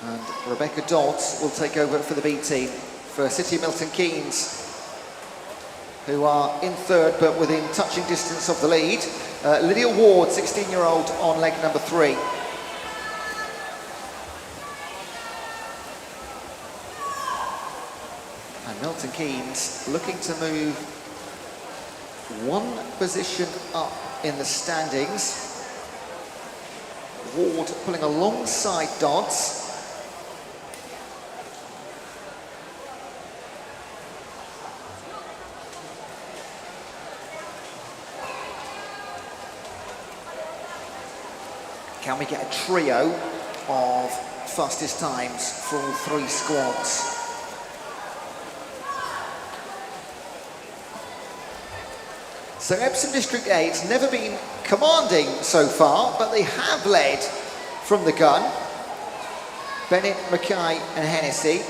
and Rebecca Dodds will take over for the B team for City of Milton Keynes, who are in third but within touching distance of the lead. Lydia Ward, 16-year-old, on leg number 3. And Milton Keynes looking to move 1 position up in the standings. Ward pulling alongside Dodds. Can we get a trio of fastest times for all 3 squads? So Epsom District A, it's never been commanding so far, but they have led from the gun. Bennett, Mackay and Hennessy.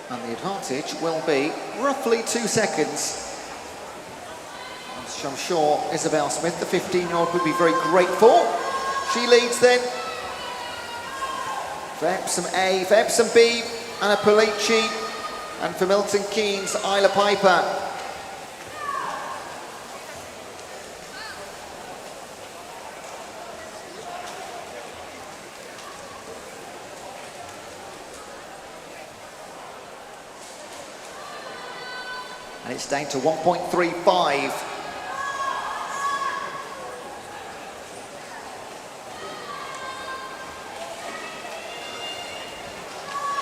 And the advantage will be roughly 2 seconds. Which I'm sure Isabel Smith, the 15-year-old, would be very grateful. She leads then. For Epsom A, for Epsom B, Anna Polici, and for Milton Keynes, Isla Piper. And it's down to 1.35.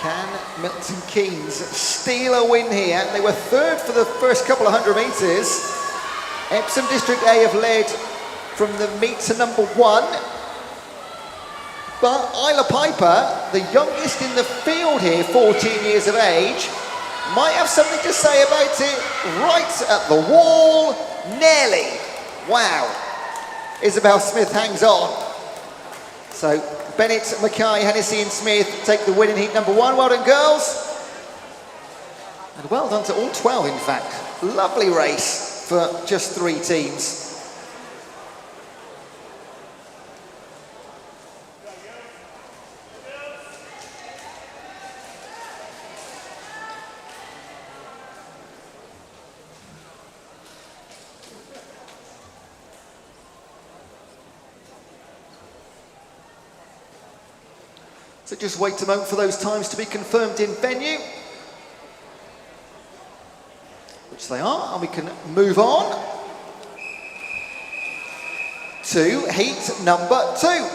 Can Milton Keynes steal a win here? They were third for the first couple of 100 metres. Epsom District A have led from the meet to number 1. But Isla Piper, the youngest in the field here, 14 years of age, might have something to say about it. Right at the wall, nearly. Wow. Isabel Smith hangs on. So Bennett, Mackay, Hennessy and Smith take the win in heat number 1. Well done, girls. And well done to all 12, in fact. Lovely race for just 3 teams. So just wait a moment for those times to be confirmed in venue, which they are, and we can move on to heat number 2.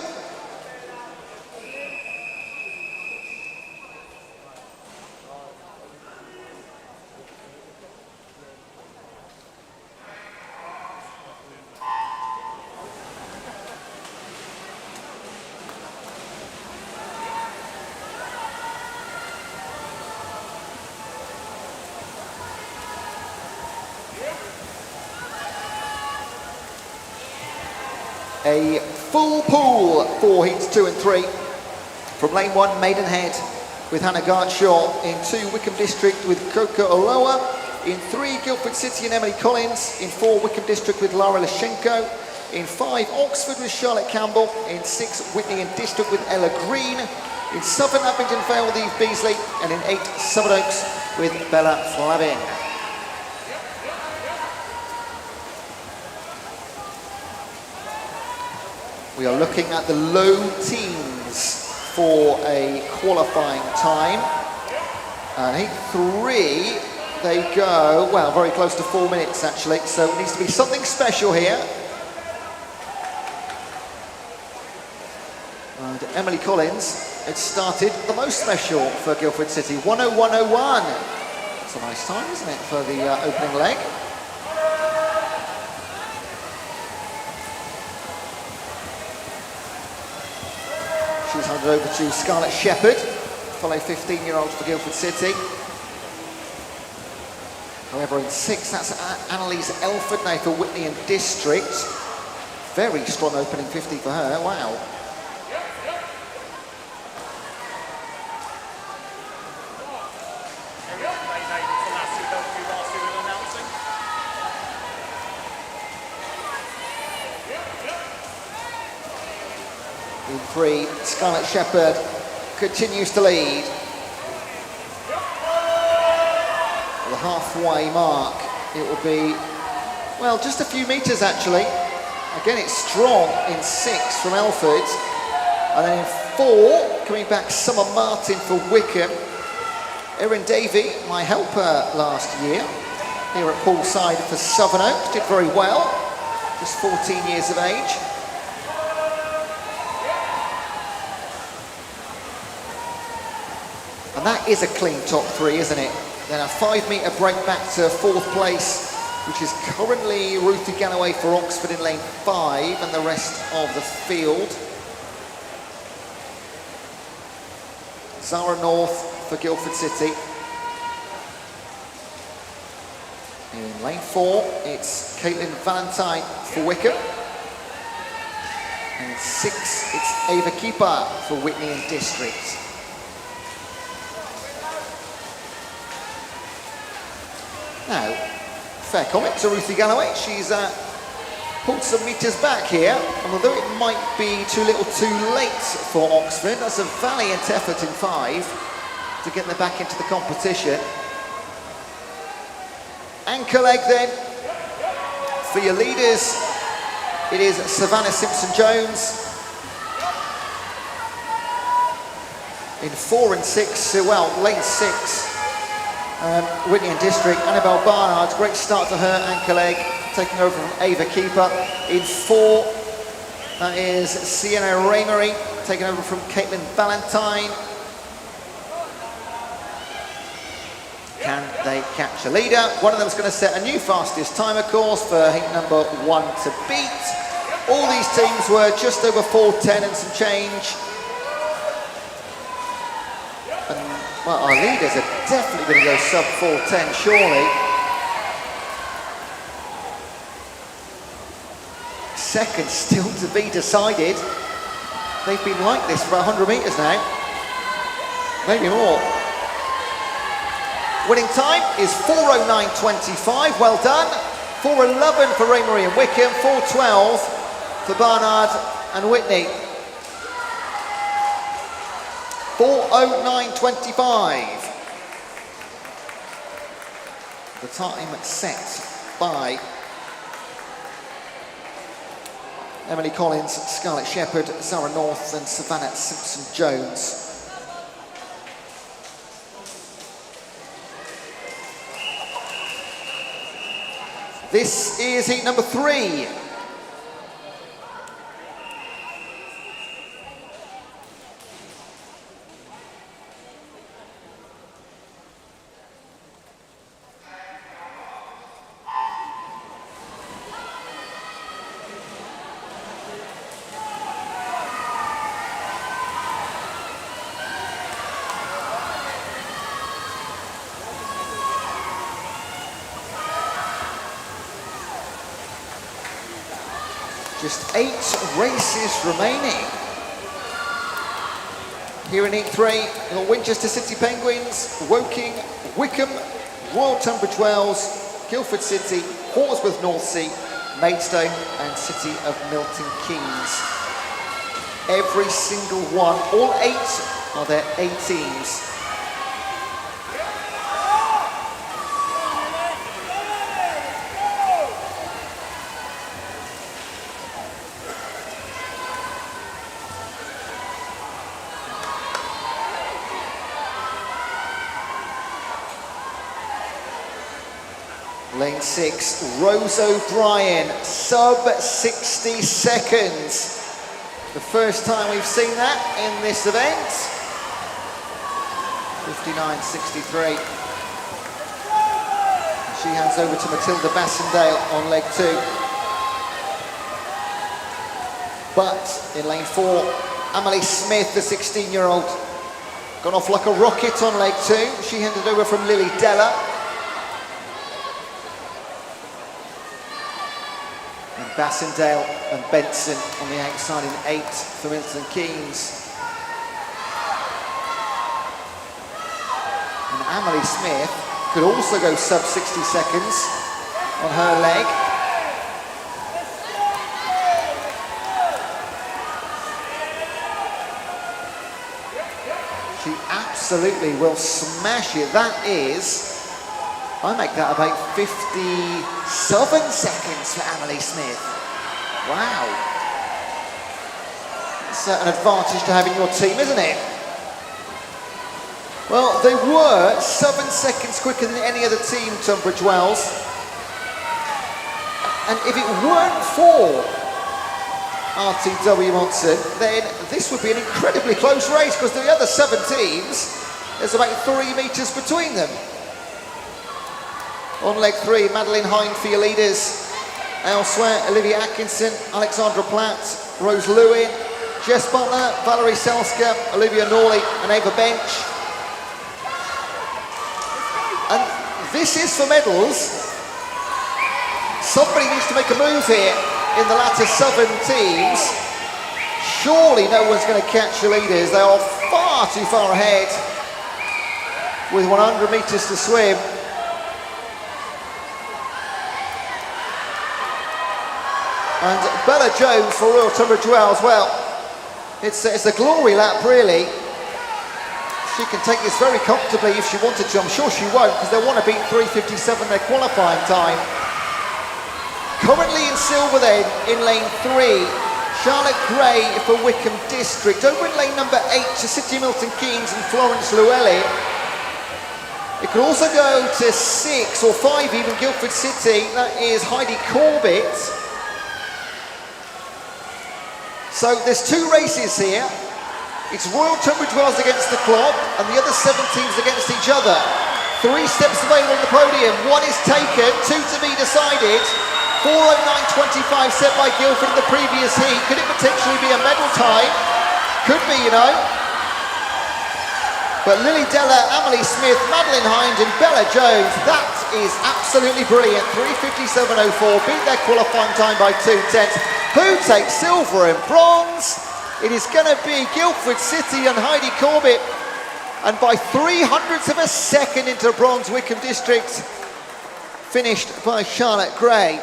A full pool for heats 2 and 3. From lane 1, Maidenhead with Hannah Gartshaw. In 2, Wickham District with Coco Oloa. In 3, Guildford City and Emily Collins. In 4, Wickham District with Lara Lashenko. In 5, Oxford with Charlotte Campbell. In 6, Whitney and District with Ella Green. In Southern Abingdon Vale with Eve Beasley. And in 8, Sevenoaks with Bella Flavin. We are looking at the low teens for a qualifying time. And heat 3, they go, well, very close to 4 minutes actually, so it needs to be something special here. And Emily Collins had started the most special for Guildford City, 101.01 That's a nice time, isn't it, for the opening leg? She's handed over to Scarlett Shepherd, fellow 15-year-old for Guildford City. However, in 6, that's Annalise Elford now for Whitney and District. Very strong opening 50 for her, wow. In 3, Scarlett Shepherd continues to lead. The halfway mark, it will be, well, just a few metres actually. Again, it's strong in 6 from Elford. And then in 4, coming back, Summer Martin for Wickham. Erin Davey, my helper last year, here at poolside for Southern did very well, just 14 years of age. And that is a clean top 3, isn't it? Then a 5-metre break back to 4th place, which is currently Ruthie Galloway for Oxford in lane 5, and the rest of the field. Zara North for Guildford City. In lane 4, it's Caitlin Valentine for Wickham. And in 6, it's Ava Keeper for Whitney and District. Now, fair comment to Ruthie Galloway. She's pulled some metres back here, and although it might be too little too late for Oxford, that's a valiant effort in 5 to get them back into the competition. Anchor leg then, for your leaders, it is Savannah Simpson-Jones. In 4 and 6, well, lane 6, Whitney and District, Annabelle Barnard, great start to her anchor leg, taking over from Ava Keeper. In 4, that is Sienna Raymery, taking over from Caitlin Valentine. Can they catch a leader? One of them is going to set a new fastest time, of course, for heat number 1 to beat. All these teams were just over 4:10 and some change. Well, our leaders are definitely going to go sub 4:10, surely. Second still to be decided. They've been like this for 100 metres now. Maybe more. Winning time is 4:09.25, well done. 4:11 for Raymarie and Wickham, 4:12 for Barnard and Whitney. 4:09.25. The time set by Emily Collins, Scarlett Shepherd, Zara North and Savannah Simpson-Jones. This is heat number 3. Just 8 races remaining. Here in heat 3, you've got Winchester City Penguins, Woking, Wickham, Royal Tunbridge Wells, Guildford City, Portsmouth North Sea, Maidstone and City of Milton Keynes. Every single one, all 8 are their A teams. Lane 6, Rose O'Brien, sub 60 seconds. The first time we've seen that in this event. 59.63. She hands over to Matilda Bassendale on leg 2. But in lane 4, Emily Smith, the 16-year-old, gone off like a rocket on leg 2. She handed over from Lily Della. And Bassendale and Benson on the outside in 8 for Milton Keynes. And Emily Smith could also go sub 60 seconds on her leg. She absolutely will smash it. That is, I make that about 57 seconds for Emily Smith. Wow. It's an advantage to have in your team, isn't it? Well, they were 7 seconds quicker than any other team, Tunbridge Wells. And if it weren't for RTW Monson, then this would be an incredibly close race, because the other 7 teams, there's about 3 metres between them. On leg 3, Madeline Hine for your leaders. Elsewhere, Olivia Atkinson, Alexandra Platt, Rose Lewin, Jess Butler, Valerie Selska, Olivia Norley and Ava Bench. And this is for medals. Somebody needs to make a move here in the latter 7 teams. Surely no one's going to catch the leaders. They are far too far ahead with 100 metres to swim. And Bella Jones for Royal Tunbridge Wells, well, it's a glory lap really. She can take this very comfortably if she wanted to. I'm sure she won't, because they want to beat 3:57 their qualifying time. Currently in silver then, in lane 3, Charlotte Gray for Wickham District. Over in lane number 8 to City Milton Keynes and Florence Llewellyn. It could also go to 6 or 5 even, Guildford City. That is Heidi Corbett. So there's 2 races here. It's Royal Tunbridge Wells against the clock and the other 7 teams against each other. 3 steps available on the podium. 1 is taken, 2 to be decided. 4:09.25 set by Guildford in the previous heat. Could it potentially be a medal time? Could be, you know. But Lily Della, Emily Smith, Madeline Hind and Bella Jones, that is absolutely brilliant. 3:57.04, beat their qualifying time by 2/10. Who takes silver and bronze? It is going to be Guildford City and Heidi Corbett. And by 300ths of a second into bronze, Wickham District, finished by Charlotte Gray.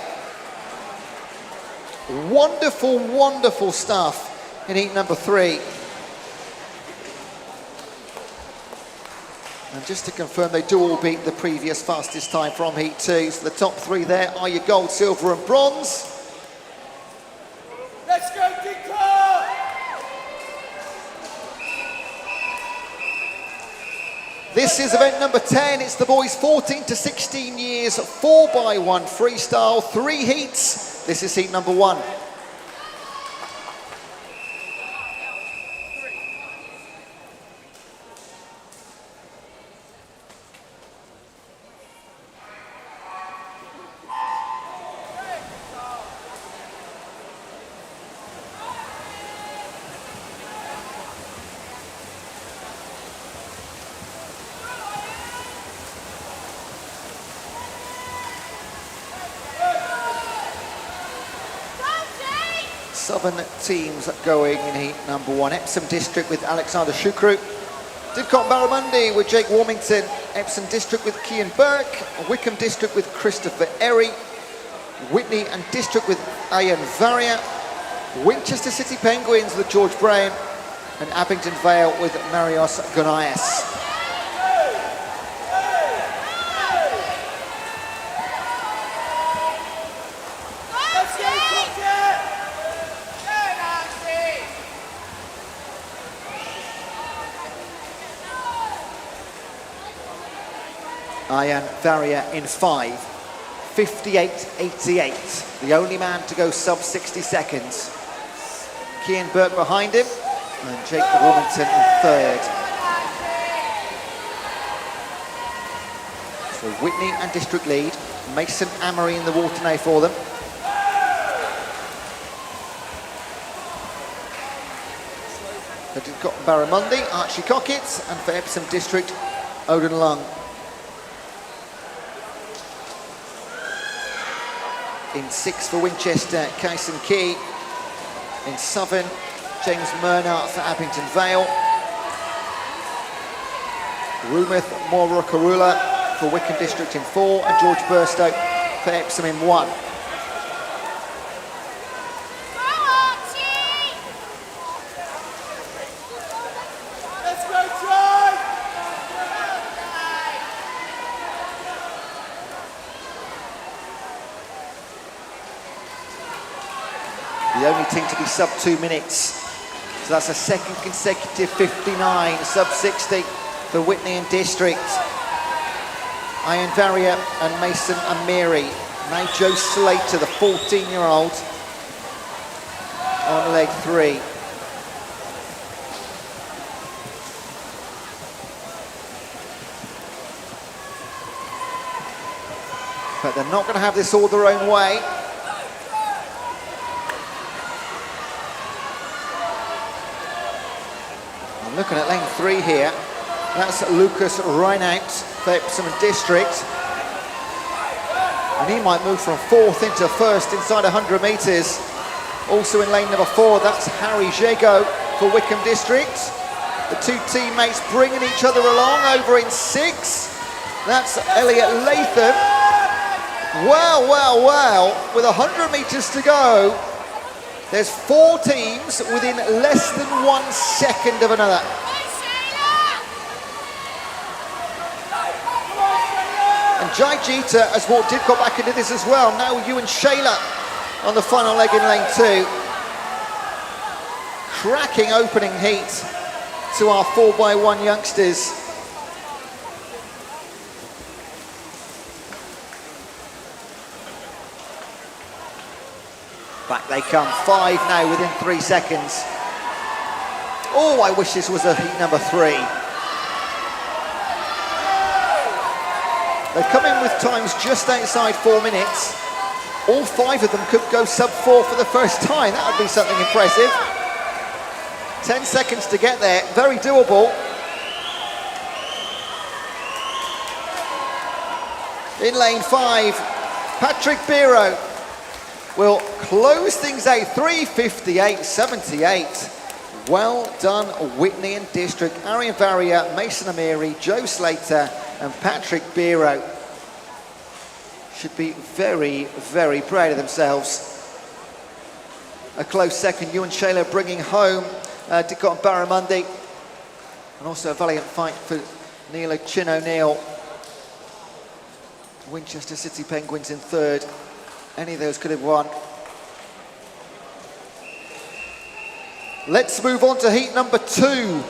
Wonderful, wonderful stuff in heat number 3. And just to confirm, they do all beat the previous fastest time from heat 2. So the top 3 there are your gold, silver and bronze. Let's go, Dictor! This is event number 10. It's the boys 14 to 16 years, 4x1 freestyle, 3 heats. This is heat number 1. Southern teams going in heat number 1. Epsom District with Alexander Shukru. Didcot Barramundi with Jake Warmington. Epsom District with Cian Burke. Wickham District with Christopher Erry. Whitney and District with Ian Varia. Winchester City Penguins with George Brown. And Abingdon Vale with Marios Gonaias. Ian Varia in 5, 58.88, the only man to go sub 60 seconds. Cian Burke behind him, and Jake Warmington in 3rd. So Whitney and District lead. Mason Amory in the water now for them. They've got Barramundi, Archie Cockett, and for Epsom District, Odin Lung. In 6 for Winchester, Kyson Key. In Southern, James Murnart for Abington Vale. Rumith Morokarula for Wickham District in 4, and George Burstow for Epsom in 1. The only team to be sub 2 minutes. So that's a second consecutive 59, sub 60 for Whitney and District. Ian Varrier and Mason Amiri. Now Joe Slater, the 14-year-old, on leg 3. But they're not going to have this all their own way. I'm looking at lane 3 here. That's Lucas Reinaut for Epsom District. And he might move from 4th into 1st inside 100 metres. Also in lane number 4, that's Harry Jago for Wickham District. The 2 teammates bringing each other along over in 6. That's Elliot Latham. Wow, wow, wow. With 100 metres to go, there's 4 teams within less than 1 second of another. And Jai Jeter has walked Didcot back into this as well. Now Ewan Shayla on the final leg in lane 2. Cracking opening heat to our 4x1 youngsters. Back they come, 5 now within 3 seconds. Oh, I wish this was a heat number 3. They come in with times just outside 4 minutes. All 5 of them could go sub 4 for the first time. That would be something impressive. 10 seconds to get there, very doable. In lane 5, Patrick Biro will close things out, 3:58.78. Well done, Whitney and District. Arian Varrier, Mason Amiri, Joe Slater, and Patrick Biro should be very, very proud of themselves. A close second, Ewan Shayla bringing home Didcot and Barramundi, and also a valiant fight for Neil Chin O'Neill. Winchester City Penguins in 3rd. Any of those could have won. Let's move on to heat number 2.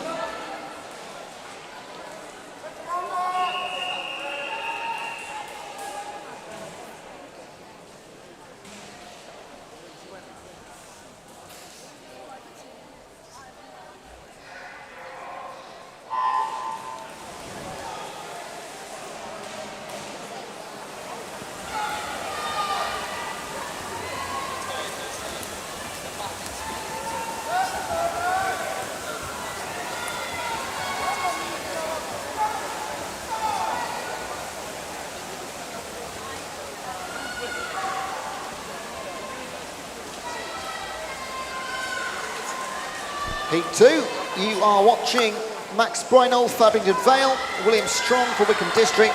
Heat 2, you are watching Max Brynolf for Abington Vale, William Strong for Wickham District,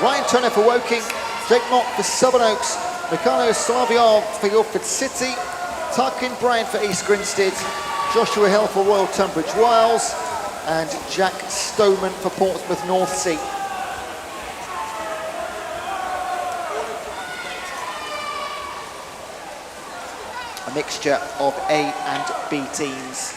Ryan Turner for Woking, Jake Mott for Southern Oaks, Mikhailo Slaviov for Guildford City, Tarkin Bryant for East Grinstead, Joshua Hill for Royal Tunbridge Wells, and Jack Stoneman for Portsmouth North Sea. A mixture of A and B teams.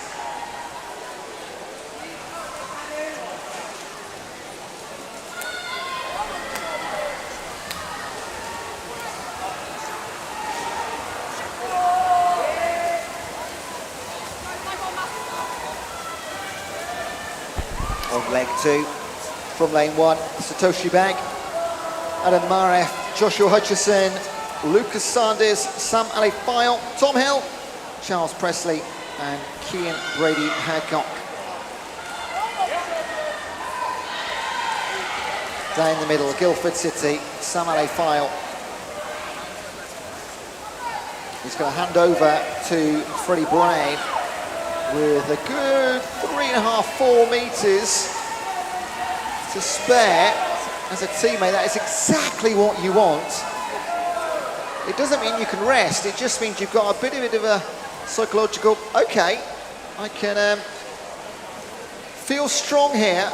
On leg 2, from lane 1, Satoshi Bag, Adam Maref Joshua Hutchison, Lucas Sanders, Sam Alefile, Tom Hill, Charles Presley, and Cian Brady Hadcock. Down the middle, Guildford City, Sam Alefile. He's going to hand over to Freddie Brown with a good 3.5, 4 metres to spare. As a teammate, that is exactly what you want. It doesn't mean you can rest, it just means you've got a bit of a psychological, okay, I can feel strong here.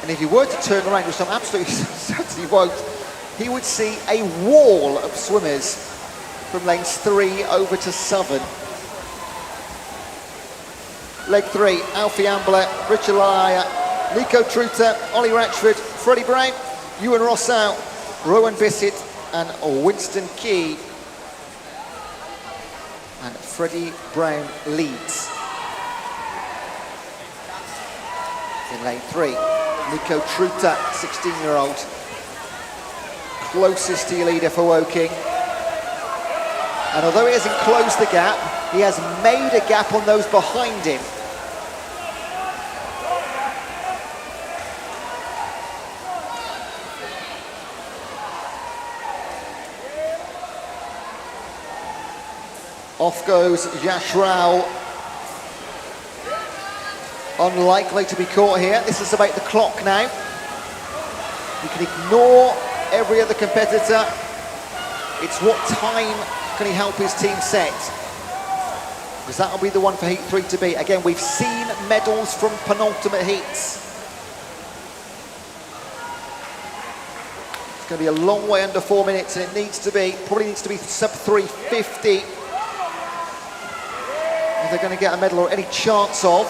And if he were to turn around, which I'm absolutely certain he won't, he would see a wall of swimmers from lanes 3 over to Southern. Leg 3, Alfie Ambler, Richard Laya, Nico Truter, Ollie Ratchford, Freddie Brown, Ewan Rossau, Rowan Bissett, and Winston Key. And Freddie Brown leads. In lane 3, Nico Truter, 16-year-old, closest to your leader for Woking. And although he hasn't closed the gap, he has made a gap on those behind him. Off goes Yash Rao. Unlikely to be caught here. This is about the clock now. You can ignore every other competitor. It's what time can he help his team set? Because that'll be the one for heat 3 to beat. Again, we've seen medals from penultimate heats. It's going to be a long way under 4 minutes, and it needs to be, probably needs to be sub 350 if they're going to get a medal or any chance of.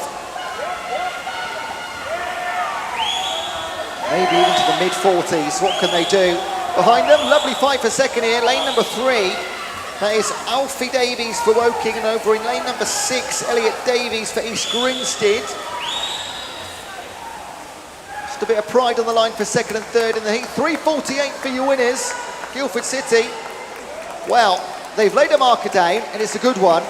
Maybe even to the mid-40s. What can they do? Behind them, lovely fight for second here, lane number 3. That is Alfie Davies for Woking, and over in lane number 6, Elliot Davies for East Grinstead. Just a bit of pride on the line for second and third in the heat. 3:48 for your winners, Guildford City. Well, they've laid a marker down, and it's a good one.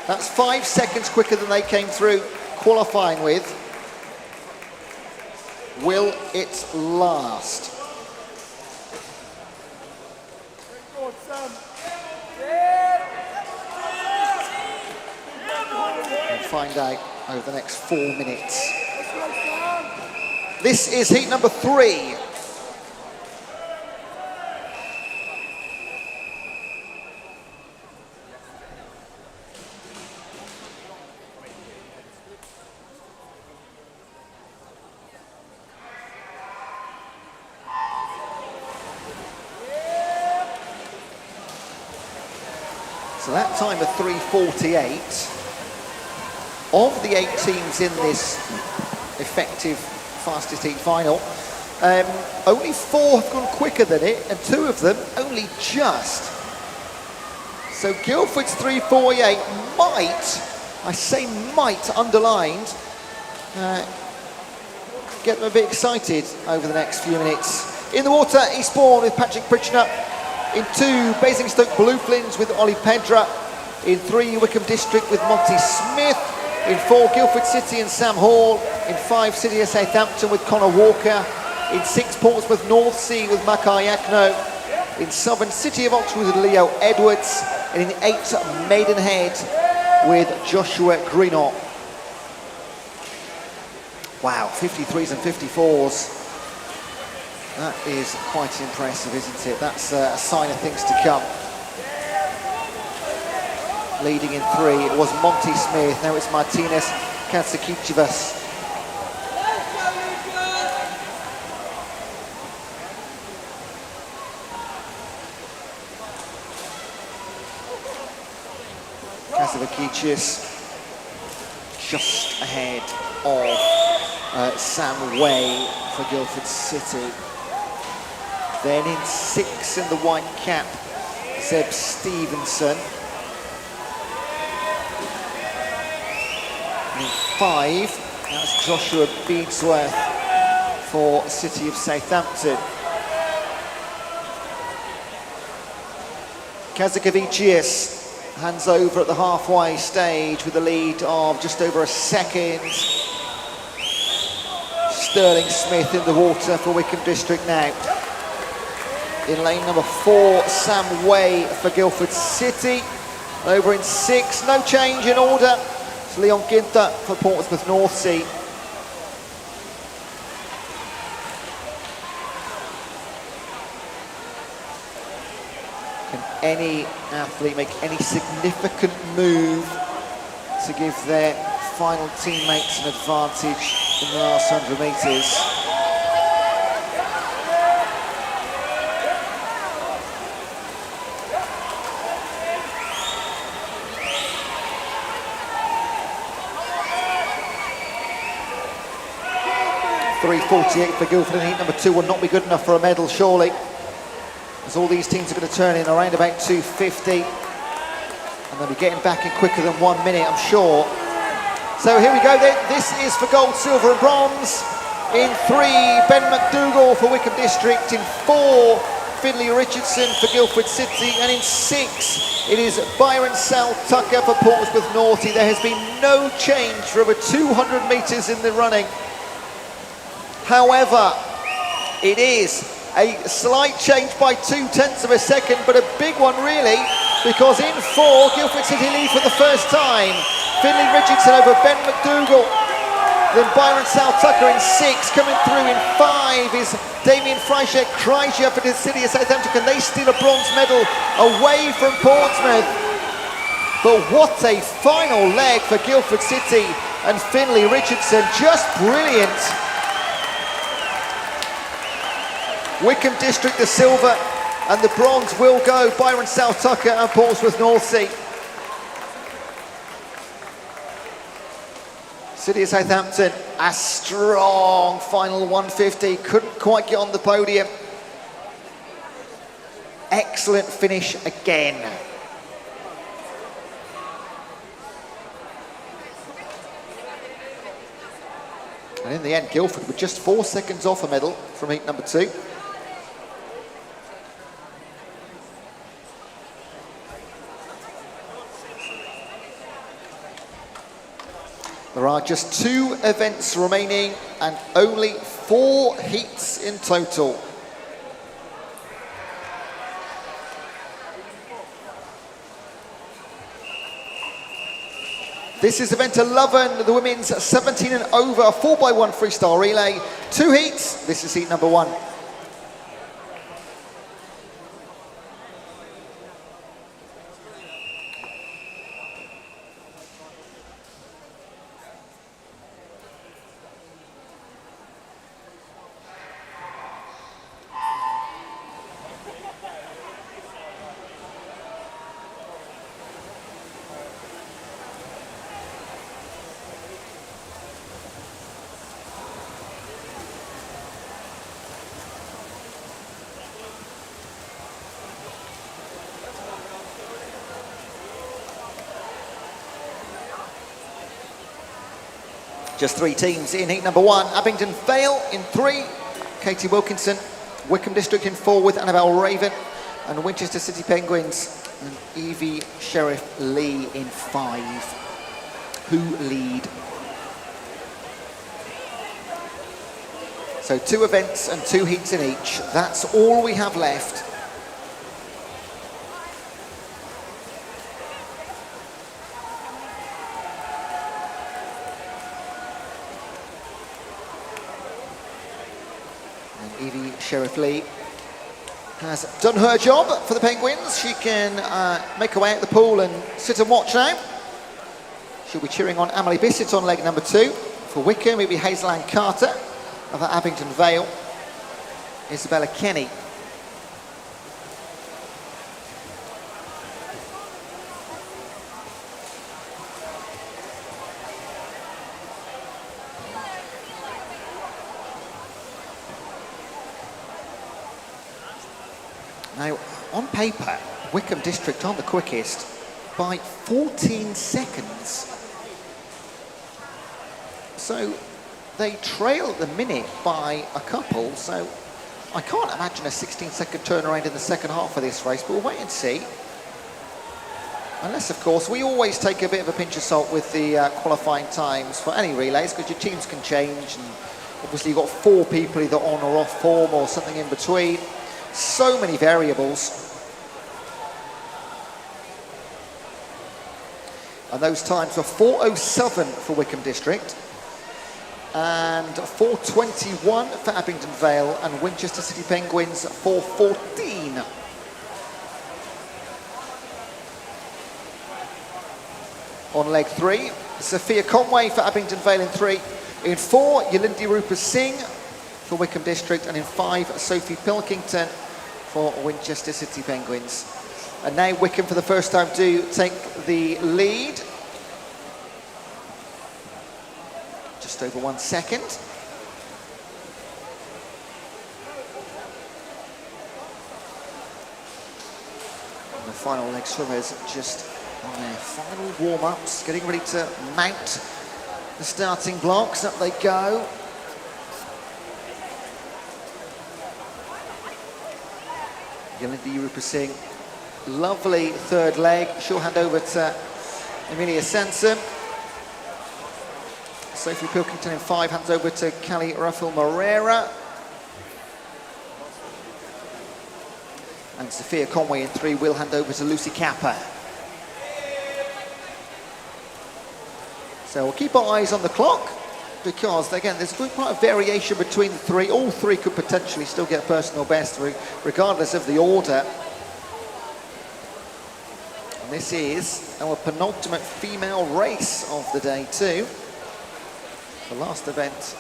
That's 5 seconds quicker than they came through qualifying with. Will it last? We'll find out over the next 4 minutes. This is heat number 3. So that time of 3:48, of the 8 teams in this effective fastest heat final, only 4 have gone quicker than it, and 2 of them only just. So Guildford's 3:48 might, I say might, underlined, get them a bit excited over the next few minutes. In the water, Eastbourne with Patrick Pritchner. In 2, Basingstoke Blueflins with Ollie Pedra. In 3, Wickham District with Monty Smith. In 4, Guildford City and Sam Hall. In 5, City of Southampton with Connor Walker. In 6, Portsmouth North Sea with Makai Yakno. In 7, City of Oxford with Leo Edwards. And in 8, Maidenhead with Joshua Greenock. Wow, 53s and 54s. That is quite impressive, isn't it? That's a sign of things to come. Leading in 3, it was Monty Smith. Now it's Martinez Katsakicivas. Katsakicivas just ahead of Sam Way for Guildford City. Then in 6 in the white cap, Zeb Stevenson. In 5, That's Joshua Beadsworth for City of Southampton. Kazakevicius hands over at the halfway stage with a lead of just over a second. Sterling Smith in the water for Wycombe District now. In lane number 4, Sam Way for Guildford City. Over in 6, no change in order. It's Leon Ginter for Portsmouth North Sea. Can any athlete make any significant move to give their final teammates an advantage in the last 100 metres? 3:48 for Guildford in heat number 2 will not be good enough for a medal, surely, as all these teams are going to turn in around about 2:50, and they'll be getting back in quicker than 1 minute, I'm sure. So here we go then. This is for gold, silver and bronze. In 3, Ben McDougall for Wycombe District. In 4, Finlay Richardson for Guildford City. And in 6, it is Byron Sal Tucker for Portsmouth North Sea. There has been no change for over 200 metres in the running. However, it is a slight change by 0.2 of a second, but a big one really, because in 4, Guildford City lead for the first time. Finlay Richardson over Ben McDougall. Then Byron Sal Tucker in 6, coming through in 5 is Damien Kreischer for the City of Southampton. Can they steal a bronze medal away from Portsmouth? But what a final leg for Guildford City and Finlay Richardson, just brilliant. Wycombe District the silver, and the bronze will go Byron Sal Tucker and Portsmouth North Sea. City of Southampton, a strong final 150, couldn't quite get on the podium. Excellent finish again. And in the end, Guildford were just 4 seconds off a medal from heat number 2. There are just 2 events remaining and only 4 heats in total. This is event 11, the women's 17 and over 4x1 freestyle relay. 2 heats, this is heat number 1. Just 3 teams in heat number 1. Abingdon Vale in 3, Katie Wilkinson. Wycombe District in 4 with Annabelle Raven. And Winchester City Penguins and Evie Sheriff Lee in 5. Who lead? So 2 events and 2 heats in each. That's all we have left. Evie Sheriff Lee has done her job for the Penguins. She can make her way out the pool and sit and watch now. She'll be cheering on Amelie Bissett on leg number 2. For Wycombe, it'll be Hazel Ann Carter. Of Abingdon Vale, Isabella Kenny. Now, on paper, Wycombe District aren't the quickest by 14 seconds. So they trail at the minute by a couple, so I can't imagine a 16-second turnaround in the second half of this race, but we'll wait and see. Unless, of course, we always take a bit of a pinch of salt with the qualifying times for any relays, because your teams can change, and obviously you've got 4 people either on or off form or something in between. So many variables. And those times were 4:07 for Wickham District and 4:21 for Abingdon Vale, and Winchester City Penguins 4:14. On leg 3, Sophia Conway for Abingdon Vale in 3. In 4, Yalindi Rupa Singh for Wickham District, and in 5, Sophie Pilkington for Winchester City Penguins. And now Wickham for the first time do take the lead. Just over 1 second. And the final leg swimmers just on their final warm-ups, getting ready to mount the starting blocks. Up they go. Yalindi Rupa Singh, lovely third leg. She'll hand over to Emilia Sansom. Sophie Pilkington in 5 hands over to Callie Rafael Moreira. And Sophia Conway in 3 will hand over to Lucy Kappa. So we'll keep our eyes on the clock, because again there's quite a variation between the 3. All 3 could potentially still get personal best regardless of the order. And this is our penultimate female race of the day too. The last event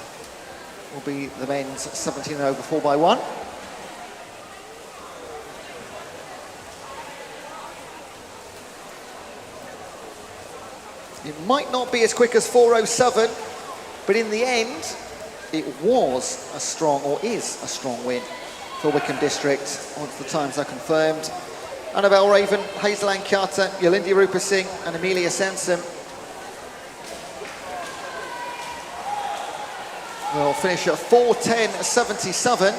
will be the men's 17 and over 4x1. It might not be as quick as 4:07, but in the end, it was a strong, or is a strong win for Wickham District once the times are confirmed. Annabelle Raven, Hazel Ann Carter, Yalindi Rupa Singh and Emilia Sansom will finish at 4:10.77.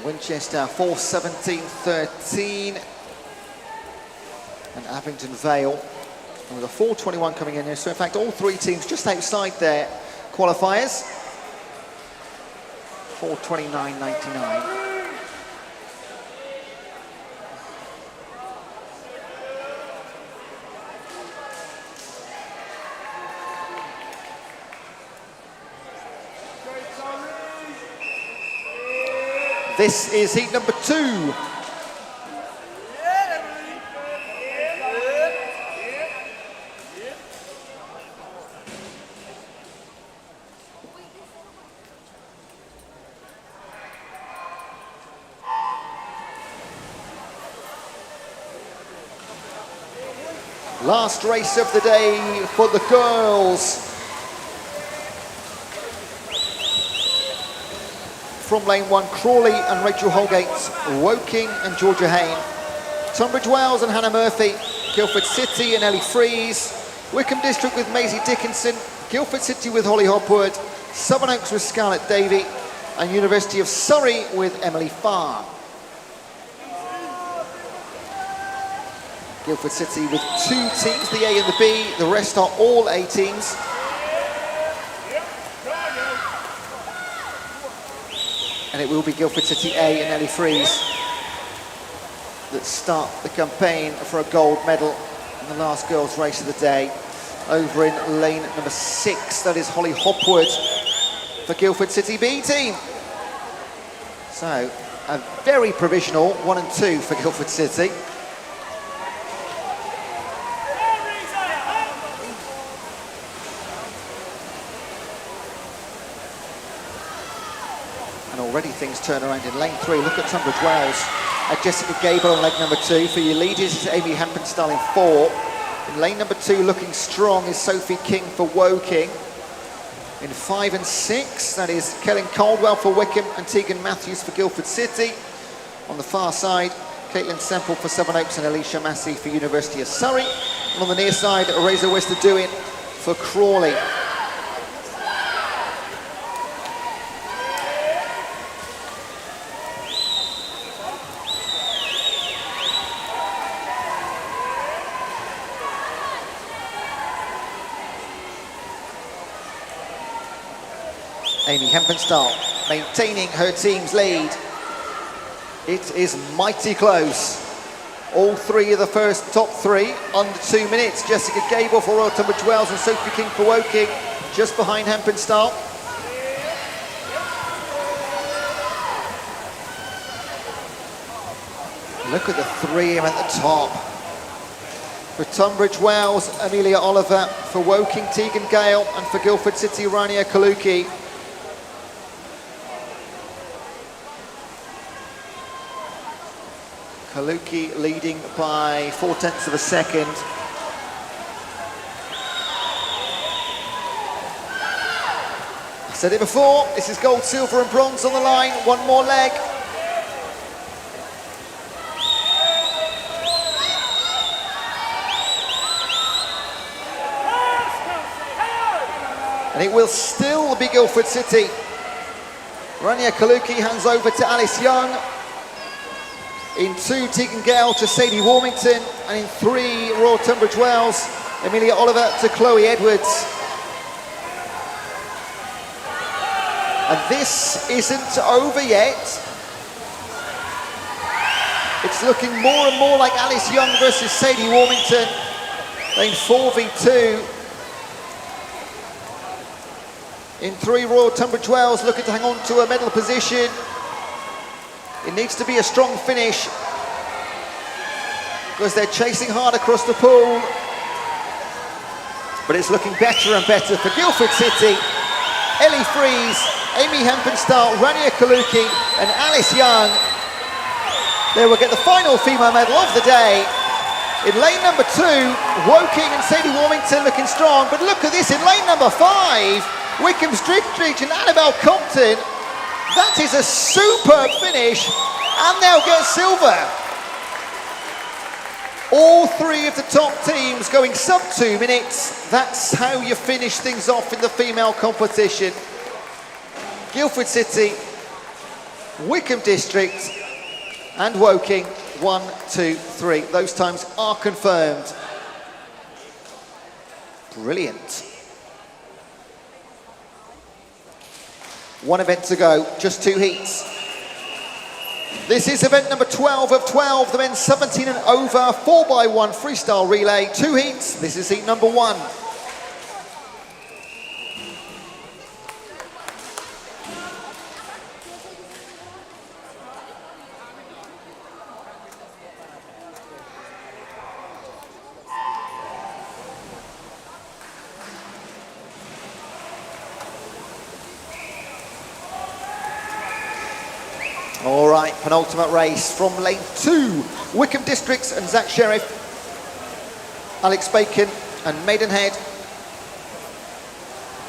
Winchester 4:17.13, and Abingdon Vale with a 4:21 coming in here. So in fact all 3 teams just outside their qualifiers. 4:29.99. This is heat number 2. Last race of the day for the girls. From lane 1, Crawley and Rachel Holgate, Woking and Georgia Hayne, Tunbridge Wells and Hannah Murphy, Guildford City and Ellie Fries, Wickham District with Maisie Dickinson, Guildford City with Holly Hopwood, Sevenoaks with Scarlett Davey, and University of Surrey with Emily Farr. Guildford City with 2 teams, the A and the B, the rest are all A teams. And it will be Guildford City A and Ellie Fries that start the campaign for a gold medal in the last girls' race of the day. Over in lane number 6, that is Holly Hopwood for Guildford City B team. So, a very provisional 1 and 2 for Guildford City. And already things turn around in lane 3. Look at Tunbridge Wells. Jessica Gable on leg number 2. For your leaders is Amy Hempenstall in 4. In lane number 2, looking strong, is Sophie King for Woking. In 5 and 6, that is Kellen Caldwell for Wickham and Tegan Matthews for Guildford City. On the far side, Caitlin Semple for Southern Oaks and Alicia Massey for University of Surrey. And on the near side, Razor Wester-Doing for Crawley. Amy Hempenstall maintaining her team's lead. It is mighty close. All three of the first top three under 2 minutes. Jessica Gable for Royal Tunbridge Wells and Sophie King for Woking, just behind Hempenstall. Look at the three at the top. For Tunbridge Wells, Amelia Oliver. For Woking, Tegan Gale. And for Guildford City, Rania Kaluki. Kaluki leading by 0.4 of a second. I said it before, this is gold, silver and bronze on the line. One more leg. And it will still be Guildford City. Rania Kaluki hands over to Alice Young. In 2, Tegan Gale to Sadie Warmington. And in 3, Royal Tunbridge Wells, Amelia Oliver to Chloe Edwards. And this isn't over yet. It's looking more and more like Alice Young versus Sadie Warmington. In 4v2. In 3, Royal Tunbridge Wells looking to hang on to a medal position. It needs to be a strong finish because they're chasing hard across the pool. But it's looking better and better for Guildford City. Ellie Freeze, Amy Hempenstall, Rania Kaluki and Alice Young. They will get the final female medal of the day. In lane number 2, Woking and Sadie Warmington looking strong. But look at this in lane number 5, Wickham Stridge and Annabelle Compton. That is a superb finish, and they'll get silver. All three of the top teams going sub 2 minutes. That's how you finish things off in the female competition. Guildford City, Wickham District, and Woking, 1, 2, 3. Those times are confirmed. Brilliant. One event to go, just 2 heats. This is event number 12 of 12, the men's 17 and over, 4x1 freestyle relay, 2 heats. This is heat number 1. All right, penultimate race from lane 2. Wickham Districts and Zach Sheriff, Alex Bacon and Maidenhead.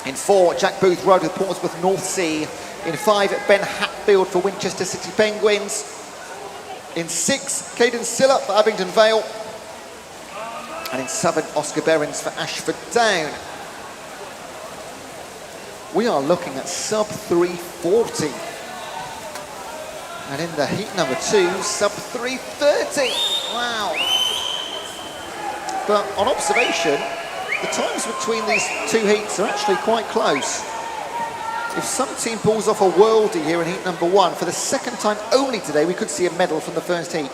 In 4, Jack Booth rode with Portsmouth North Sea. In 5, Ben Hatfield for Winchester City Penguins. In 6, Caden Silla for Abingdon Vale. And in 7, Oscar Behrens for Ashford Down. We are looking at sub 340. And in the heat number 2, sub 330. Wow. But on observation, the times between these 2 heats are actually quite close. If some team pulls off a worldie here in heat number 1, for the second time only today, we could see a medal from the first heat.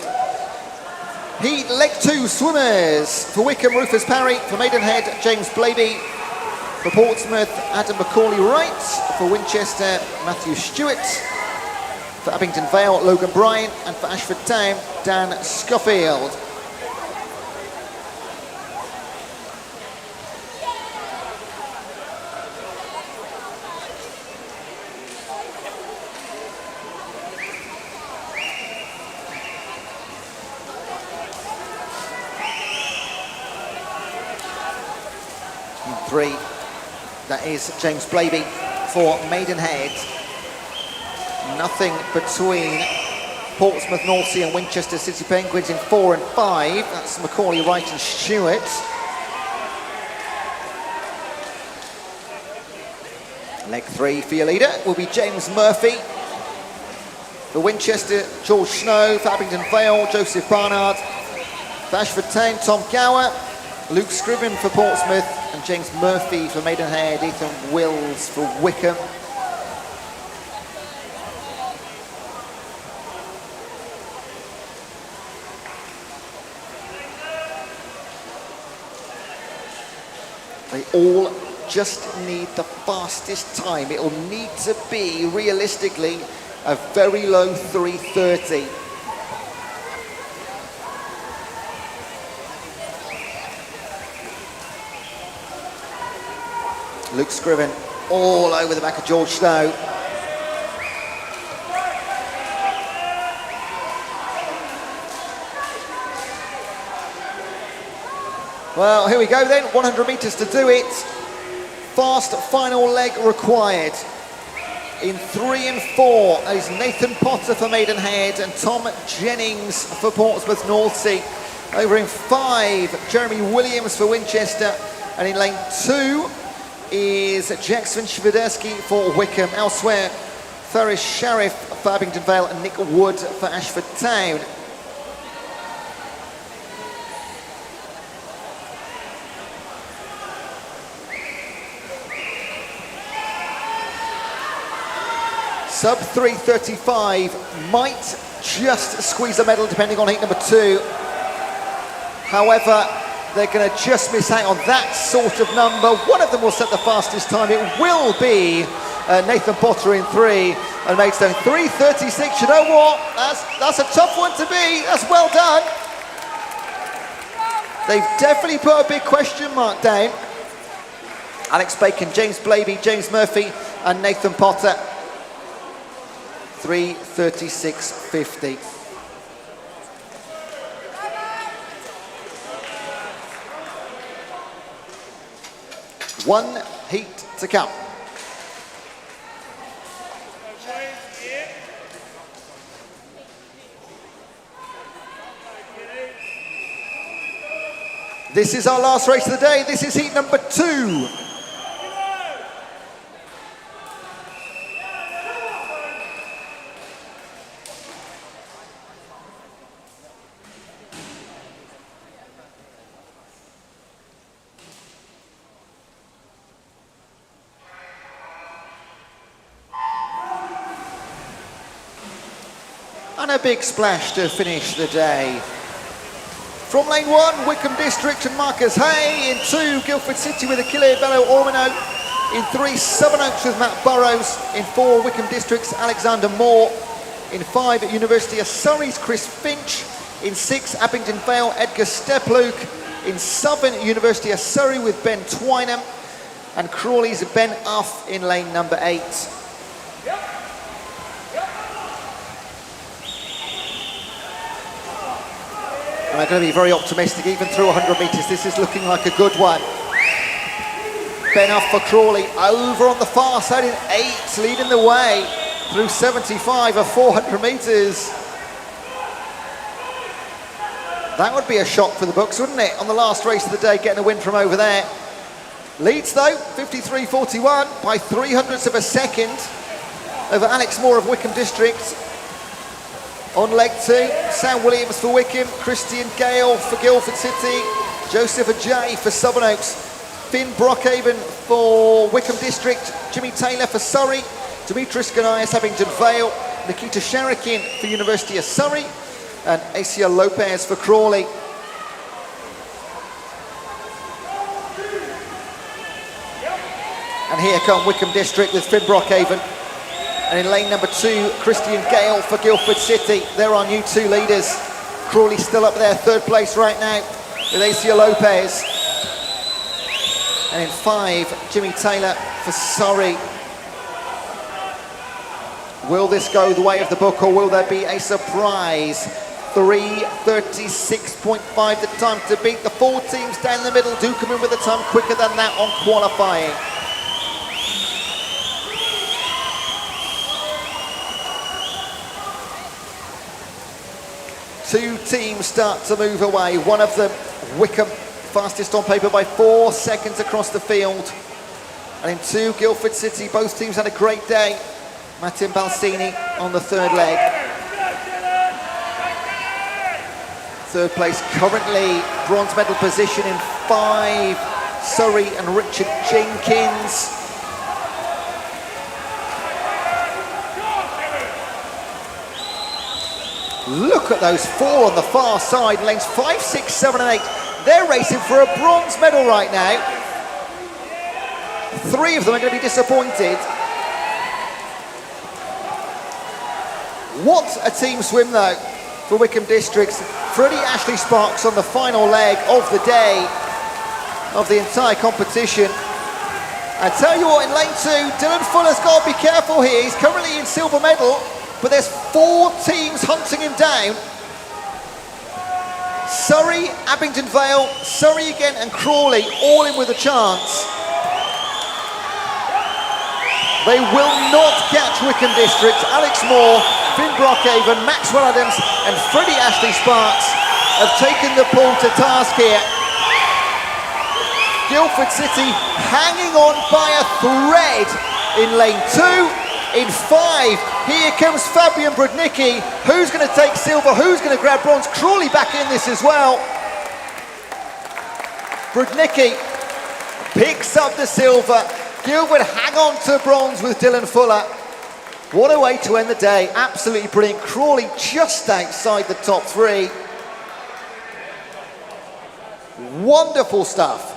Heat leg 2 swimmers. For Wickham, Rufus Parry. For Maidenhead, James Blaby. For Portsmouth, Adam Macaulay-Wright. For Winchester, Matthew Stewart. For Abingdon Vale, Logan Bryant. And for Ashford Town, Dan Schofield. In 3, that is James Blaby for Maidenhead. Nothing between Portsmouth, North Sea and Winchester City Penguins in 4 and 5. That's Macaulay, Wright and Stewart. Leg 3 for your leader will be James Murphy. For Winchester, George Snow. For Abingdon Vale, Joseph Barnard. For Ashford Town, Tom Gower. Luke Scriven for Portsmouth and James Murphy for Maidenhead. Ethan Wills for Wickham. They all just need the fastest time. It'll need to be, realistically, a very low 3:30. Luke Scriven all over the back of George Snow. Well, here we go then, 100 metres to do it. Fast final leg required. In 3 and 4 is Nathan Potter for Maidenhead and Tom Jennings for Portsmouth North Sea. Over in 5, Jeremy Williams for Winchester. And in lane 2 is Jackson Świderski for Wickham. Elsewhere, Ferris Sheriff for Abingdon Vale and Nick Wood for Ashford Town. Sub 3:35 might just squeeze a medal depending on heat number 2. However, they're going to just miss out on that sort of number. One of them will set the fastest time. It will be Nathan Potter in 3 and Maidstone 3:36. You know what? That's a tough one to beat. That's well done. They've definitely put a big question mark down. Alex Bacon, James Blaby, James Murphy and Nathan Potter. 3:36.50. One heat to come. This is our last race of the day. This is heat number 2. And a big splash to finish the day. From lane 1, Wickham District and Marcus Hay. In 2, Guildford City with Achille Bello Ormino. In 3, Sevenoaks with Matt Burrows. In 4, Wickham District's Alexander Moore. In 5, University of Surrey's Chris Finch. In 6, Abingdon Vale, Edgar Stepluke. In 7, University of Surrey with Ben Twynham. And Crawley's Ben Uff in lane number 8. And I'm going to be very optimistic, even through 100 metres, this is looking like a good one. Ben Uff for Crawley, over on the far side in 8, leading the way through 75 of 400 metres. That would be a shock for the books, wouldn't it? On the last race of the day, getting a win from over there. Leads though, 53.41 by 300ths of a second over Alex Moore of Wickham District. On leg 2, Sam Williams for Wickham, Christian Gale for Guildford City, Joseph Ajay for Sevenoaks, Finn Brockhaven for Wickham District, Jimmy Taylor for Surrey, Demetrius Ganias, Abingdon Vale, Nikita Sharakin for University of Surrey, and Asia Lopez for Crawley. And here come Wickham District with Finn Brockhaven. And in lane number 2, Christian Gale for Guildford City. They're our new 2 leaders. Crawley still up there, 3rd place right now with Asia Lopez. And in 5, Jimmy Taylor for Surrey. Will this go the way of the book or will there be a surprise? 3:36.5 the time to beat. The 4 teams down the middle do come in with a time quicker than that on qualifying. two teams start to move away. One of them, Wickham, fastest on paper by 4 seconds across the field. And in two, Guildford City, both teams had a great day. Martin Balsini on the third leg. Third place currently, bronze medal position in 5, Surrey and Richard Jenkins. Look at those 4 on the far side, lanes 5, 6, 7 and 8. They're racing for a bronze medal right now. 3 of them are going to be disappointed. What a team swim though for Wickham Districts. Freddie Ashley Sparks on the final leg of the day, of the entire competition. I tell you what, in lane 2, Dylan Fuller's got to be careful here. He's currently in silver medal, but there's 4 teams hunting him down. Surrey, Abingdon Vale, Surrey again and Crawley, all in with a chance. They will not catch Wickham Districts. Alex Moore, Finn Brockhaven, Maxwell Adams and Freddie Ashley Sparks have taken the bull to task here. Guildford City hanging on by a thread in lane 2. In 5, here comes Fabian Brudnicki. Who's going to take silver? Who's going to grab bronze? Crawley back in this as well. Brudnicki picks up the silver. Guildford hang on to bronze with Dylan Fuller. What a way to end the day. Absolutely brilliant. Crawley just outside the top 3. Wonderful stuff.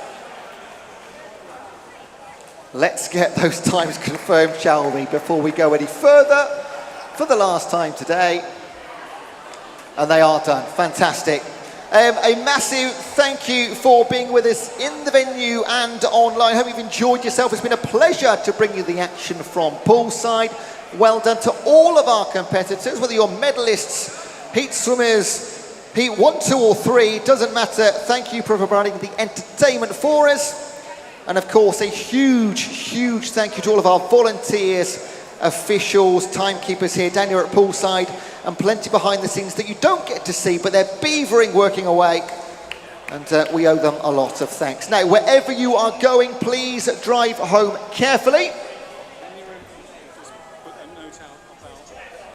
Let's get those times confirmed, shall we, before we go any further for the last time today. And they are done. Fantastic. A massive thank you for being with us in the venue and online. Hope you've enjoyed yourself. It's been a pleasure to bring you the action from poolside. Well done to all of our competitors, whether you're medalists, heat swimmers, heat 1, 2 or 3, doesn't matter. Thank you for providing the entertainment for us. And of course, a huge, huge thank you to all of our volunteers, officials, timekeepers here down here at poolside, and plenty behind the scenes that you don't get to see, but they're beavering, working away. And we owe them a lot of thanks. Now, wherever you are going, please drive home carefully.